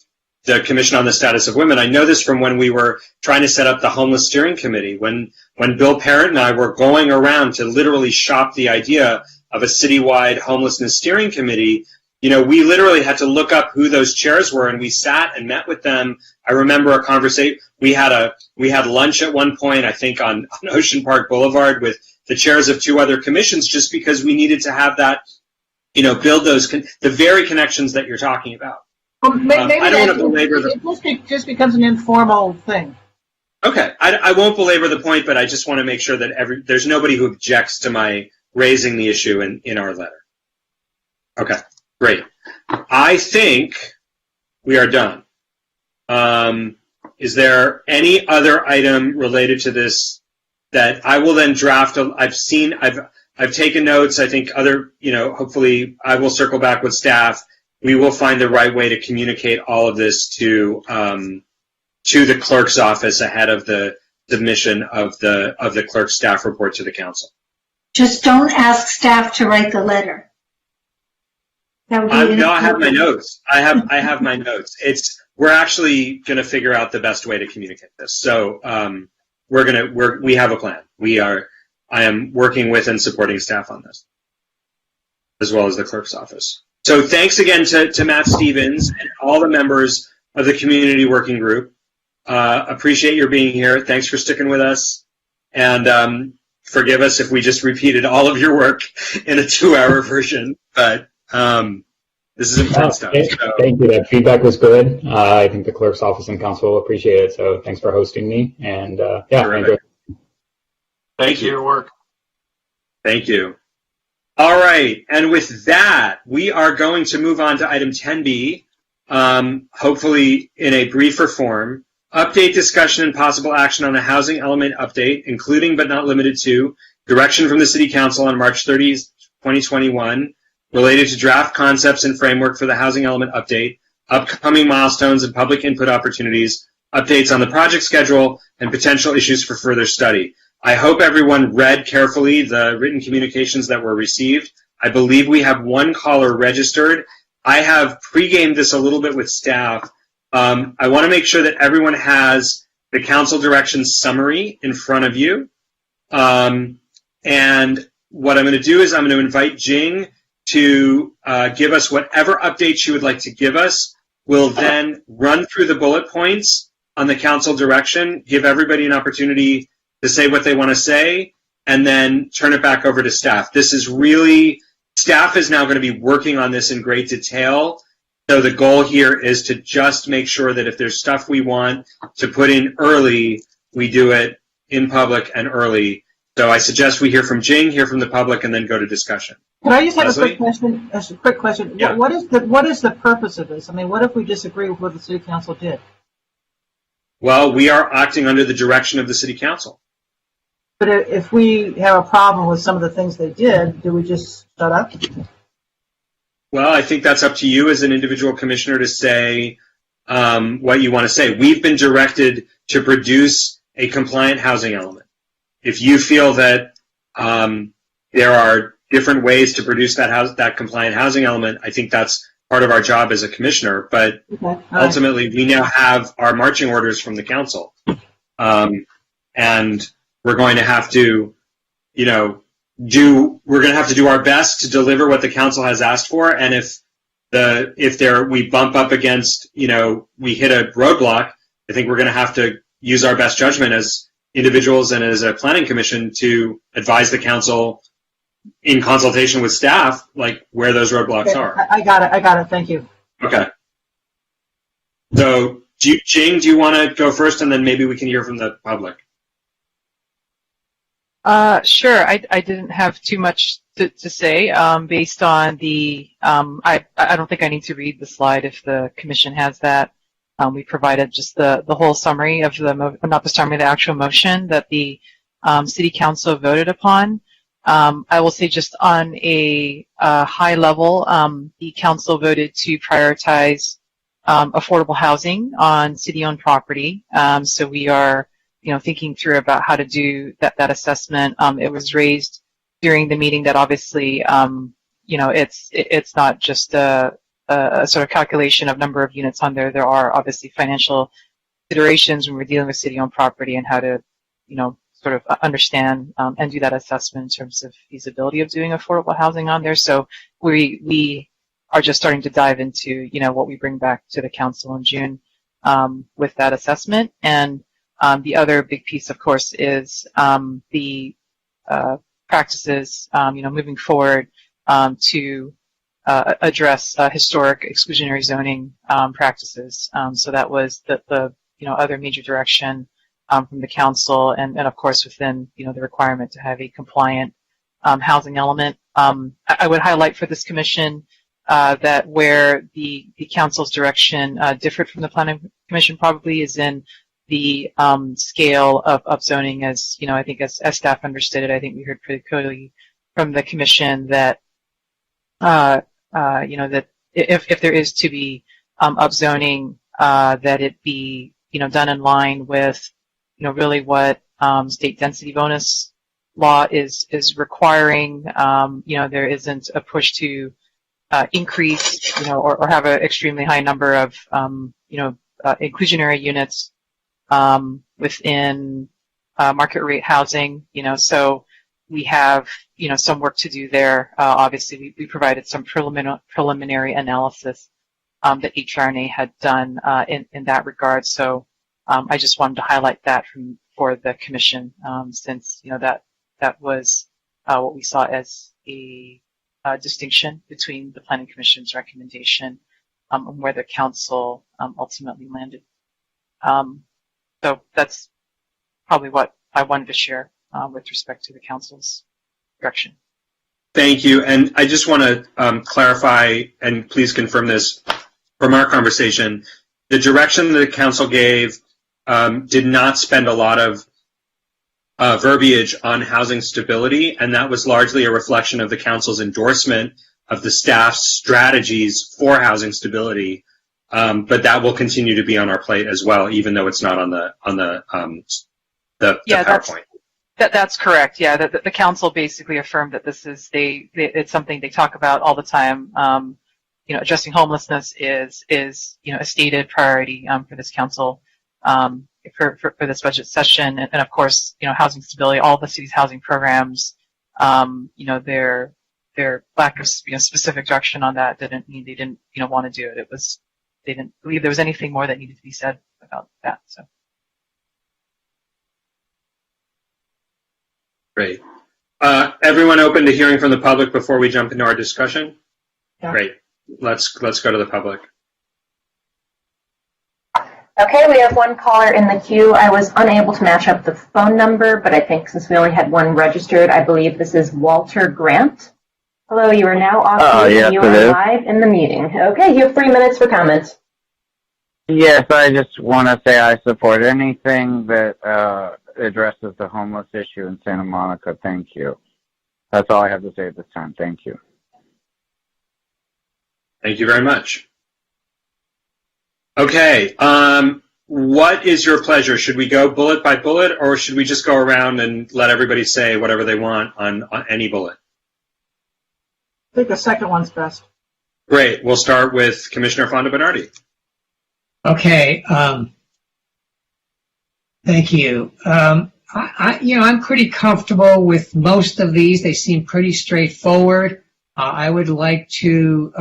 Commission on the Status of Women, I know this from when we were trying to set up the Homeless Steering Committee, when Bill Parrott and I were going around to literally shop the idea of a citywide homelessness steering committee. We literally had to look up who those chairs were, and we sat and met with them. I remember a conversation. We had lunch at one point, I think, on Ocean Park Boulevard with the chairs of 2 other commissions, just because we needed to have that, build those the very connections that you're talking about. Well, maybe I don't want to belabor it just becomes an informal thing. Okay, I won't belabor the point, but I just want to make sure that there's nobody who objects to my raising the issue in our letter. Okay. Great. I think we are done. Is there any other item related to this that I will then draft? I've taken notes. I think hopefully I will circle back with staff. We will find the right way to communicate all of this to the clerk's office ahead of the submission of the clerk's staff report to the council. Just don't ask staff to write the letter. I have my notes. I have my notes. We're actually going to figure out the best way to communicate this. So we have a plan. I am working with and supporting staff on this, as well as the clerk's office. So thanks again to Matt Stevens and all the members of the community working group. Appreciate your being here. Thanks for sticking with us. And forgive us if we just repeated all of your work in a 2-hour version, but this is important stuff. So. Thank you. That feedback was good. I think the clerk's office and council will appreciate it. So thanks for hosting me. And yeah, I enjoyed it. Thank you for your work. Thank you. All right. And with that, we are going to move on to item 10B, hopefully in a briefer form. Update, discussion, and possible action on the housing element update, including but not limited to direction from the City Council on March 30, 2021, related to draft concepts and framework for the housing element update, upcoming milestones and public input opportunities, updates on the project schedule, and potential issues for further study. I hope everyone read carefully the written communications that were received. I believe we have one caller registered. I have pre-gamed this a little bit with staff. I want to make sure that everyone has the council directions summary in front of you. And what I'm going to do is I'm going to invite Jing to give us whatever updates she would like to give us. We'll then run through the bullet points on the council direction, give everybody an opportunity to say what they want to say, and then turn it back over to staff. This is really, staff is now going to be working on this in great detail. So the goal here is to just make sure that if there's stuff we want to put in early, we do it in public and early. So I suggest we hear from Jing, hear from the public, and then go to discussion. Can I just have Leslie? a quick question? Yeah. What is the purpose of this? I mean, what if we disagree with what the City Council did? Well, we are acting under the direction of the City Council. But if we have a problem with some of the things they did, do we just shut up? Well, I think that's up to you as an individual commissioner to say what you want to say. We've been directed to produce a compliant housing element. If you feel that there are different ways to produce that compliant housing element, I think that's part of our job as a commissioner. But ultimately, we now have our marching orders from the council, and we're going to have to, we're going to have to do our best to deliver what the council has asked for. And if we bump up against, we hit a roadblock, I think we're going to have to use our best judgment as individuals and as a planning commission to advise the council in consultation with staff, like where those roadblocks are. I got it. Thank you. Okay. So, Jing, do you want to go first, and then maybe we can hear from the public? Sure. I didn't have too much to say based on the. I don't think I need to read the slide if the commission has that. We provided just the whole summary of not the summary, the actual motion that the City Council voted upon. I will say just on a high level, the council voted to prioritize affordable housing on city-owned property. So we are, thinking through about how to do that assessment. It was raised during the meeting that obviously, it's not just a sort of calculation of number of units on there. There are obviously financial considerations when we're dealing with city-owned property and how to, sort of understand and do that assessment in terms of feasibility of doing affordable housing on there. So we are just starting to dive into, what we bring back to the council in June with that assessment. And the other big piece, of course, is the practices, moving forward to address historic exclusionary zoning practices. So that was the other major direction from the council, and of course within the requirement to have a compliant housing element. I would highlight for this commission that where the council's direction differed from the planning commission probably is in the scale of zoning. As I think as staff understood it, I think we heard pretty clearly from the commission that that if there is to be upzoning, that it be done in line with really what state density bonus law is requiring. There isn't a push to increase or have an extremely high number of inclusionary units within market rate housing. So we have some work to do there. Obviously, we provided some preliminary analysis that HRNA had done in that regard. So I just wanted to highlight that for the commission, since that was what we saw as a distinction between the Planning Commission's recommendation and where the council ultimately landed. So that's probably what I wanted to share with respect to the council's direction. Thank you. And I just want to clarify, and please confirm this from our conversation, the direction that the council gave did not spend a lot of verbiage on housing stability, and that was largely a reflection of the council's endorsement of the staff's strategies for housing stability. But that will continue to be on our plate as well, even though it's not on the PowerPoint. That's correct. Yeah, the council basically affirmed that this is it's something they talk about all the time. Addressing homelessness is a stated priority for this council for this budget session, and of course housing stability. All the city's housing programs, their lack of specific direction on that didn't mean they didn't want to do it. It was they didn't believe there was anything more that needed to be said about that. So. Great. Everyone open to hearing from the public before we jump into our discussion? Yeah. Great. Let's go to the public. Okay, we have one caller in the queue. I was unable to match up the phone number, but I think since we only had one registered, I believe this is Walter Grant. Hello, you are now off mute and you are live in the meeting. Okay, you have 3 minutes for comments. Yes, I just want to say I support anything that addresses the homeless issue in Santa Monica. Thank you. That's all I have to say at this time. Thank you. Thank you very much. Okay, what is your pleasure? Should we go bullet by bullet, or should we just go around and let everybody say whatever they want on any bullet? I think the second one's best. Great. We'll start with Commissioner Fonda Bernardi. Okay. Thank you. I'm pretty comfortable with most of these. They seem pretty straightforward. I would like to,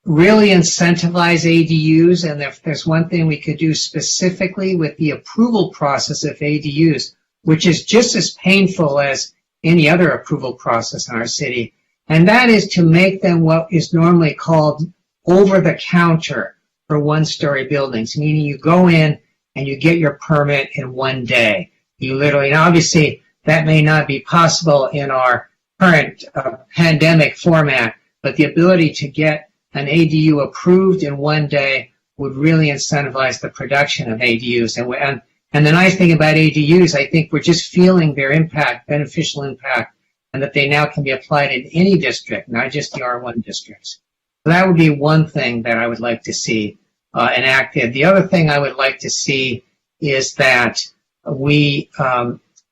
really incentivize ADUs. And if there's one thing we could do specifically with the approval process of ADUs, which is just as painful as any other approval process in our city, and that is to make them what is normally called over-the-counter for one-story buildings, meaning you go in and you get your permit in one day. You literally, and obviously that may not be possible in our current pandemic format, but the ability to get an ADU approved in one day would really incentivize the production of ADUs. And the nice thing about ADUs, I think we're just feeling their impact, beneficial impact, and that they now can be applied in any district, not just the R1 districts. So that would be one thing that I would like to see enacted. The other thing I would like to see is that we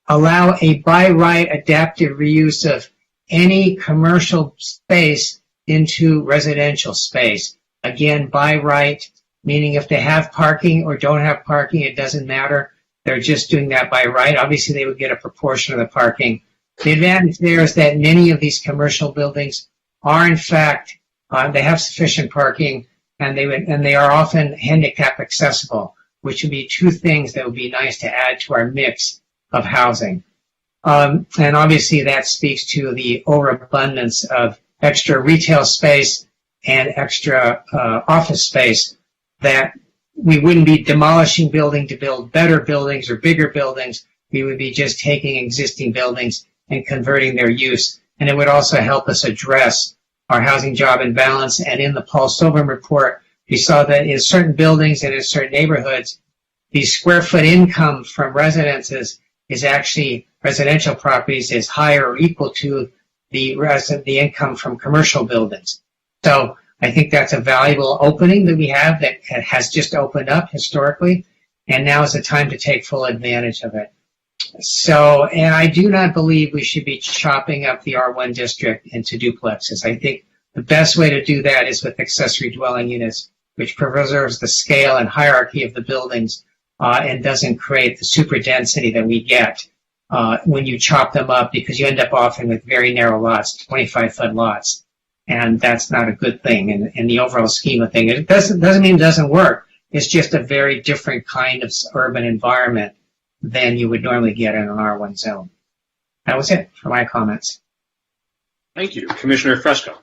allow a by right adaptive reuse of any commercial space into residential space. Again, by right, meaning if they have parking or don't have parking, it doesn't matter. They're just doing that by right. Obviously, they would get a proportion of the parking. The advantage there is that many of these commercial buildings are, in fact, they have sufficient parking, and they are often handicap accessible, which would be two things that would be nice to add to our mix of housing. And obviously, that speaks to the overabundance of extra retail space and extra office space, that we wouldn't be demolishing building to build better buildings or bigger buildings. We would be just taking existing buildings and converting their use. And it would also help us address our housing job imbalance. And in the Paul Silverman report, we saw that in certain buildings and in certain neighborhoods, the square foot income from residences is actually, residential properties is higher or equal to the income from commercial buildings. So I think that's a valuable opening that we have that has just opened up historically, and now is the time to take full advantage of it. So, and I do not believe we should be chopping up the R1 district into duplexes. I think the best way to do that is with accessory dwelling units, which preserves the scale and hierarchy of the buildings and doesn't create the super density that we get when you chop them up, because you end up often with very narrow lots, 25-foot lots. And that's not a good thing in the overall scheme of things. It doesn't mean it doesn't work. It's just a very different kind of urban environment than you would normally get in an R1 zone. That was it for my comments. Thank you. Commissioner Fresco.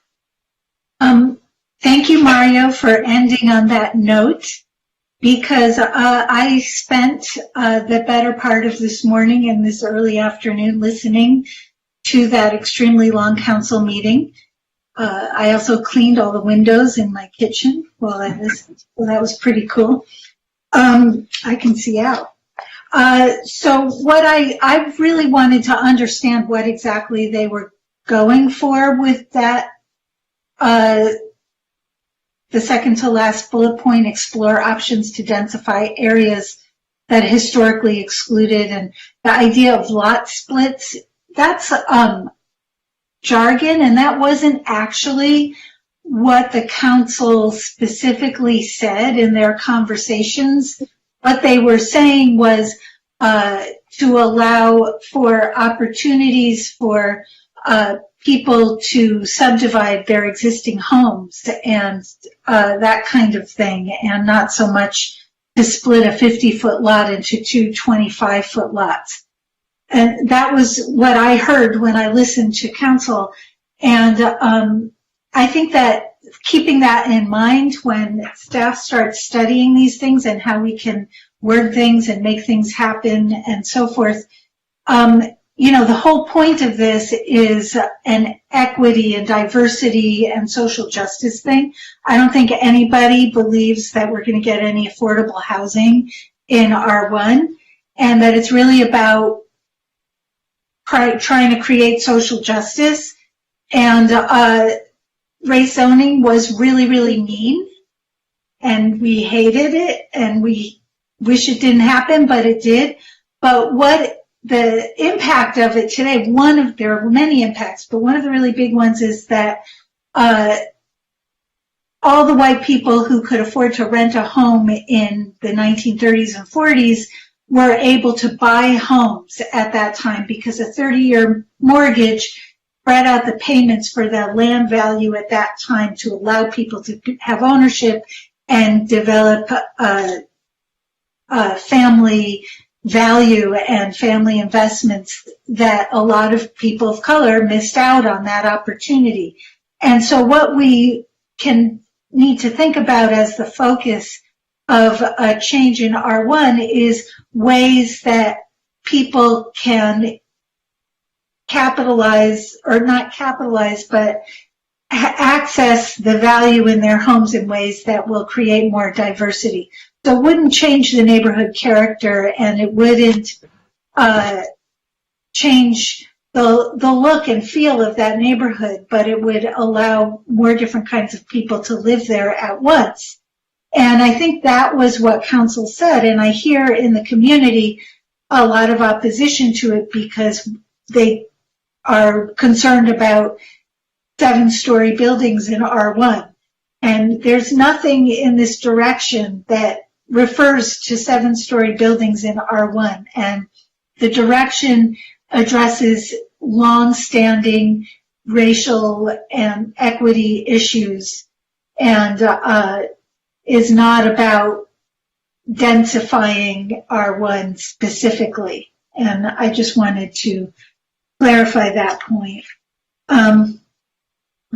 Thank you, Mario, for ending on that note, because I spent the better part of this morning and this early afternoon listening to that extremely long council meeting. I also cleaned all the windows in my kitchen while I listened, so that was pretty cool. I can see out. So what I really wanted to understand what exactly they were going for with that, the second to last bullet point, explore options to densify areas that historically excluded, and the idea of lot splits, that's jargon, and that wasn't actually what the council specifically said in their conversations. What they were saying was to allow for opportunities for people to subdivide their existing homes and that kind of thing, and not so much to split a 50-foot lot into two 25-foot lots. And that was what I heard when I listened to council. And I think that keeping that in mind when staff starts studying these things and how we can word things and make things happen and so forth, you know, the whole point of this is an equity and diversity and social justice thing. I don't think anybody believes that we're going to get any affordable housing in R1, and that it's really about trying to create social justice. And race zoning was really, really mean, and we hated it, and we wish it didn't happen, but it did. But what the impact of it today, there are many impacts, but one of the really big ones is that all the white people who could afford to rent a home in the 1930s and 40s were able to buy homes at that time because a 30-year mortgage spread out the payments for the land value at that time to allow people to have ownership and develop family value and family investments that a lot of people of color missed out on that opportunity. And so what we can need to think about as the focus of a change in R1 is ways that people can capitalize, or not capitalize, but access the value in their homes in ways that will create more diversity. So it wouldn't change the neighborhood character, and it wouldn't change the look and feel of that neighborhood, but it would allow more different kinds of people to live there at once. And I think that was what council said, and I hear in the community a lot of opposition to it because they are concerned about 7-story buildings in R1. And there's nothing in this direction that refers to 7-story buildings in R1. And the direction addresses long-standing racial and equity issues and is not about densifying R1 specifically. And I just wanted to clarify that point. I'm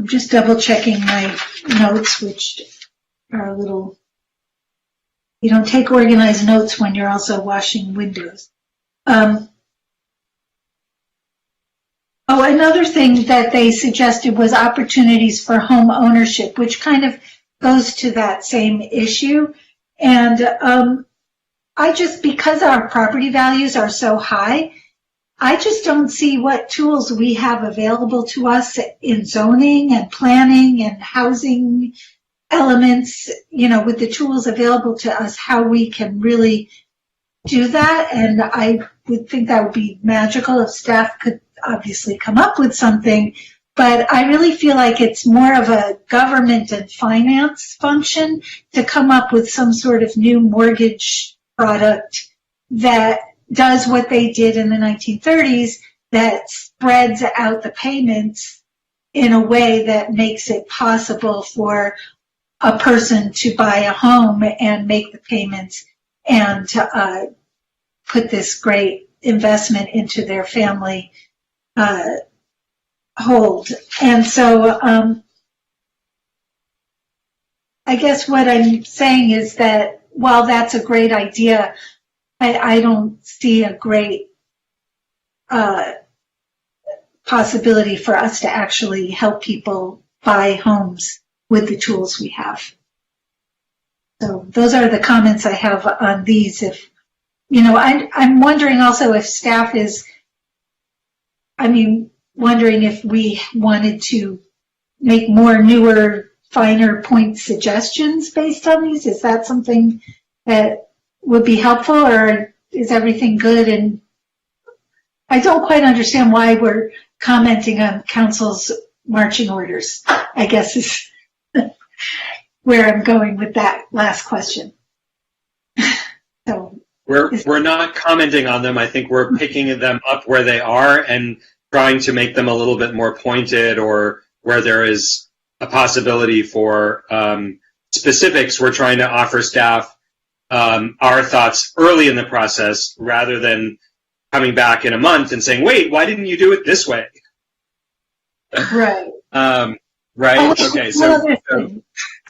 just double checking my notes, which are a little, you don't take organized notes when you're also washing windows. Another thing that they suggested was opportunities for home ownership, which kind of goes to that same issue. And because our property values are so high, I just don't see what tools we have available to us in zoning and planning and housing elements, you know, with the tools available to us, how we can really do that. And I would think that would be magical if staff could obviously come up with something, but I really feel like it's more of a government and finance function to come up with some sort of new mortgage product that does what they did in the 1930s, that spreads out the payments in a way that makes it possible for a person to buy a home and make the payments and put this great investment into their family hold. And so I guess what I'm saying is that while that's a great idea, I don't see a great possibility for us to actually help people buy homes with the tools we have. So those are the comments I have on these. If, you know, I'm wondering also if staff is, wondering if we wanted to make more newer, finer point suggestions based on these. Is that something that would be helpful, or is everything good? And I don't quite understand why we're commenting on council's marching orders, I guess is where I'm going with that last question. So we're not commenting on them. I think we're picking them up where they are and trying to make them a little bit more pointed, or where there is a possibility for specifics. We're trying to offer staff our thoughts early in the process, rather than coming back in a month and saying, wait, why didn't you do it this way? Right. Right? Okay.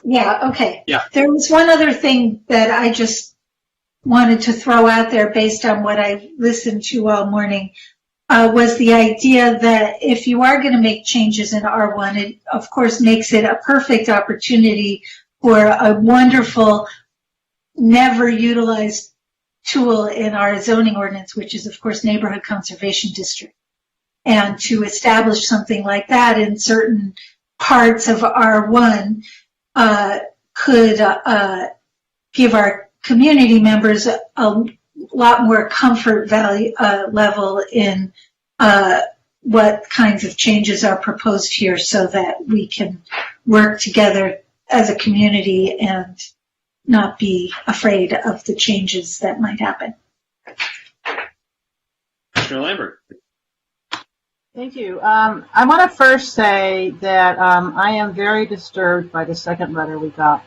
Yeah, okay. Yeah. There was one other thing that I just wanted to throw out there based on what I listened to all morning, was the idea that if you are going to make changes in R1, it of course makes it a perfect opportunity for a wonderful, never utilized tool in our zoning ordinance, which is of course neighborhood conservation district. And to establish something like that in certain parts of R1 could give our community members a lot more comfort value level in what kinds of changes are proposed here, so that we can work together as a community and not be afraid of the changes that might happen. Commissioner Lambert. Thank you. I want to first say that I am very disturbed by the second letter we got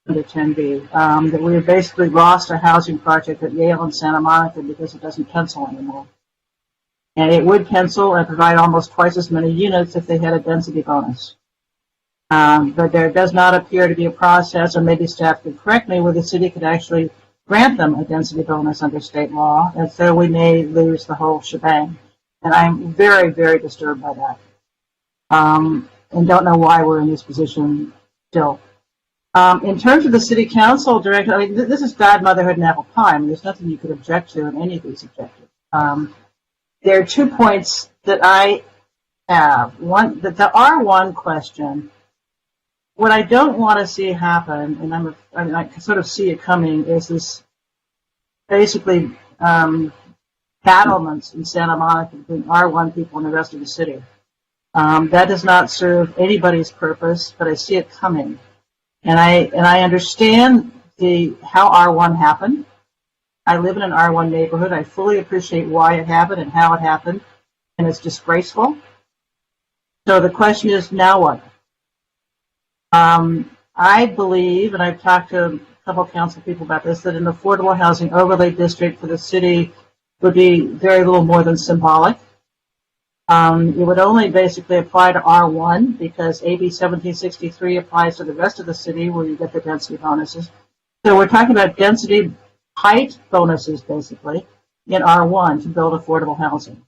under 10B, that we have basically lost a housing project at Yale and Santa Monica because it doesn't pencil anymore. And it would pencil and provide almost twice as many units if they had a density bonus. But there does not appear to be a process, or maybe staff could correct me, where the city could actually grant them a density bonus under state law, and so we may lose the whole shebang. And I'm very, very disturbed by that. And don't know why we're in this position still. In terms of the city council director, I mean, this is bad motherhood and apple pie. I mean, there's nothing you could object to in any of these objectives. There are 2 points that I have. One, that the R1 question, what I don't want to see happen, and I sort of see it coming, is this basically battlements in Santa Monica between R1 people and the rest of the city. That does not serve anybody's purpose, but I see it coming. And I understand how R1 happened. I live in an R1 neighborhood. I fully appreciate why it happened and how it happened, and it's disgraceful. So the question is, now what? I believe, and I've talked to a couple of council people about this, that an affordable housing overlay district for the city would be very little more than symbolic. It would only basically apply to R1 because AB 1763 applies to the rest of the city where you get the density bonuses. So we're talking about density height bonuses basically in R1 to build affordable housing.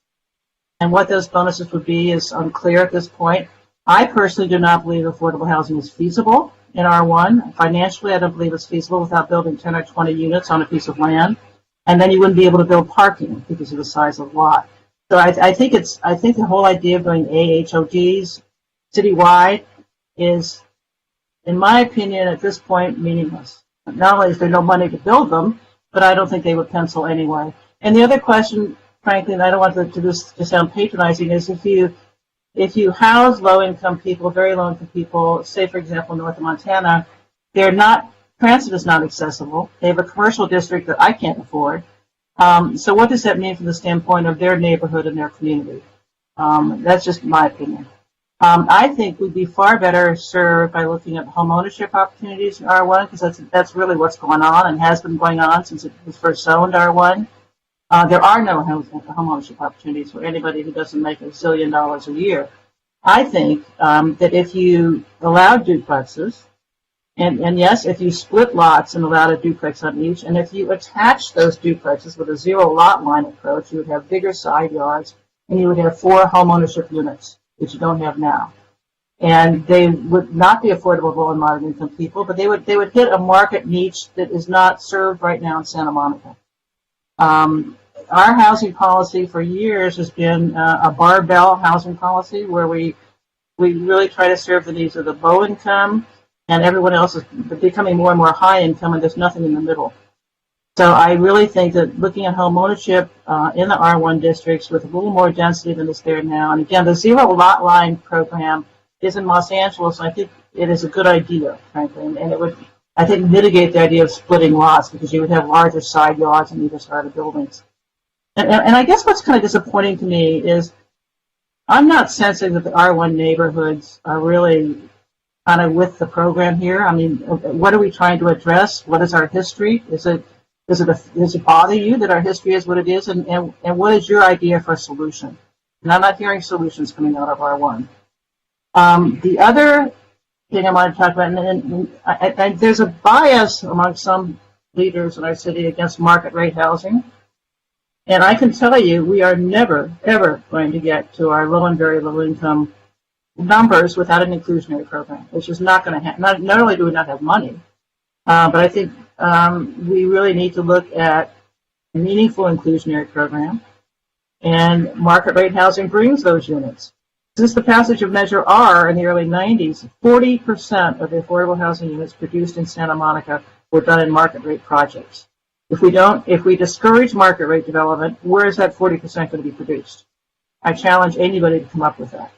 And what those bonuses would be is unclear at this point. I personally do not believe affordable housing is feasible in R1. Financially, I don't believe it's feasible without building 10 or 20 units on a piece of land. And then you wouldn't be able to build parking because of the size of the lot. So I think the whole idea of doing AHODs citywide is, in my opinion, at this point, meaningless. Not only is there no money to build them, but I don't think they would pencil anyway. And the other question, frankly, and I don't want to sound patronizing, is if you house low-income people, very low-income people, say, for example, north of Montana, transit is not accessible. They have a commercial district that I can't afford. So what does that mean from the standpoint of their neighborhood and their community? That's just my opinion. I think we'd be far better served by looking at home ownership opportunities in R1, because that's really what's going on and has been going on since it was first zoned R1. There are no home ownership opportunities for anybody who doesn't make $1 zillion a year. I think that if you allow duplexes, and yes, if you split lots and allowed a duplex on each, and if you attach those duplexes with a zero lot line approach, you would have bigger side yards, and you would have 4 home ownership units, which you don't have now. And they would not be affordable to low and moderate income people, but they would hit a market niche that is not served right now in Santa Monica. Our housing policy for years has been a barbell housing policy, where we really try to serve the needs of the low income, and everyone else is becoming more and more high income, and there's nothing in the middle. So I really think that looking at home ownership in the R1 districts with a little more density than is there now, and again, the zero lot line program is in Los Angeles, and I think it is a good idea, frankly, and it would, I think, mitigate the idea of splitting lots, because you would have larger side yards on either side of buildings. And I guess what's kind of disappointing to me is I'm not sensing that the R1 neighborhoods are really kind of with the program here. I mean, what are we trying to address? What is our history? Does it bother you that our history is what it is? And what is your idea for a solution? And I'm not hearing solutions coming out of R1. The other thing I want to talk about, and there's a bias among some leaders in our city against market rate housing. And I can tell you, we are never, ever going to get to our low and very low income numbers without an inclusionary program. It's just not going to happen. Not only do we not have money, but I think we really need to look at a meaningful inclusionary program. And market rate housing brings those units. Since the passage of Measure R in the early 90s, 40% of the affordable housing units produced in Santa Monica were done in market rate projects. If we discourage market rate development, where is that 40% going to be produced? I challenge anybody to come up with that.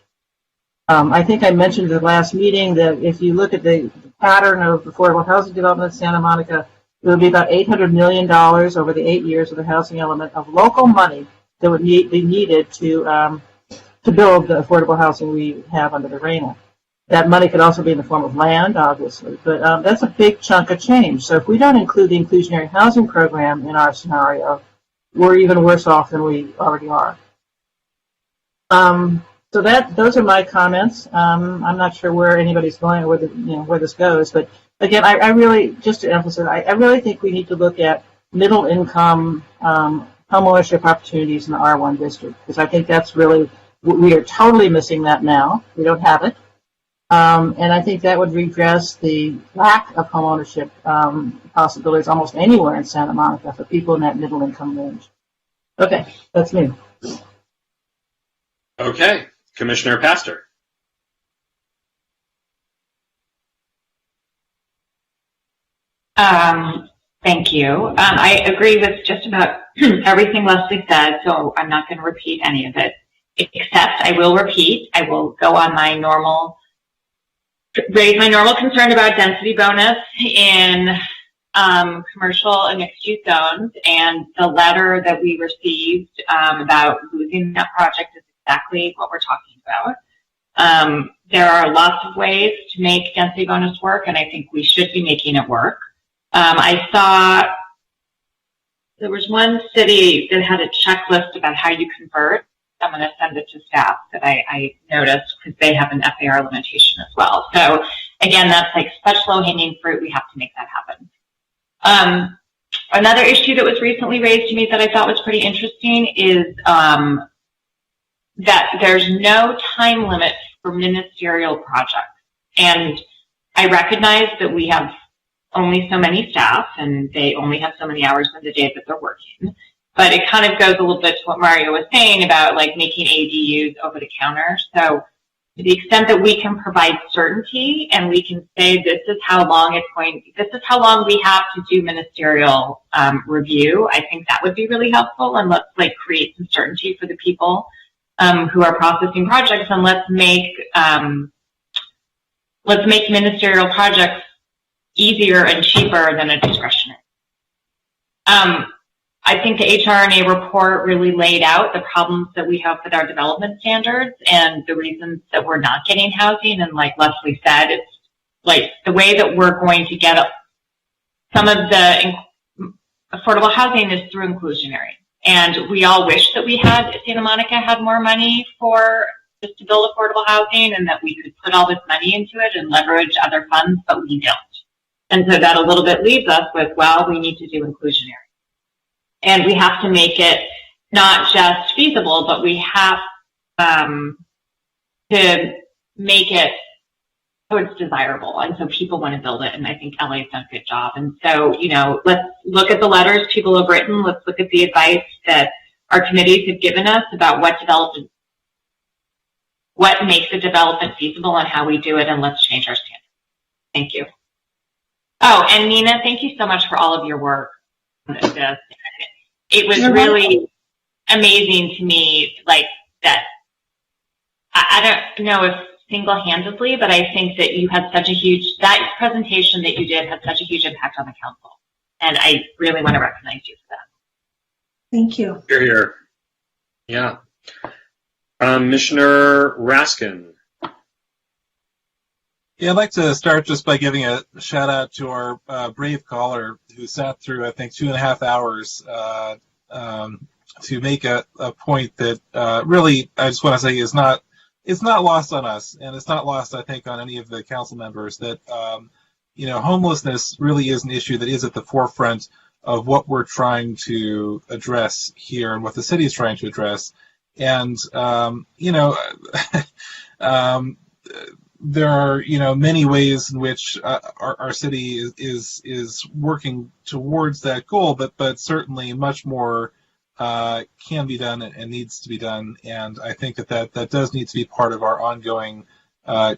I think I mentioned at the last meeting that if you look at the pattern of affordable housing development in Santa Monica, it would be about $800 million over the 8 years of the housing element of local money that would be needed to build the affordable housing we have under the RENA. That money could also be in the form of land, obviously, but that's a big chunk of change. So if we don't include the inclusionary housing program in our scenario, we're even worse off than we already are. So those are my comments. I'm not sure where anybody's going or where this goes, but again, I really, just to emphasize, I really think we need to look at middle income home ownership opportunities in the R1 district, because I think that's really, we are totally missing that now. We don't have it. And I think that would redress the lack of home ownership possibilities almost anywhere in Santa Monica for people in that middle income range. Okay, that's me. Okay, Commissioner Pastor. Thank you. I agree with just about everything Leslie said, so I'm not going to repeat any of it, except I will go on my raise my normal concern about density bonus in commercial and mixed-use zones, and the letter that we received about losing that project is exactly what we're talking about. There are lots of ways to make density bonus work, and I think we should be making it work. I saw there was one city that had a checklist about how you convert. I'm going to send it to staff that I noticed, because they have an FAR limitation as well. So again, that's like such low-hanging fruit. We have to make that happen. Another issue that was recently raised to me that I thought was pretty interesting is that there's no time limit for ministerial projects. And I recognize that we have only so many staff, and they only have so many hours in the day that they're working. But it kind of goes a little bit to what Mario was saying about like making ADUs over the counter. So to the extent that we can provide certainty and we can say this is how long we have to do ministerial review, I think that would be really helpful. And let's like create some certainty for the people who are processing projects, and let's make ministerial projects easier and cheaper than a discretionary. I think the HRNA report really laid out the problems that we have with our development standards and the reasons that we're not getting housing. And like Leslie said, it's like the way that we're going to get some of the affordable housing is through inclusionary. And we all wish that Santa Monica had more money just to build affordable housing and that we could put all this money into it and leverage other funds, but we don't. And so that a little bit leaves us with, well, we need to do inclusionary. And we have to make it not just feasible, but we have to make it so it's desirable. And so people want to build it. And I think LA's done a good job. And so, let's look at the letters people have written. Let's look at the advice that our committees have given us about what makes a development feasible and how we do it. And let's change our standards. Thank you. Oh, and Nina, thank you so much for all of your work on this. It was really amazing to me, like that. I don't know if single-handedly, but I think that you had that presentation that you did had such a huge impact on the council. And I really want to recognize you for that. Thank you. You're here. Yeah. Commissioner Raskin. Yeah, I'd like to start just by giving a shout out to our brave caller who sat through, I think, 2.5 hours to make a point that really, I just want to say, it's not lost on us, and it's not lost, I think, on any of the council members that homelessness really is an issue that is at the forefront of what we're trying to address here and what the city is trying to address. And there are many ways in which our city is working towards that goal, but certainly much more can be done and needs to be done. And I think that does need to be part of our ongoing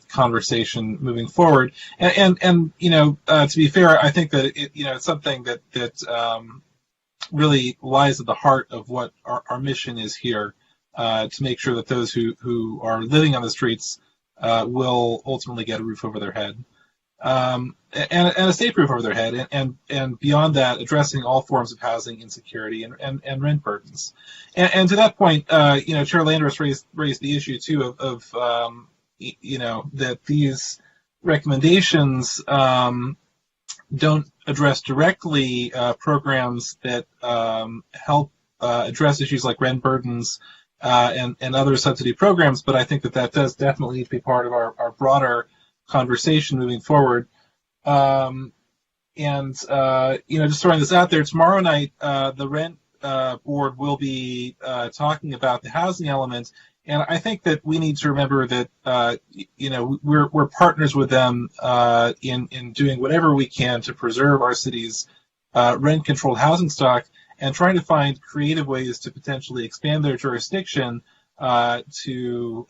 conversation moving forward. And to be fair, I think that it's something that really lies at the heart of what our mission is here, to make sure that those who are living on the streets will ultimately get a roof over their head, and a safe roof over their head, and beyond that, addressing all forms of housing insecurity and rent burdens. And to that point, Chair Landers raised the issue too of that these recommendations don't address directly programs that help address issues like rent burdens and other subsidy programs, but I think that does definitely need to be part of our broader conversation moving forward. Just throwing this out there, tomorrow night the Rent Board will be talking about the housing element, and I think that we need to remember that we're partners with them in doing whatever we can to preserve our city's rent-controlled housing stock, and trying to find creative ways to potentially expand their jurisdiction to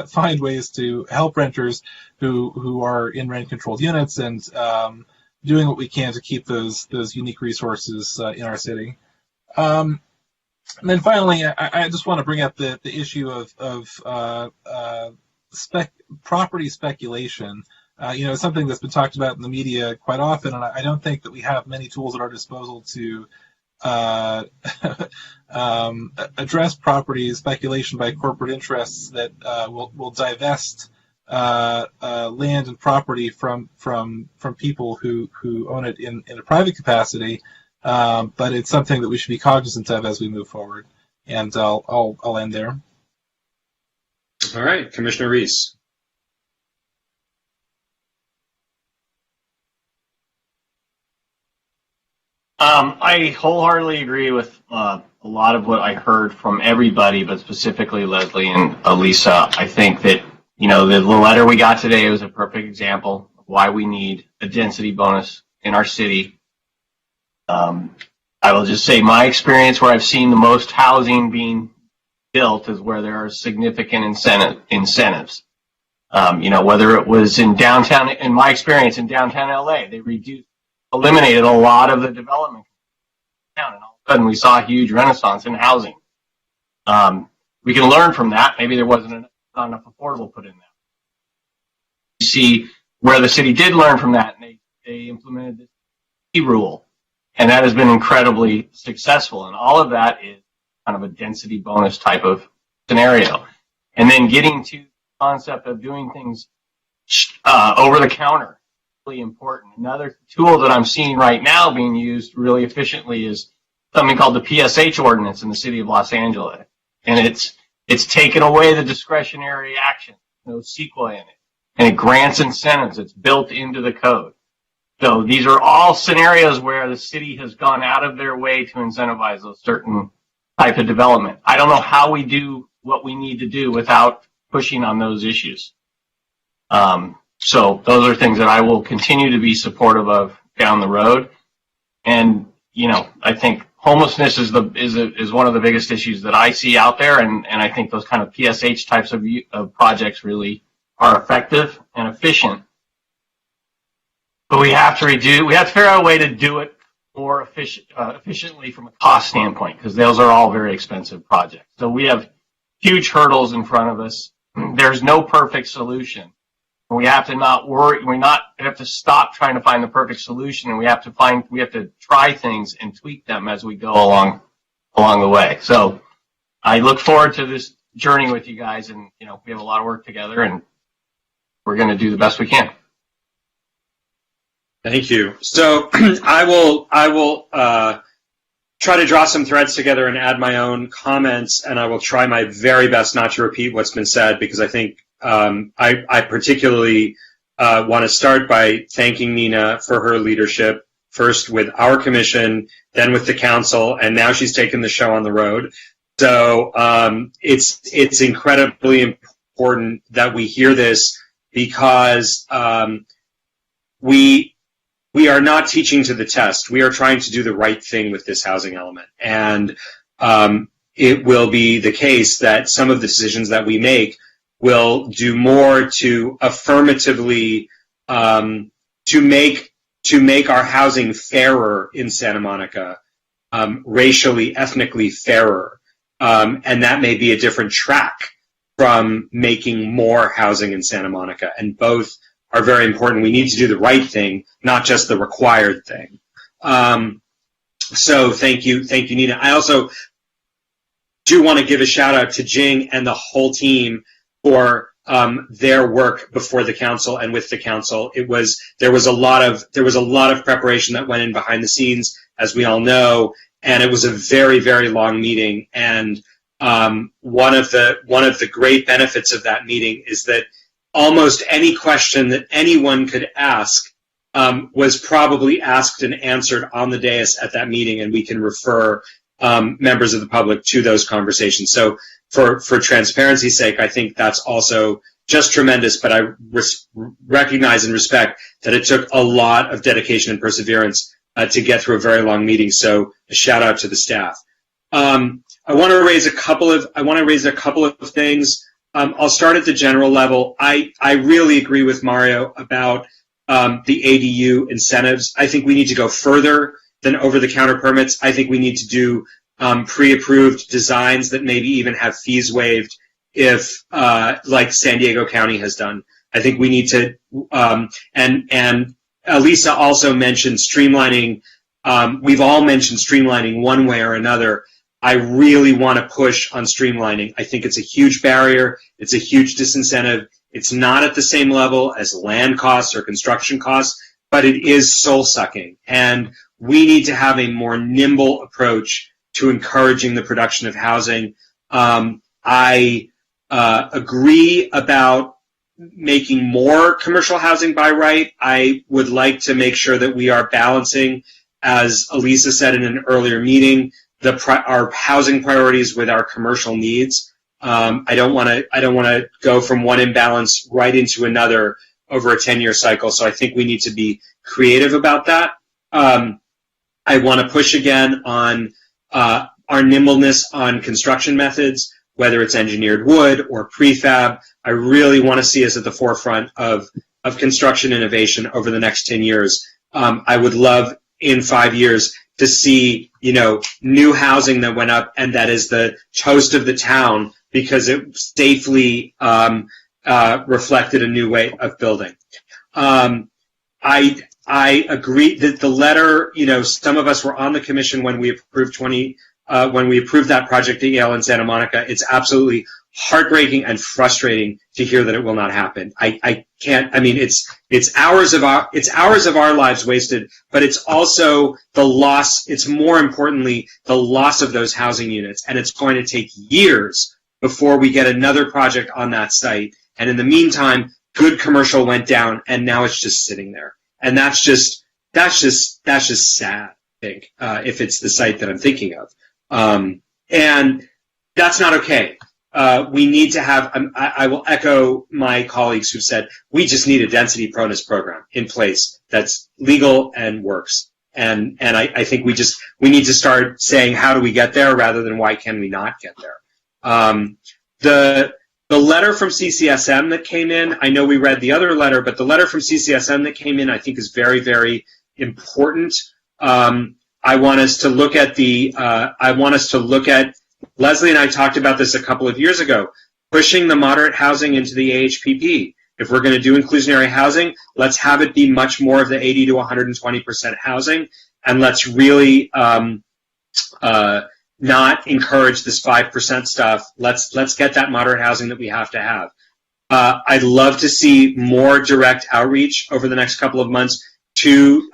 find ways to help renters who are in rent-controlled units, and doing what we can to keep those unique resources in our city. And then finally, I just want to bring up the issue of property speculation. It's something that's been talked about in the media quite often, and I don't think that we have many tools at our disposal to address property speculation by corporate interests that will divest land and property from people who own it in a private capacity. But it's something that we should be cognizant of as we move forward. And I'll end there. All right, Commissioner Reese. I wholeheartedly agree with a lot of what I heard from everybody, but specifically Leslie and Elisa. I think that, the letter we got today was a perfect example of why we need a density bonus in our city. I will just say my experience where I've seen the most housing being built is where there are significant incentives. Whether it was in downtown, in my experience in downtown LA, they eliminated a lot of the development down, and all of a sudden we saw a huge renaissance in housing. We can learn from that. Maybe there wasn't enough affordable put in there. You see where the city did learn from that, and they implemented this rule And that has been incredibly successful. And all of that is kind of a density bonus type of scenario. And then getting to the concept of doing things over the counter, really important. Another tool that I'm seeing right now being used really efficiently is something called the PSH ordinance in the city of Los Angeles. And it's taken away the discretionary action, no CEQA in it. And it grants incentives. It's built into the code. So these are all scenarios where the city has gone out of their way to incentivize those certain type of development. I don't know how we do what we need to do without pushing on those issues. So those are things that I will continue to be supportive of down the road. And, you know, I think homelessness is one of the biggest issues that I see out there. And I think those kind of PSH types of projects really are effective and efficient. But we have to figure out a way to do it more efficiently from a cost standpoint, because those are all very expensive projects. So we have huge hurdles in front of us. There's no perfect solution. We have to not worry. We have to stop trying to find the perfect solution, and we have to try things and tweak them as we go along the way. So I look forward to this journey with you guys, and you know, we have a lot of work together, and we're going to do the best we can. Thank you. So I will try to draw some threads together and add my own comments, and I will try my very best not to repeat what's been said, because I think I particularly want to start by thanking Nina for her leadership, first with our commission, then with the council, and now she's taken the show on the road. So it's incredibly important that we hear this, because we are not teaching to the test. We are trying to do the right thing with this housing element. And it will be the case that some of the decisions that we make will do more to affirmatively to make our housing fairer in Santa Monica, racially, ethnically fairer. And that may be a different track from making more housing in Santa Monica. And both are very important. We need to do the right thing, not just the required thing. So thank you, Nina. I also do want to give a shout out to Jing and the whole team for their work before the council and with the council. There was a lot of preparation that went in behind the scenes, as we all know, and it was a very, very long meeting. And one of the great benefits of that meeting is that almost any question that anyone could ask was probably asked and answered on the dais at that meeting, and we can refer members of the public to those conversations. So for transparency's sake, I think that's also just tremendous, but I recognize and respect that it took a lot of dedication and perseverance to get through a very long meeting. So a shout out to the staff. I want to raise a couple of things. I'll start at the general level. I really agree with Mario about the ADU incentives. I think we need to go further than over-the-counter permits. I think we need to do pre-approved designs that maybe even have fees waived, if like San Diego County has done. I think we need to, and Elisa also mentioned streamlining. We've all mentioned streamlining one way or another. I really want to push on streamlining. I think it's a huge barrier. It's a huge disincentive. It's not at the same level as land costs or construction costs, but it is soul-sucking. And we need to have a more nimble approach to encouraging the production of housing. I agree about making more commercial housing by right. I would like to make sure that we are balancing, as Elisa said in an earlier meeting, our housing priorities with our commercial needs. I don't want to go from one imbalance right into another over a 10-year cycle. So I think we need to be creative about that. I want to push again on our nimbleness on construction methods, whether it's engineered wood or prefab. I really want to see us at the forefront of construction innovation over the next 10 years. I would love in 5 years to see, new housing that went up and that is the toast of the town because it safely reflected a new way of building. I I agree that the letter, some of us were on the commission when we approved that project at Yale and Santa Monica. It's absolutely heartbreaking and frustrating to hear that it will not happen. I can't, it's hours of our lives wasted, but it's also the loss, it's more importantly, the loss of those housing units. And it's going to take years before we get another project on that site. And in the meantime, good commercial went down and now it's just sitting there. And that's just sad, I think, if it's the site that I'm thinking of. And that's not okay. We need to have, I will echo my colleagues who said, we just need a density proneness program in place that's legal and works. And I think we need to start saying, how do we get there rather than why can we not get there? The letter from CCSM that came in, I know we read the other letter, but the letter from CCSM that came in, I think is very, very important. I want us to look at Leslie and I talked about this a couple of years ago, pushing the moderate housing into the AHPP. If we're going to do inclusionary housing, let's have it be much more of the 80 to 120% housing, and let's really not encourage this 5% stuff. Let's get that moderate housing that we have to have. I'd love to see more direct outreach over the next couple of months to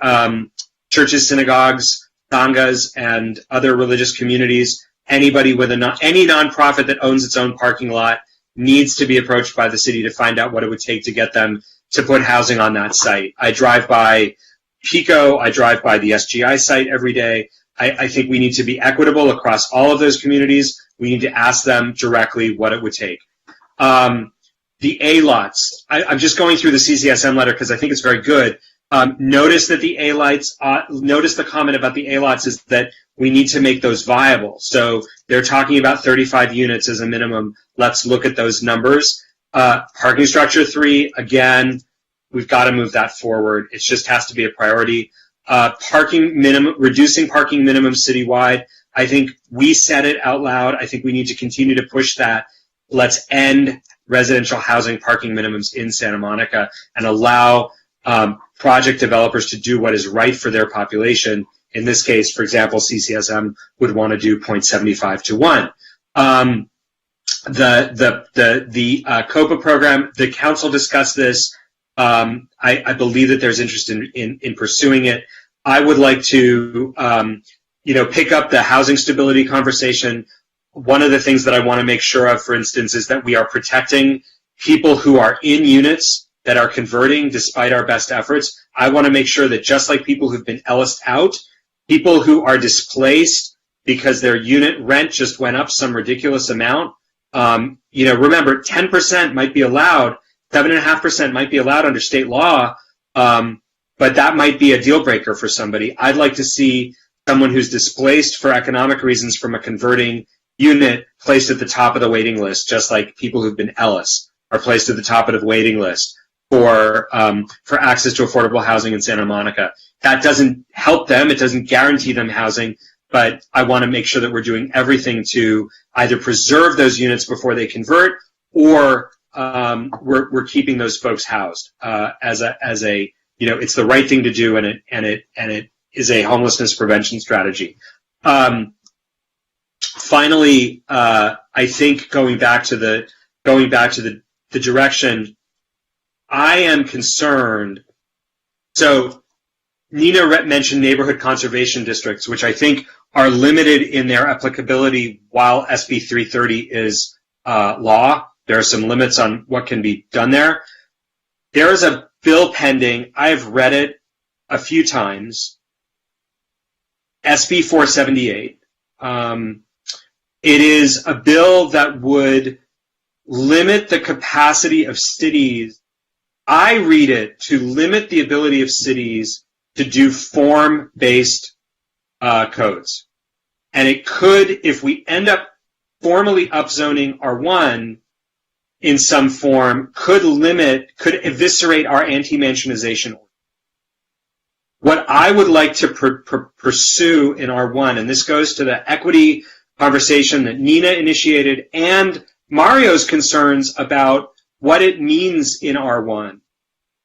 churches, synagogues, sanghas, and other religious communities. Anybody with any nonprofit that owns its own parking lot needs to be approached by the city to find out what it would take to get them to put housing on that site. I drive by Pico, I drive by the SGI site every day. I think we need to be equitable across all of those communities. We need to ask them directly what it would take. The A lots. I'm just going through the CCSM letter because I think it's very good. Notice that the A lots. Notice the comment about the A lots is that we need to make those viable. So they're talking about 35 units as a minimum. Let's look at those numbers. Parking structure 3. Again, we've got to move that forward. It just has to be a priority. Parking minimum, reducing parking minimum citywide. I think we said it out loud. I think we need to continue to push that. Let's end residential housing parking minimums in Santa Monica and allow project developers to do what is right for their population. In this case, for example, CCSM would want to do 0.75 to 1. The COPA program, the council discussed this. I believe that there's interest in pursuing it. I would like to, pick up the housing stability conversation. One of the things that I want to make sure of, for instance, is that we are protecting people who are in units that are converting despite our best efforts. I want to make sure that just like people who've been Ellis'd out, people who are displaced because their unit rent just went up some ridiculous amount, remember 10% might be allowed, 7.5% might be allowed under state law, but that might be a deal breaker for somebody. I'd like to see someone who's displaced for economic reasons from a converting unit placed at the top of the waiting list, just like people who've been Ellis are placed at the top of the waiting list for access to affordable housing in Santa Monica. That doesn't help them. It doesn't guarantee them housing, but I want to make sure that we're doing everything to either preserve those units before they convert, or we're keeping those folks housed as a it's the right thing to do, and it is a homelessness prevention strategy. Finally, I think going back to the direction, I am concerned. So Nina mentioned neighborhood conservation districts, which I think are limited in their applicability while SB 330 is law. There are some limits on what can be done there. There is a bill pending. I've read it a few times. SB 478. It is a bill that would limit the capacity of cities. I read it to limit the ability of cities to do form-based codes. And it could, if we end up formally upzoning R1 in some form, could eviscerate our anti-mansionization order. What I would like to pursue in R1, and this goes to the equity conversation that Nina initiated and Mario's concerns about what it means in R1.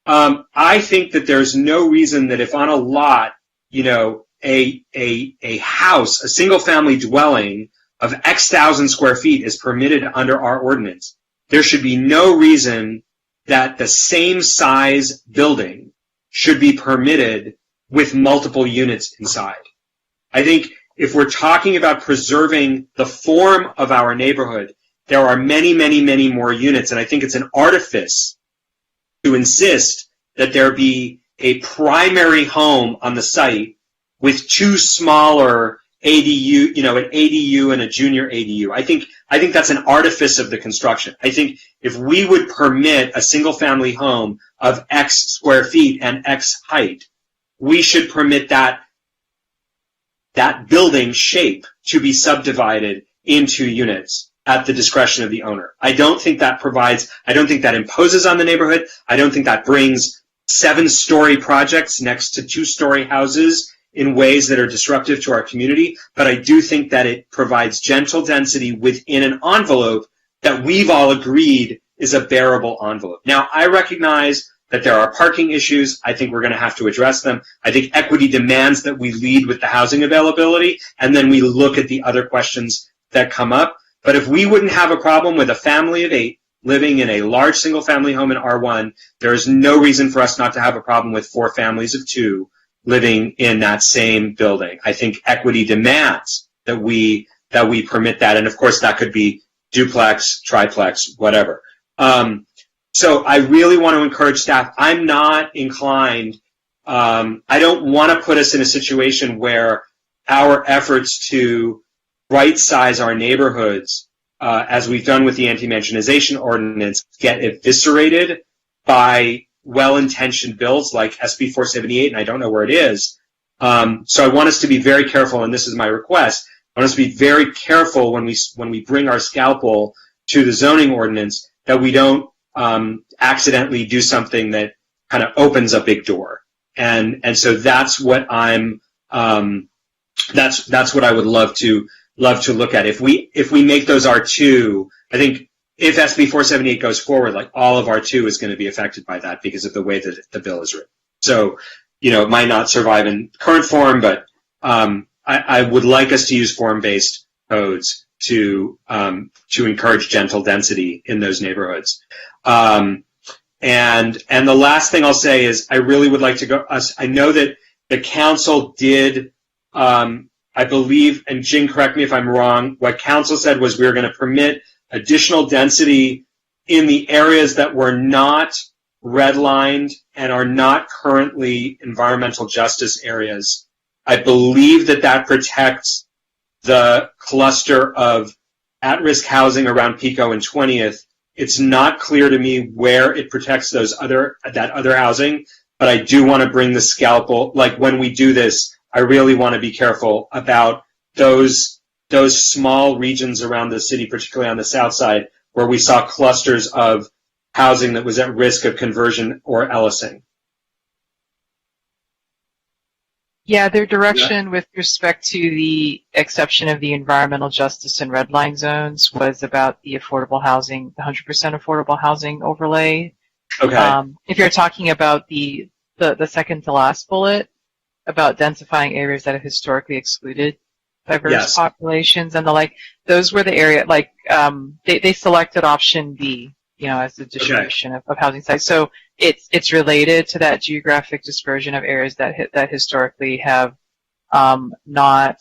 I think that there's no reason that if on a lot, a house, a single family dwelling of X thousand square feet is permitted under our ordinance, there should be no reason that the same size building should be permitted with multiple units inside. I think if we're talking about preserving the form of our neighborhood, there are many, many, many more units, and I think it's an artifice to insist that there be a primary home on the site with two smaller ADU, an ADU and a junior ADU. I think that's an artifice of the construction. I think if we would permit a single family home of X square feet and X height, we should permit that building shape to be subdivided into units at the discretion of the owner. I don't think that imposes on the neighborhood. I don't think that brings 7-story projects next to 2-story houses in ways that are disruptive to our community, but I do think that it provides gentle density within an envelope that we've all agreed is a bearable envelope. Now, I recognize that there are parking issues. I think we're going to have to address them. I think equity demands that we lead with the housing availability, and then we look at the other questions that come up. But if we wouldn't have a problem with a family of 8 living in a large single-family home in R1, there is no reason for us not to have a problem with 4 families of 2 living in that same building. I think equity demands that we permit that, and of course that could be duplex, triplex, whatever. So I really want to encourage staff. I'm not inclined. I don't want to put us in a situation where our efforts to right-size our neighborhoods, as we've done with the anti-mansionization ordinance, get eviscerated by well-intentioned bills like SB 478, and I don't know where it is. So I want us to be very careful, and this is my request. I want us to be very careful when we bring our scalpel to the zoning ordinance that we don't accidentally do something that kind of opens a big door. And so that's what that's what I would love to look at. If we make those R2, I think if SB 478 goes forward, like all of R2 is going to be affected by that because of the way that the bill is written. So, it might not survive in current form, but I would like us to use form-based codes to encourage gentle density in those neighborhoods. And the last thing I'll say is I really would like to go. I know that the council did. I believe, and Jing, correct me if I'm wrong. What council said was we were going to permit additional density in the areas that were not redlined and are not currently environmental justice areas. I believe that protects the cluster of at-risk housing around Pico and 20th. It's not clear to me where it protects that other housing, but I do want to bring the scalpel. Like when we do this, I really want to be careful about those small regions around the city, particularly on the south side, where we saw clusters of housing that was at risk of conversion or Ellising. Yeah, their direction with respect to the exception of the environmental justice and red line zones was about the affordable housing, the 100% affordable housing overlay. Okay. If you're talking about the second to last bullet, about densifying areas that have historically excluded diverse populations and the like, those were the area, they selected option B, as the distribution of housing sites. So it's related to that geographic dispersion of areas that historically have not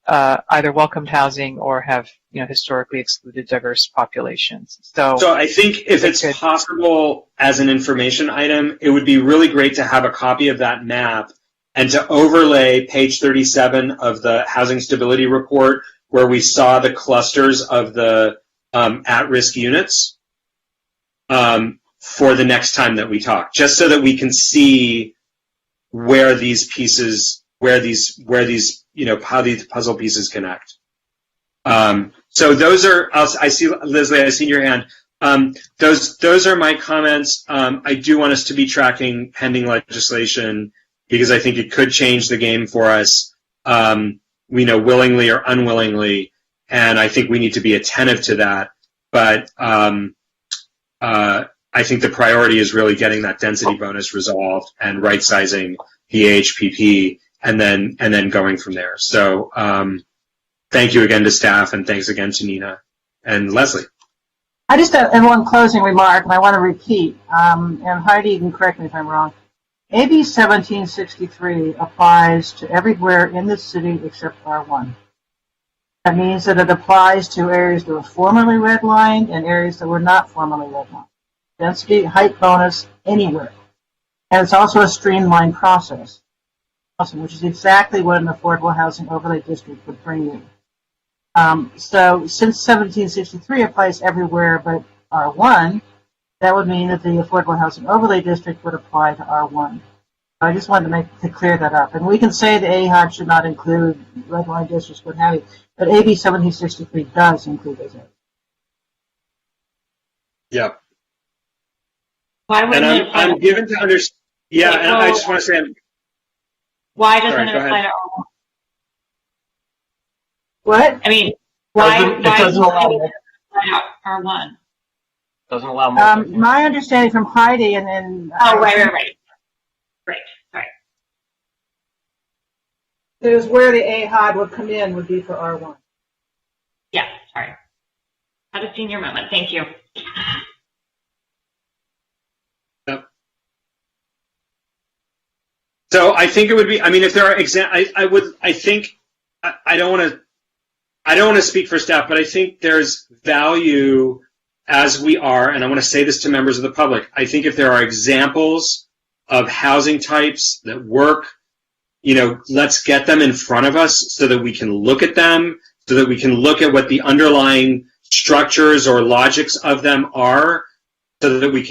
either welcomed housing or have historically excluded diverse populations. So I think if it's possible as an information item, it would be really great to have a copy of that map and to overlay page 37 of the Housing Stability Report where we saw the clusters of the at-risk units for the next time that we talk, just so that we can see where these pieces, how these puzzle pieces connect. So those are, I see, Leslie, I see your hand. Those are my comments. I do want us to be tracking pending legislation because I think it could change the game for us, willingly or unwillingly, and I think we need to be attentive to that. But I think the priority is really getting that density bonus resolved and right-sizing the AHPP, and then going from there. So thank you again to staff, and thanks again to Nina and Leslie. I just have one closing remark, and I want to repeat, and Heidi, you can correct me if I'm wrong. AB 1763 applies to everywhere in the city except R1. That means that it applies to areas that were formerly redlined and areas that were not formerly redlined. Density, height bonus, anywhere. And it's also a streamlined process, which is exactly what an affordable housing overlay district would bring you. So since 1763 applies everywhere but R1, that would mean that the affordable housing overlay district would apply to R1. I just wanted to clear that up. And we can say the AHOD should not include redline districts, what have you, but AB 1763 does include those areas. Yep. Why wouldn't and it I'm given to understand. Yeah, and I just want to say. Why doesn't it apply to R1? What? I mean, why doesn't allow R1? Doesn't allow more. My understanding from Heidi and then. Oh, right. Right. There's where the AHOD would come in would be for R1. Yeah, sorry. Had a senior moment. Thank you. Yep. So I think it would be. I mean, if there are I don't want to speak for staff, but I think there's value as we are, and I want to say this to members of the public. I think if there are examples of housing types that work, let's get them in front of us so that we can look at them, so that we can look at what the underlying structures or logics of them are, so that we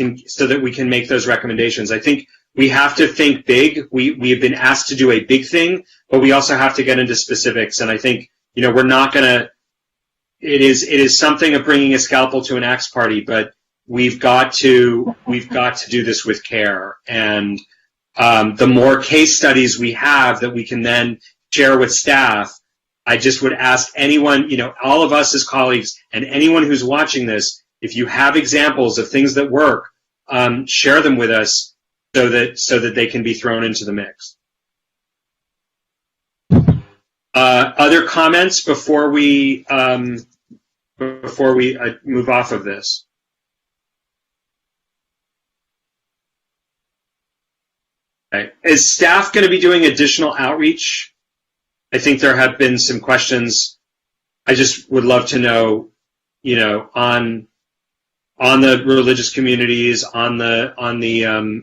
can make those recommendations. I think we have to think big. We have been asked to do a big thing, but we also have to get into specifics. And I think, we're not going to, it is something of bringing a scalpel to an axe party, but we've got to do this with care. And the more case studies we have that we can then share with staff, I just would ask anyone, all of us as colleagues and anyone who's watching this, if you have examples of things that work, share them with us so that they can be thrown into the mix. Other comments before we move off of this? Okay. Is staff going to be doing additional outreach? I think there have been some questions. I just would love to know, on the religious communities, on the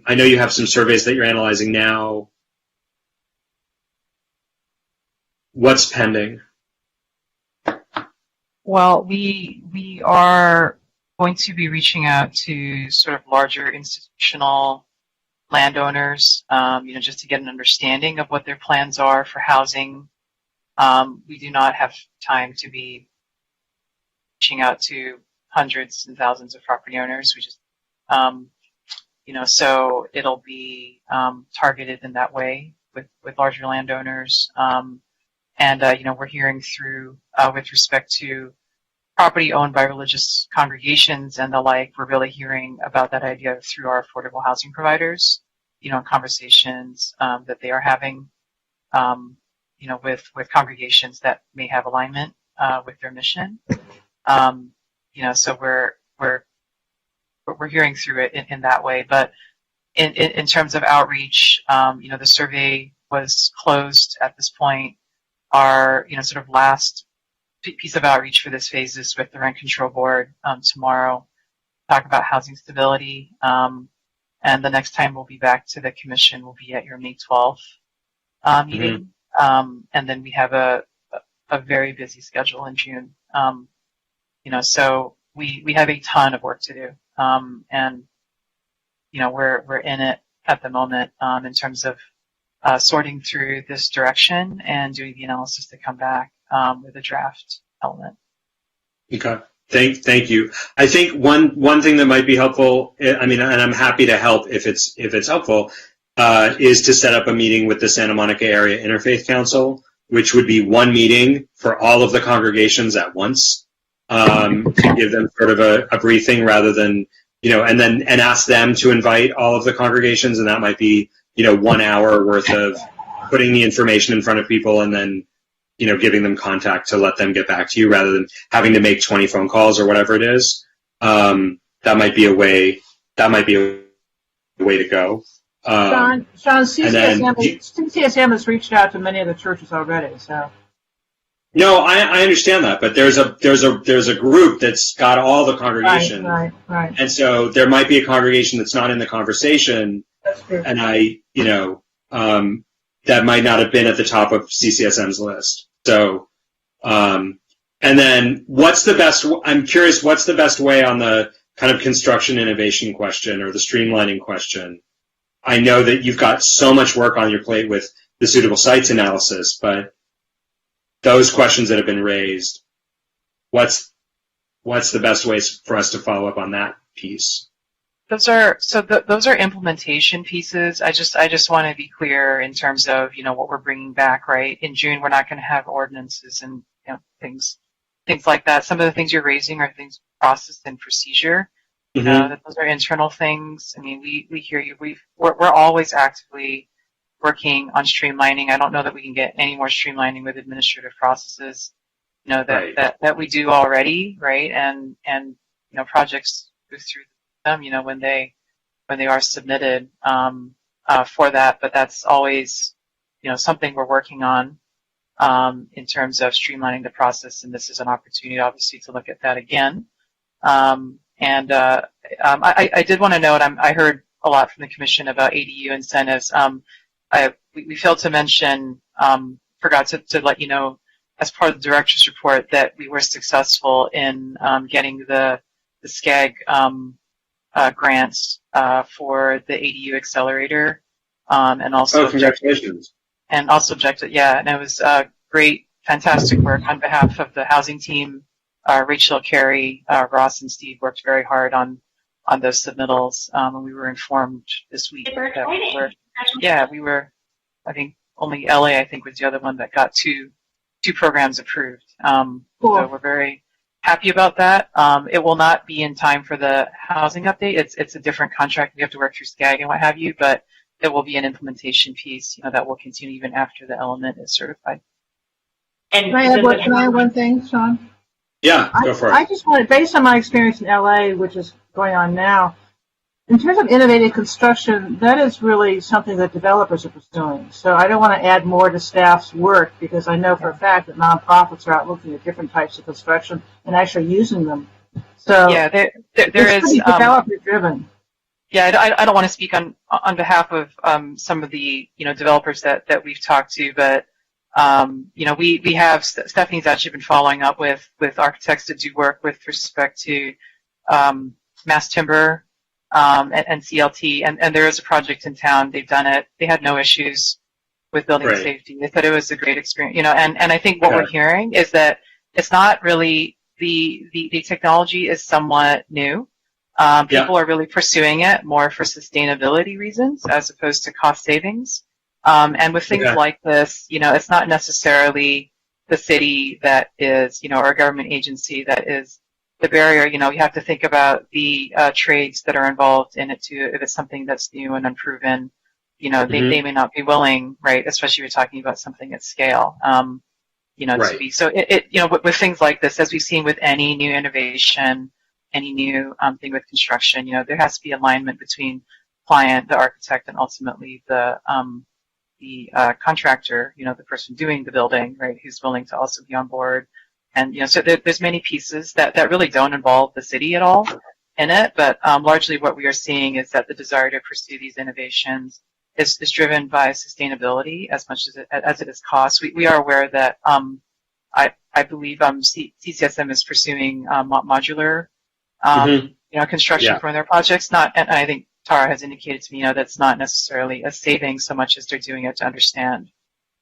I know you have some surveys that you're analyzing now. What's pending? Well, we are going to be reaching out to sort of larger institutional landowners, just to get an understanding of what their plans are for housing. We do not have time to be reaching out to hundreds and thousands of property owners. We just, so it'll be targeted in that way with larger landowners. We're hearing through, with respect to property owned by religious congregations and the like, we're really hearing about that idea through our affordable housing providers, conversations that they are having, with congregations that may have alignment with their mission. So we're hearing through it in that way. But in terms of outreach, the survey was closed at this point. Our sort of last piece of outreach for this phase is with the Rent Control Board tomorrow. Talk about housing stability, and the next time we'll be back to the commission will be at your May 12th meeting, and then we have a very busy schedule in June. So we have a ton of work to do, and we're in it at the moment in terms of sorting through this direction and doing the analysis to come back with a draft element. Okay. Thank you. I think one thing that might be helpful, and I'm happy to help if it's helpful, is to set up a meeting with the Santa Monica Area Interfaith Council, which would be one meeting for all of the congregations at once, to give them sort of a briefing rather than and ask them to invite all of the congregations, and that might be, 1 hour worth of putting the information in front of people and then, giving them contact to let them get back to you rather than having to make 20 phone calls or whatever it is. That might be a way to go. Sean, CCSM has reached out to many of the churches already, so. No, I understand that, but there's a group that's got all the congregation. Right. And so there might be a congregation that's not in the conversation. That's true. And that might not have been at the top of CCSM's list. So, and then I'm curious, what's the best way on the kind of construction innovation question or the streamlining question? I know that you've got so much work on your plate with the suitable sites analysis, but those questions that have been raised, what's the best ways for us to follow up on that piece? Those are implementation pieces. I just want to be clear in terms of what we're bringing back. Right, in June we're not going to have ordinances and things like that. Some of the things you're raising are things processed in procedure. That those are internal things. I mean, we hear you. We're always actively working on streamlining. I don't know that we can get any more streamlining with administrative processes, that we do already, right? And projects go through them, when they are submitted for that. But that's always, something we're working on in terms of streamlining the process. And this is an opportunity, obviously, to look at that again. I did want to note, I heard a lot from the Commission about ADU incentives. We failed to mention, forgot to let you know, as part of the director's report, that we were successful in getting the SCAG grants for the ADU accelerator, and also congratulations. And also objected, and it was great, fantastic work on behalf of the housing team. Rachel, Carrie, Ross, and Steve worked very hard on those submittals, and we were informed this week that we were, I think only LA, I think, was the other one that got two programs approved. Cool. So we're very happy about that. It will not be in time for the housing update. It's a different contract. We have to work through SCAG and what have you, but it will be an implementation piece, that will continue even after the element is certified. And can I add one thing, Sean? Yeah, go for it. I just wanted, based on my experience in LA, which is going on now, in terms of innovative construction, that is really something that developers are pursuing. So I don't want to add more to staff's work because I know for a fact that nonprofits are out looking at different types of construction and actually using them. So there it's pretty developer-driven. Yeah, I don't want to speak on behalf of some of the developers that we've talked to, but we have, Stephanie's actually been following up with architects to do work with respect to mass timber and CLT, and there is a project in town. They've done it. They had no issues with building safety. They thought it was a great experience, and I think what we're hearing is that it's not really, the technology is somewhat new. People are really pursuing it more for sustainability reasons as opposed to cost savings. And with things like this, it's not necessarily the city that is, or a government agency that is the barrier. You have to think about the trades that are involved in it too. If it's something that's new and unproven, they may not be willing, right? Especially if you're talking about something at scale, to be. So with things like this, as we've seen with any new innovation, any new thing with construction, there has to be alignment between client, the architect, and ultimately the contractor, the person doing the building, right, who's willing to also be on board. And, so there's many pieces that really don't involve the city at all in it, but largely what we are seeing is that the desire to pursue these innovations is driven by sustainability as much as it is cost. We are aware that I believe CCSM is pursuing modular construction for their projects. And I think Tara has indicated to me, that's not necessarily a saving so much as they're doing it to understand,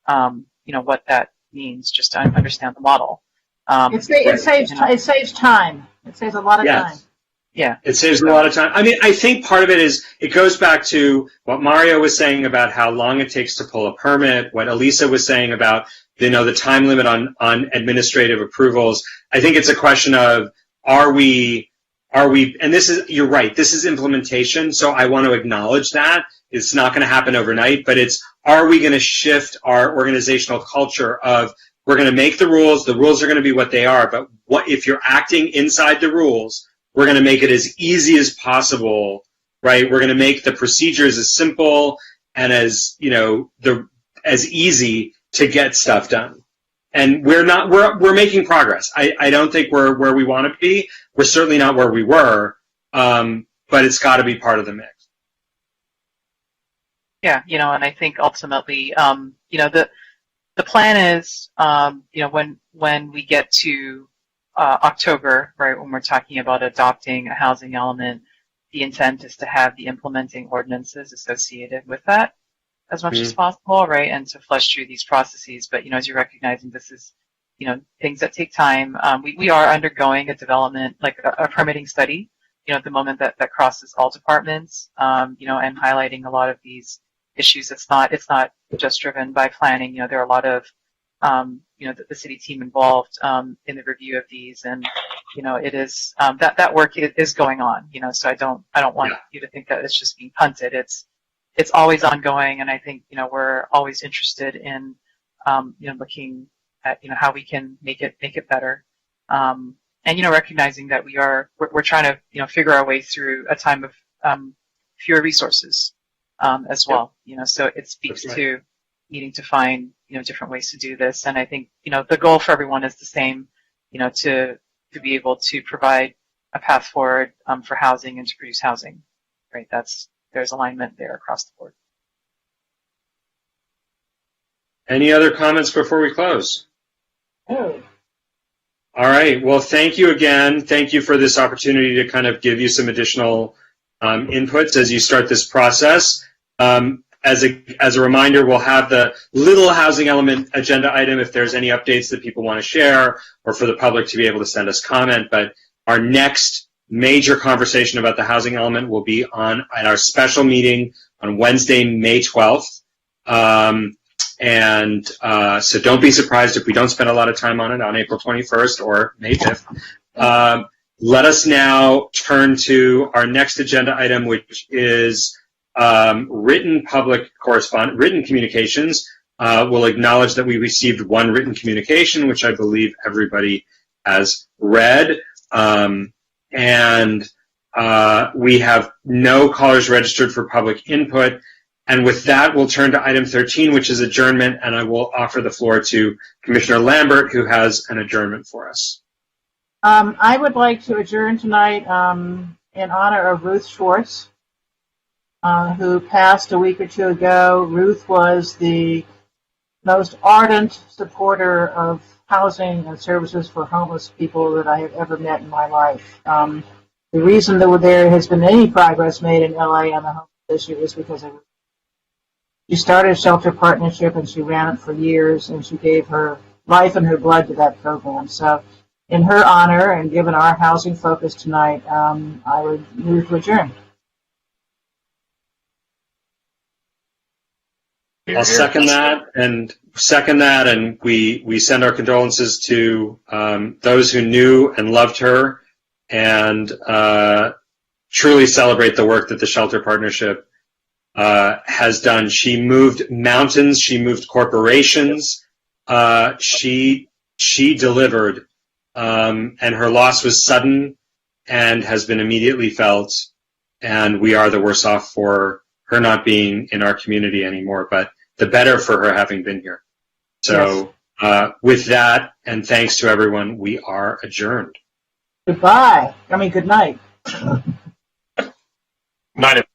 what that means, just to understand the model. It saves time. It saves a lot of time. Yeah. It saves a lot of time. I mean, I think part of it is, it goes back to what Mario was saying about how long it takes to pull a permit, what Elisa was saying about, the time limit on administrative approvals. I think it's a question of, are we are we, and this is, you're right, this is implementation, so I want to acknowledge that. It's not going to happen overnight, but it's, are we going to shift our organizational culture of, we're going to make the rules are going to be what they are, but what if you're acting inside the rules, we're going to make it as easy as possible, right? We're going to make the procedures as simple and as, as easy to get stuff done. And we're making progress. I don't think we're where we want to be. We're certainly not where we were, but it's got to be part of the mix. Yeah, and I think ultimately, the plan is, when we get to October, right, when we're talking about adopting a housing element, the intent is to have the implementing ordinances associated with that as much as possible, right, and to flush through these processes. But, as you're recognizing, this is, things that take time. We are undergoing a development, like a permitting study, at the moment that crosses all departments, and highlighting a lot of these issues. It's not just driven by planning. There are a lot of, the city team involved in the review of these, and it is that work is going on. So I don't want you to think that it's just being punted. It's always ongoing, and I think we're always interested in looking at how we can make it better, and recognizing that we're trying to figure our way through a time of fewer resources as well. So it speaks to needing to find different ways to do this, and I think the goal for everyone is the same, to be able to provide a path forward for housing and to produce housing, right? There's alignment there across the board. Any other comments before we close? Oh. All right. Well, thank you again. Thank you for this opportunity to kind of give you some additional inputs as you start this process. As a reminder, we'll have the little housing element agenda item if there's any updates that people want to share, or for the public to be able to send us comment. But our next major conversation about the housing element will be at our special meeting on Wednesday, May 12th. So don't be surprised if we don't spend a lot of time on it on April 21st or May 5th. Let us now turn to our next agenda item, which is written public correspondence, written communications. We'll acknowledge that we received one written communication, which I believe everybody has read. We have no callers registered for public input. And with that, we'll turn to item 13, which is adjournment, and I will offer the floor to Commissioner Lambert, who has an adjournment for us. I would like to adjourn tonight in honor of Ruth Schwartz, who passed a week or two ago. Ruth was the most ardent supporter of housing and services for homeless people that I have ever met in my life. The reason that there has been any progress made in LA on the homeless issue is because of she started a shelter partnership and she ran it for years, and she gave her life and her blood to that program. So in her honor, and given our housing focus tonight, I would move to adjourn. I'll second that, and we send our condolences to those who knew and loved her, and truly celebrate the work that the Shelter Partnership has done. She moved mountains, she moved corporations, she delivered, and her loss was sudden and has been immediately felt, and we are the worse off for her not being in our community anymore, but the better for her having been here. So with that, and thanks to everyone, we are adjourned. Goodbye. I mean, good night. Night.